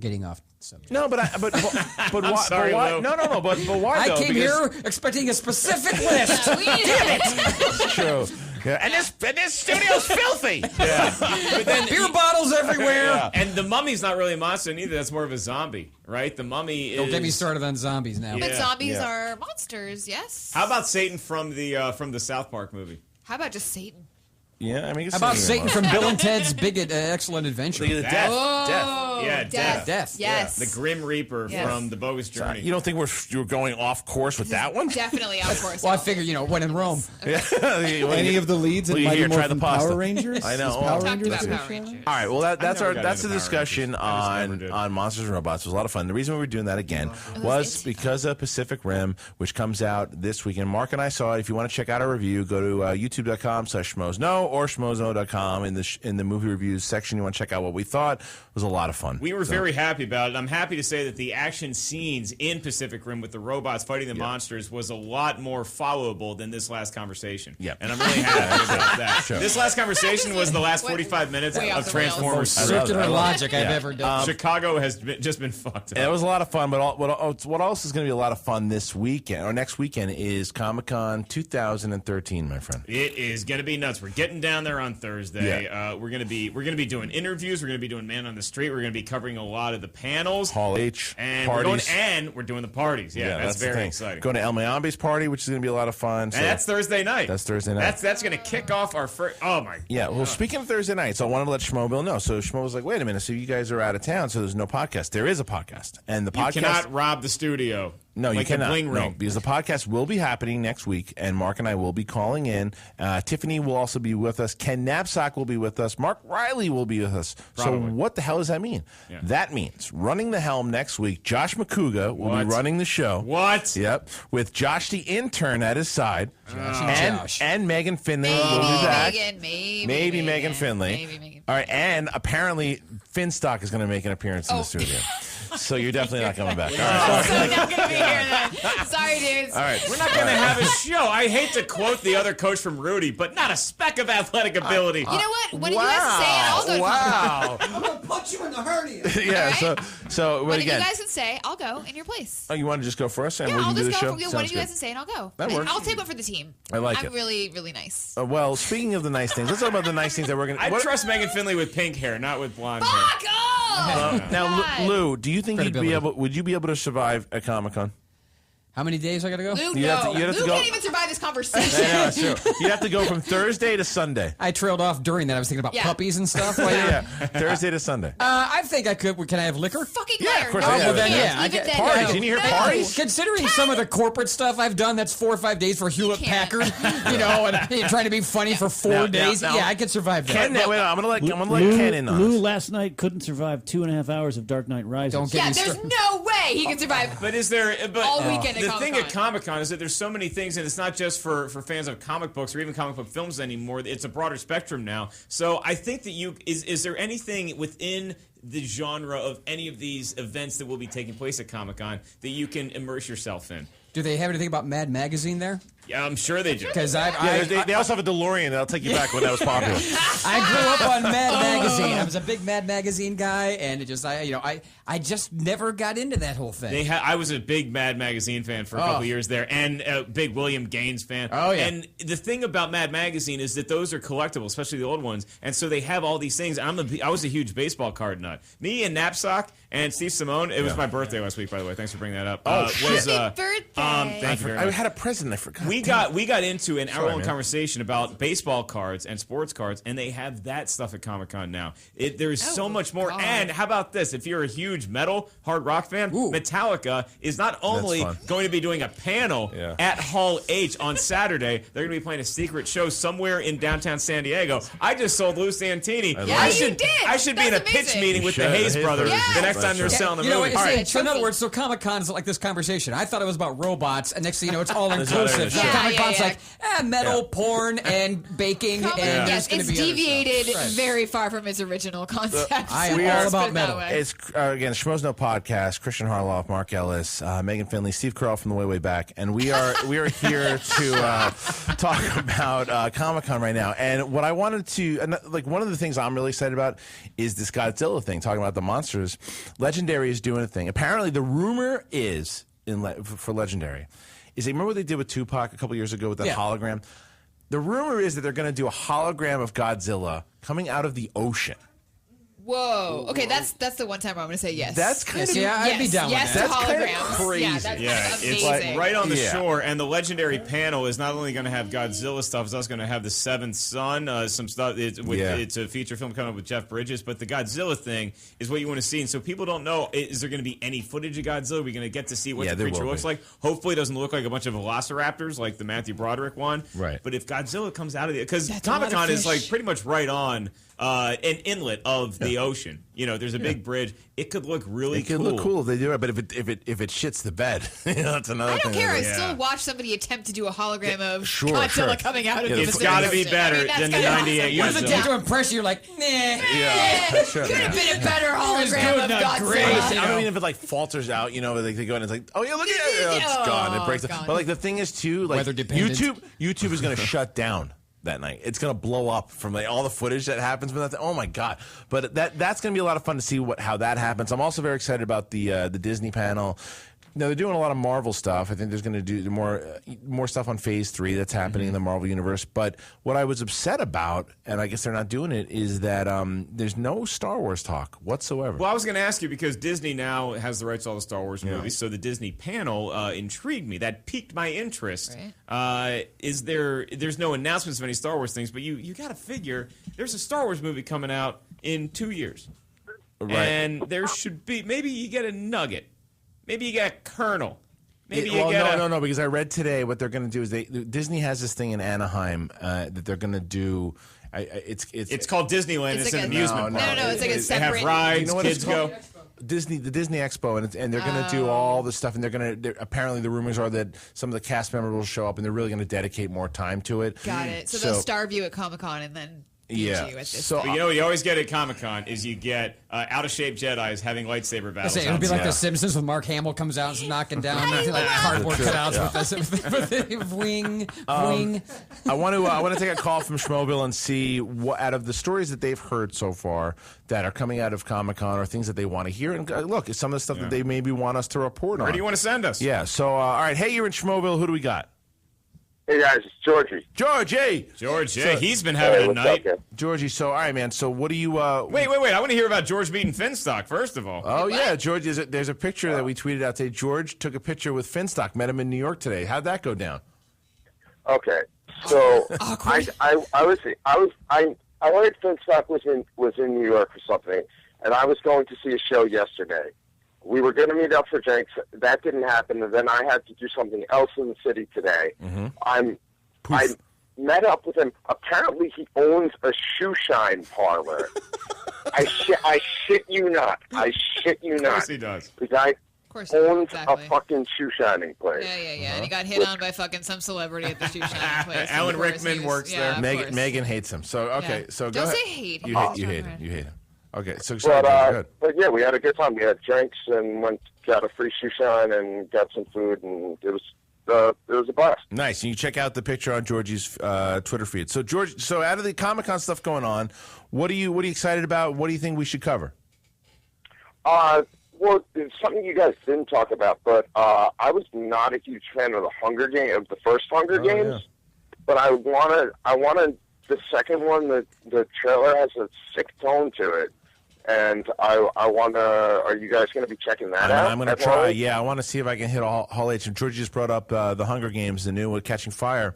getting off subject. No, but I'm why? sorry, but why? Lou. No. But why? I though? came Because- here expecting a specific list. We need Damn it! It's true. Yeah. And this studio's filthy. Yeah. But then Beer bottles everywhere. Yeah. And the mummy's not really a monster neither. That's more of a zombie, right? The mummy is. Don't get me started on zombies now. But Yeah. zombies are monsters, yes. How about Satan from the South Park movie? How about just Satan? Yeah, I mean, How about Satan from Bill and Ted's Big Excellent Adventure? Look at the death. Oh, Yeah, death. Death. Yes. The Grim Reaper Yes. from the Bogus Journey. You don't think you're going off course with that one? Definitely, of course. Well, I figure, when in Rome. Any of the leads in Well, Mighty here, try Morphin the pasta. Power Rangers? I know. Is Well, Power Talked Rangers about the Power show? Rangers. All right. Well, that's never got that's into the Power discussion Rangers. I just never did. on Monsters and Robots. It was a lot of fun. The reason we were doing that again was because of Pacific Rim, which comes out this weekend. Mark and I saw it. If you want to check out our review, go to youtube.com/schmoesno or schmoesno.com in the movie reviews section. You want to check out what we thought. It was a lot of fun. We were very happy about it. I'm happy to say that the action scenes in Pacific Rim with the robots fighting the monsters was a lot more followable than this last conversation. Yeah. And I'm really happy about that. Sure. This last conversation was the last 45 minutes Way off of the rails. Transformers. Circular logic I've ever done. Chicago has just been fucked up. It was a lot of fun, but what else is going to be a lot of fun this weekend or next weekend is Comic-Con 2013, my friend. It is going to be nuts. We're getting down there on Thursday. Yeah. We're going to be doing interviews. We're going to be doing Man on the Street. We're going to be covering a lot of the panels. Hall H, And parties. we're doing the parties. Yeah, that's the very thing. exciting. Going to El Mayambe's party, which is going to be a lot of fun. And that's Thursday night. That's Thursday night. That's going to kick off our first. Oh my. Yeah, well, speaking of Thursday night, so I wanted to let Schmoeville know. So Schmo was like, wait a minute, so you guys are out of town, so there's no podcast. There is a podcast. And the You podcast... cannot rob the studio. No, like you cannot. The bling No, ring. because the podcast will be happening next week, and Mark and I will be calling in. Tiffany will also be with us. Ken Napzok will be with us. Mark Riley will be with us. Probably. So what the hell does that mean? Yeah. That means running the helm next week, Josh Macuga will What? be running the show. What? Yep. With Josh the intern at his side. Josh. And Megan Finley Maybe will be back. Maybe Megan Finley. Maybe Megan. All right, and apparently Finstock is going to make an appearance in the studio. So you're definitely not coming back. All right. So I'm not going to be here then. Sorry, dudes. All right. We're not going to have a show. I hate to quote the other coach from Rudy, but not a speck of athletic ability. You know what? When you guys can say it, I'll go to Wow. I'm going to punch you in the hernia. Yeah, so but What if you again, guys can say, I'll go in your place. oh, you want to just go first and Yeah, we I'll can do just the go. show? What Sounds if you guys good. can say, and I'll go. That And works. I'll take one for the team. I like I'm it. really, really nice. Well, speaking of the nice things, let's talk about the nice things that we're going to... I trust Megan Finley with pink hair, not with blonde hair. Fuck off! Now, God. Lou, do you think Credibility. would you be able to survive a Comic-Con? How many days I got to go? Luke, You'd have to- no. you'd have to Luke go- can't even survive this conversation. Yeah, that's true. You'd have to go from Thursday to Sunday. I trailed off during that. I was thinking about Yeah. puppies and stuff. Yeah, Thursday to Sunday. I think I could. Can I have liquor? Fucking Yeah, liar. of course No, I you have. Well, then, can't. yeah, I Even get then, parties. no. You hear No. parties? Considering some of the corporate stuff I've done, that's 4 or 5 days for Hewlett can't. Packard, and you're trying to be funny for 4 days. now- Yeah, I could survive that. Ken, wait, I'm going to let Ken in on Lou this. last night couldn't survive 2.5 hours of Dark Knight Rises. Don't get Yeah, me there's started. no way he can survive. But is there? But All weekend at the thing at Comic-Con. Comic-Con is that there's so many things, and it's not just for fans of comic books or even comic book films anymore. It's a broader spectrum now. So I think that is there anything within the genre of any of these events that will be taking place at Comic-Con that you can immerse yourself in? Do they have anything about Mad Magazine there? Yeah, I'm sure they do. Because they also have a DeLorean that'll take you back when that was popular. I grew up on Mad Magazine. I was a big Mad Magazine guy, and it just I just never got into that whole thing. I was a big Mad Magazine fan for a couple years there, and a big William Gaines fan. Oh yeah. And the thing about Mad Magazine is that those are collectible, especially the old ones, and so they have all these things. I was a huge baseball card nut. Me and Napzok and Steve Simone. It was my birthday last week, by the way. Thanks for bringing that up. Shit. Happy birthday! Thank you very much. I had a present. I forgot. We got into an hour-long conversation about baseball cards and sports cards, and they have that stuff at Comic-Con now. There's so much more. God. And how about this? If you're a huge metal, hard rock fan, Metallica is not only going to be doing a panel at Hall H on Saturday, they're going to be playing a secret show somewhere in downtown San Diego. I just sold Lou Santini. Yeah, you did. I should be in a pitch meeting with the Hayes brothers the next time they're selling the movie. So in other words, so Comic-Con's like this conversation. I thought it was about robots, and next thing you know, it's all inclusive. Comic-Con's like metal, porn, and baking, and yes, it's deviated very far from its original concept. I am all about metal. It's again Schmoes No Podcast. Christian Harloff, Mark Ellis, Megan Finley, Steve Carell from the way back, and we are here to talk about Comic-Con right now. And what I wanted to one of the things I'm really excited about is this Godzilla thing, talking about the monsters. Legendary is doing a thing. Apparently, the rumor is for Legendary is they remember what they did with Tupac a couple years ago with that hologram. The rumor is that they're going to do a hologram of Godzilla coming out of the ocean. Whoa. Okay, that's the one time I'm going to say yes. That's kind of I'd be down with that. Yes, to That's holograms. crazy. That's it's amazing. right on the shore, and the Legendary panel is not only going to have Godzilla stuff, it's also going to have the Seventh Son, some stuff. It's a feature film coming up with Jeff Bridges, but the Godzilla thing is what you want to see. And so people don't know, is there going to be any footage of Godzilla? Are we going to get to see what the creature looks like? Hopefully it doesn't look like a bunch of velociraptors like the Matthew Broderick one. Right. But if Godzilla comes out of it, because Comic-Con is like pretty much right on an inlet of the ocean. You know, there's a big bridge. It could look really cool. It could look cool if they do it, but if it shits the bed, that's another thing. I don't care. I still watch somebody attempt to do a hologram of Godzilla coming out of the It's got to be better than the 98 What is it to impress you? You're like, nah. Could have been a better hologram of Godzilla. I mean, if it like falters out, they go and it's like, oh yeah, look at it, it's gone. It breaks. But like the thing is too, like YouTube is going to shut down that night. It's going to blow up from all the footage that happens from that. Oh my god! But that's going to be a lot of fun to see how that happens. I'm also very excited about the Disney panel. No, they're doing a lot of Marvel stuff. I think there's going to do more stuff on Phase 3 that's happening in the Marvel universe. But what I was upset about, and I guess they're not doing it, is that there's no Star Wars talk whatsoever. Well, I was going to ask you because Disney now has the rights to all the Star Wars movies, so the Disney panel intrigued me. That piqued my interest. Right. There's no announcements of any Star Wars things, but you got to figure there's a Star Wars movie coming out in 2 years. Right. And there should be, maybe you get a nugget. Maybe you get a kernel. Maybe you get no, because I read today what they're going to do is Disney has this thing in Anaheim that they're going to do. It's called Disneyland. It's an amusement park. No, it's like a separate. They have rides. You know what kids go. The Disney Expo, and they're going to do all the stuff, and apparently the rumors are that some of the cast members will show up, and they're really going to dedicate more time to it. Got it. So they'll starve you at Comic-Con and then. You at this but you know what you always get at Comic-Con is you get out-of-shape Jedis having lightsaber battles. It would be like The Simpsons when Mark Hamill comes out and knocking down like cardboard cutouts with wing. I want to take a call from Schmoeville and see what out of the stories that they've heard so far that are coming out of Comic-Con or things that they want to hear. And look, it's some of the stuff that they maybe want us to report on. Where do you want to send us? Yeah. So all right, hey, you're in Schmoeville. Who do we got? Hey guys, it's Georgie. Georgie, he's been having a night. Georgie, so all right, man. So what do you? Wait! I want to hear about George beating Finstock first of all. Oh yeah, George. There's a picture that we tweeted out today. George took a picture with Finstock. Met him in New York today. How'd that go down? Okay, so I heard Finstock was in New York or something, and I was going to see a show yesterday. We were going to meet up for drinks. That didn't happen, and then I had to do something else in the city today. Mm-hmm. I met up with him. Apparently, he owns a shoe shine parlor. I shit you not. Of course he does. The guy owns a fucking shoe shining place. Yeah. And he got hit on by fucking some celebrity at the shoe shining place. Alan Rickman works there. Megan hates him. So okay, so go Don't ahead. say hate. You hate him. Okay, so good. But yeah, we had a good time. We had drinks and got a free shoe shine and got some food, and it was it was a blast. Nice. And you check out the picture on Georgie's Twitter feed. So, George, out of the Comic-Con stuff going on, what are you excited about? What do you think we should cover? Well, it's something you guys didn't talk about, but I was not a huge fan of the first Hunger Games. But I wanted the second one. The trailer has a sick tone to it, and I want to. Are you guys going to be checking that out? I'm going to try. Yeah, I want to see if I can hit Hall H. And Georgie just brought up the Hunger Games, the new one, Catching Fire.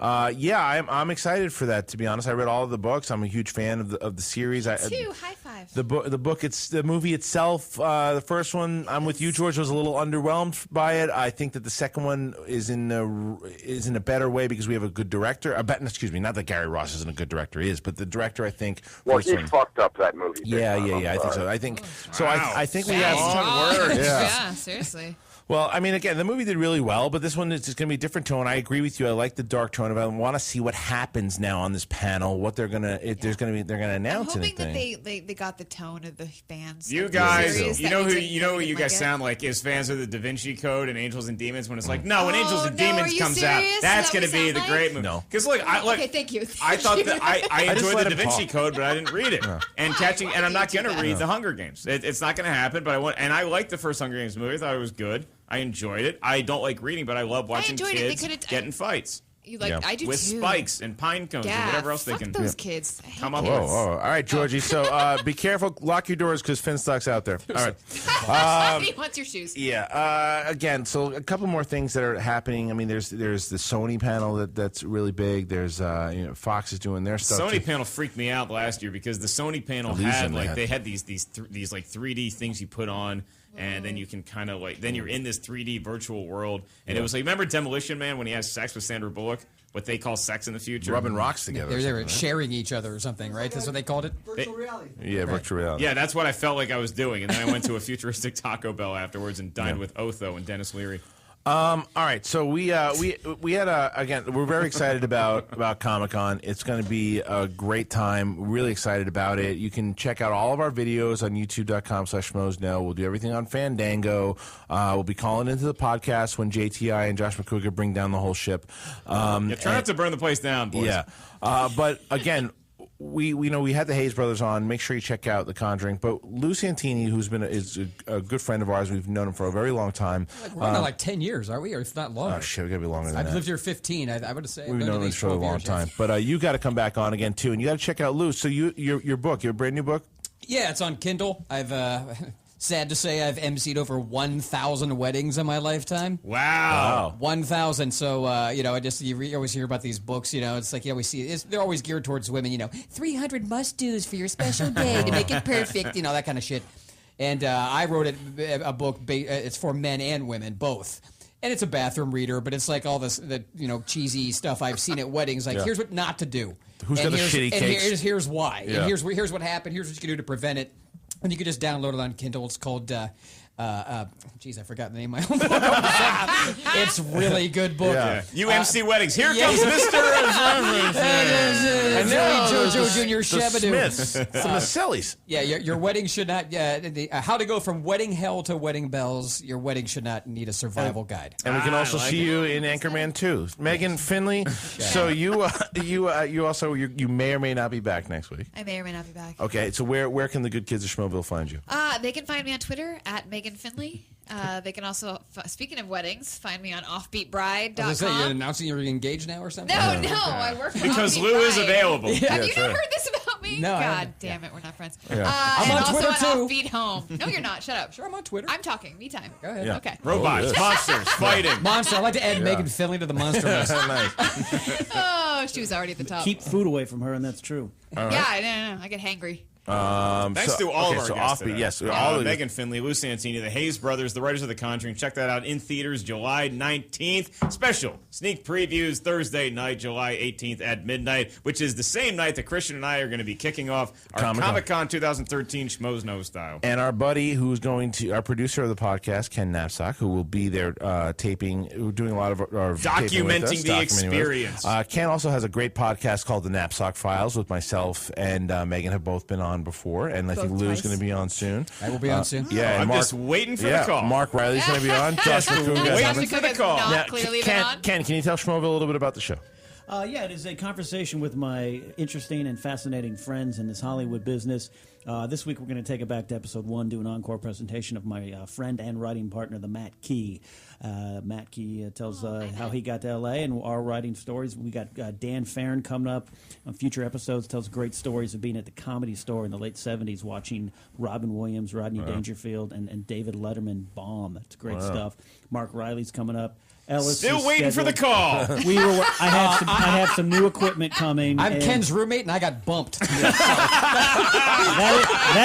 I'm excited for that. To be honest, I read all of the books. I'm a huge fan of the series. High five. The book. It's the movie itself. The first one, I'm with you, George. Was a little underwhelmed by it. I think that the second one is in a better way because we have a good director. Excuse me, not that Gary Ross isn't a good director. He is, but the director, I think. Well, he fucked up that movie. Yeah. I think so. I think so. Wow. I think we have words. Yeah, seriously. Well, I mean, again, the movie did really well, but this one is going to be a different tone. I agree with you. I like the dark tone of it. I want to see what happens now on this panel. What they're gonna they're gonna announce. I'm hoping anything. that they got the tone of the fans. You guys, you know who you guys sound like is fans of the Da Vinci Code and Angels and Demons. When it's like, no, when Angels and Demons comes out, that's going to be the great movie. No, because look, okay, thank you. I thought that I enjoyed the Da Vinci Code, but I didn't read it. And I'm not going to read the Hunger Games. It's not going to happen. But I liked the first Hunger Games movie. I thought it was good. I enjoyed it. I don't like reading, but I love watching kids get in fights. I do with too. spikes and pine cones and whatever else they can those kids. come up with. with. All right, Georgie. So be careful. Lock your doors because Finstock's out there. All right. He wants your shoes. Yeah. Again, so a couple more things that are happening. I mean, there's the Sony panel that's really big. There's Fox is doing their stuff. Sony panel freaked me out last year because the Sony panel they had these 3D things you put on. And then you can kind of then you're in this 3D virtual world. And it was like, remember Demolition Man when he has sex with Sandra Bullock? What they call sex in the future? Rubbing rocks together. They were sharing each other or something, right? That's what they called it? Virtual reality. Yeah, virtual reality. Yeah, that's what I felt like I was doing. And then I went to a futuristic Taco Bell afterwards and dined with Otho and Dennis Leary. All right, so we had again. We're very excited about Comic-Con. It's going to be a great time. We're really excited about it. You can check out all of our videos on YouTube.com/SchmoesKnow. We'll do everything on Fandango. We'll be calling into the podcast when JTI and Josh Macuga bring down the whole ship. Try not to burn the place down, boys. Yeah, but again. We had the Hayes brothers on. Make sure you check out The Conjuring. But Lou Santini, who's is a good friend of ours, we've known him for a very long time. We're on 10 years, are we? Or if not longer. Oh shit, we gotta be longer than that. I've lived here 15. I would say we've known him for a long time. But you got to come back on again too, and you got to check out Lou. So your book, your brand new book. Yeah, it's on Kindle. I've sad to say I've emceed over 1,000 weddings in my lifetime. Wow. 1,000. So, you always hear about these books, it's like you always see, they're always geared towards women, 300 must-dos for your special day to make it perfect, that kind of shit. And I wrote a book, it's for men and women, both. And it's a bathroom reader, but it's like all this, cheesy stuff I've seen at weddings. Like, here's what not to do. Who's got the shitty cakes? And here's why. Yeah. And here's what happened. Here's what you can do to prevent it. And you can just download it on Kindle. It's called, I forgot the name of my own book. It's really good book. Yeah. UMC Weddings. Here comes Mr. And now JoJo Jr. Shabadoo. Smiths. The Masellis. Yeah, your wedding should not, how to go from wedding hell to wedding bells. Your wedding should not need a survival guide. And we can also see you in Anchorman 2. Megan Finley, so you may or may not be back next week. I may or may not be back. Okay, so where can the good kids of Schmoeville find you? They can find me on Twitter at Megan Finley. They can also, speaking of weddings, find me on offbeatbride.com. I was going to say, you're announcing you're engaged now or something? No, I work for because Offbeat Lou Bride. is available. Have you not heard this about me? No. God damn it, we're not friends. Yeah. I'm and on Twitter also too. on Offbeat Home. No, you're not. Shut up. Sure, I'm on Twitter. I'm talking. Me time. Go ahead. Yeah. Okay. Robots, monsters, fighting. Monster. I'd like to add Megan Finley to the monster list. Nice. Oh, she was already at the top. Keep food away from her, and that's true. All right. Yeah, I get hangry. Thanks to all of our guests Offbeat, today. yes. All of Megan Finley, Lou Santini, the Hayes brothers, the writers of The Conjuring. Check that out in theaters July 19th. Special sneak previews Thursday night, July 18th at midnight, which is the same night that Christian and I are going to be kicking off our Comic-Con 2013 Schmoes Know style. And our buddy our producer of the podcast, Ken Napzok, who will be there taping, doing a lot of our Documenting the experience. Ken also has a great podcast called The Napzok Files with myself and Megan have both been on on before, and I think Both Lou's twice. going to be on soon. I will be on soon. Yeah, and I'm Mark, just waiting for yeah, the call. Mark Riley's going to be on. Josh Macuga. waiting for the call. Not Now, clearly been on. Ken, can you tell Schmoeville a little bit about the show? Yeah, it is a conversation with my interesting and fascinating friends in this Hollywood business. This week, we're going to take it back to episode 1, do an encore presentation of my friend and writing partner, the Matt Key. Matt Key tells how he got to L.A. and our writing stories. We got Dan Farron coming up on future episodes, tells great stories of being at the Comedy Store in the late 70s, watching Robin Williams, Rodney Dangerfield, and David Letterman bomb. It's great stuff. Mark Riley's coming up. Ellis Still is waiting for the scheduled. call. I have some new equipment coming. I'm and Ken's roommate, and I got bumped. that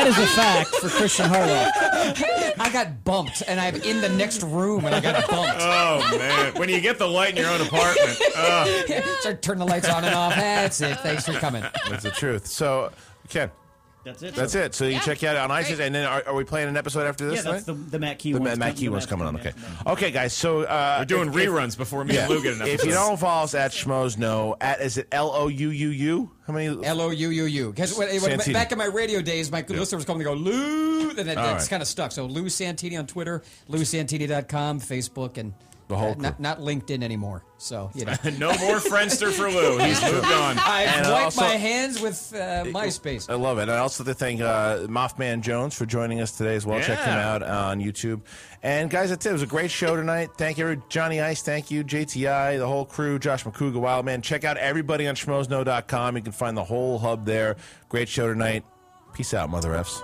is a fact for Christian Harlow. I got bumped, and I'm in the next room, and I got bumped. Oh, man. When you get the light in your own apartment. Start turning the lights on and off. That's it. Thanks for coming. That's the truth. So, Ken. That's it. That's it. So you check it out on iTunes, and then are we playing an episode after this? Yeah, that's tonight? the Matt Key The one's Matt Key one's coming on. Okay. Okay, guys. So We're doing reruns before me and Lou get an episode. If you don't follow us at Schmoes, no. Is it L-O-U-U-U? How many? L-O-U-U-U. Because Santini. back in my radio days, my listener was coming to go, Lou, and it's right. kind of stuck. So Lou Santini on Twitter, LouSantini.com, Facebook, and the whole not LinkedIn anymore. So, you know. No more Friendster for Lou. He's moved on. I've wiped my hands with MySpace. I love it. And I also to thank Mothman Jones for joining us today as well. Check him out on YouTube. And guys, that's it. It was a great show tonight. Thank you, Johnny Ice. Thank you, JTI, the whole crew, Josh Macuga, Wildman. Check out everybody on schmoesno.com. You can find the whole hub there. Great show tonight. Peace out, Mother Fs.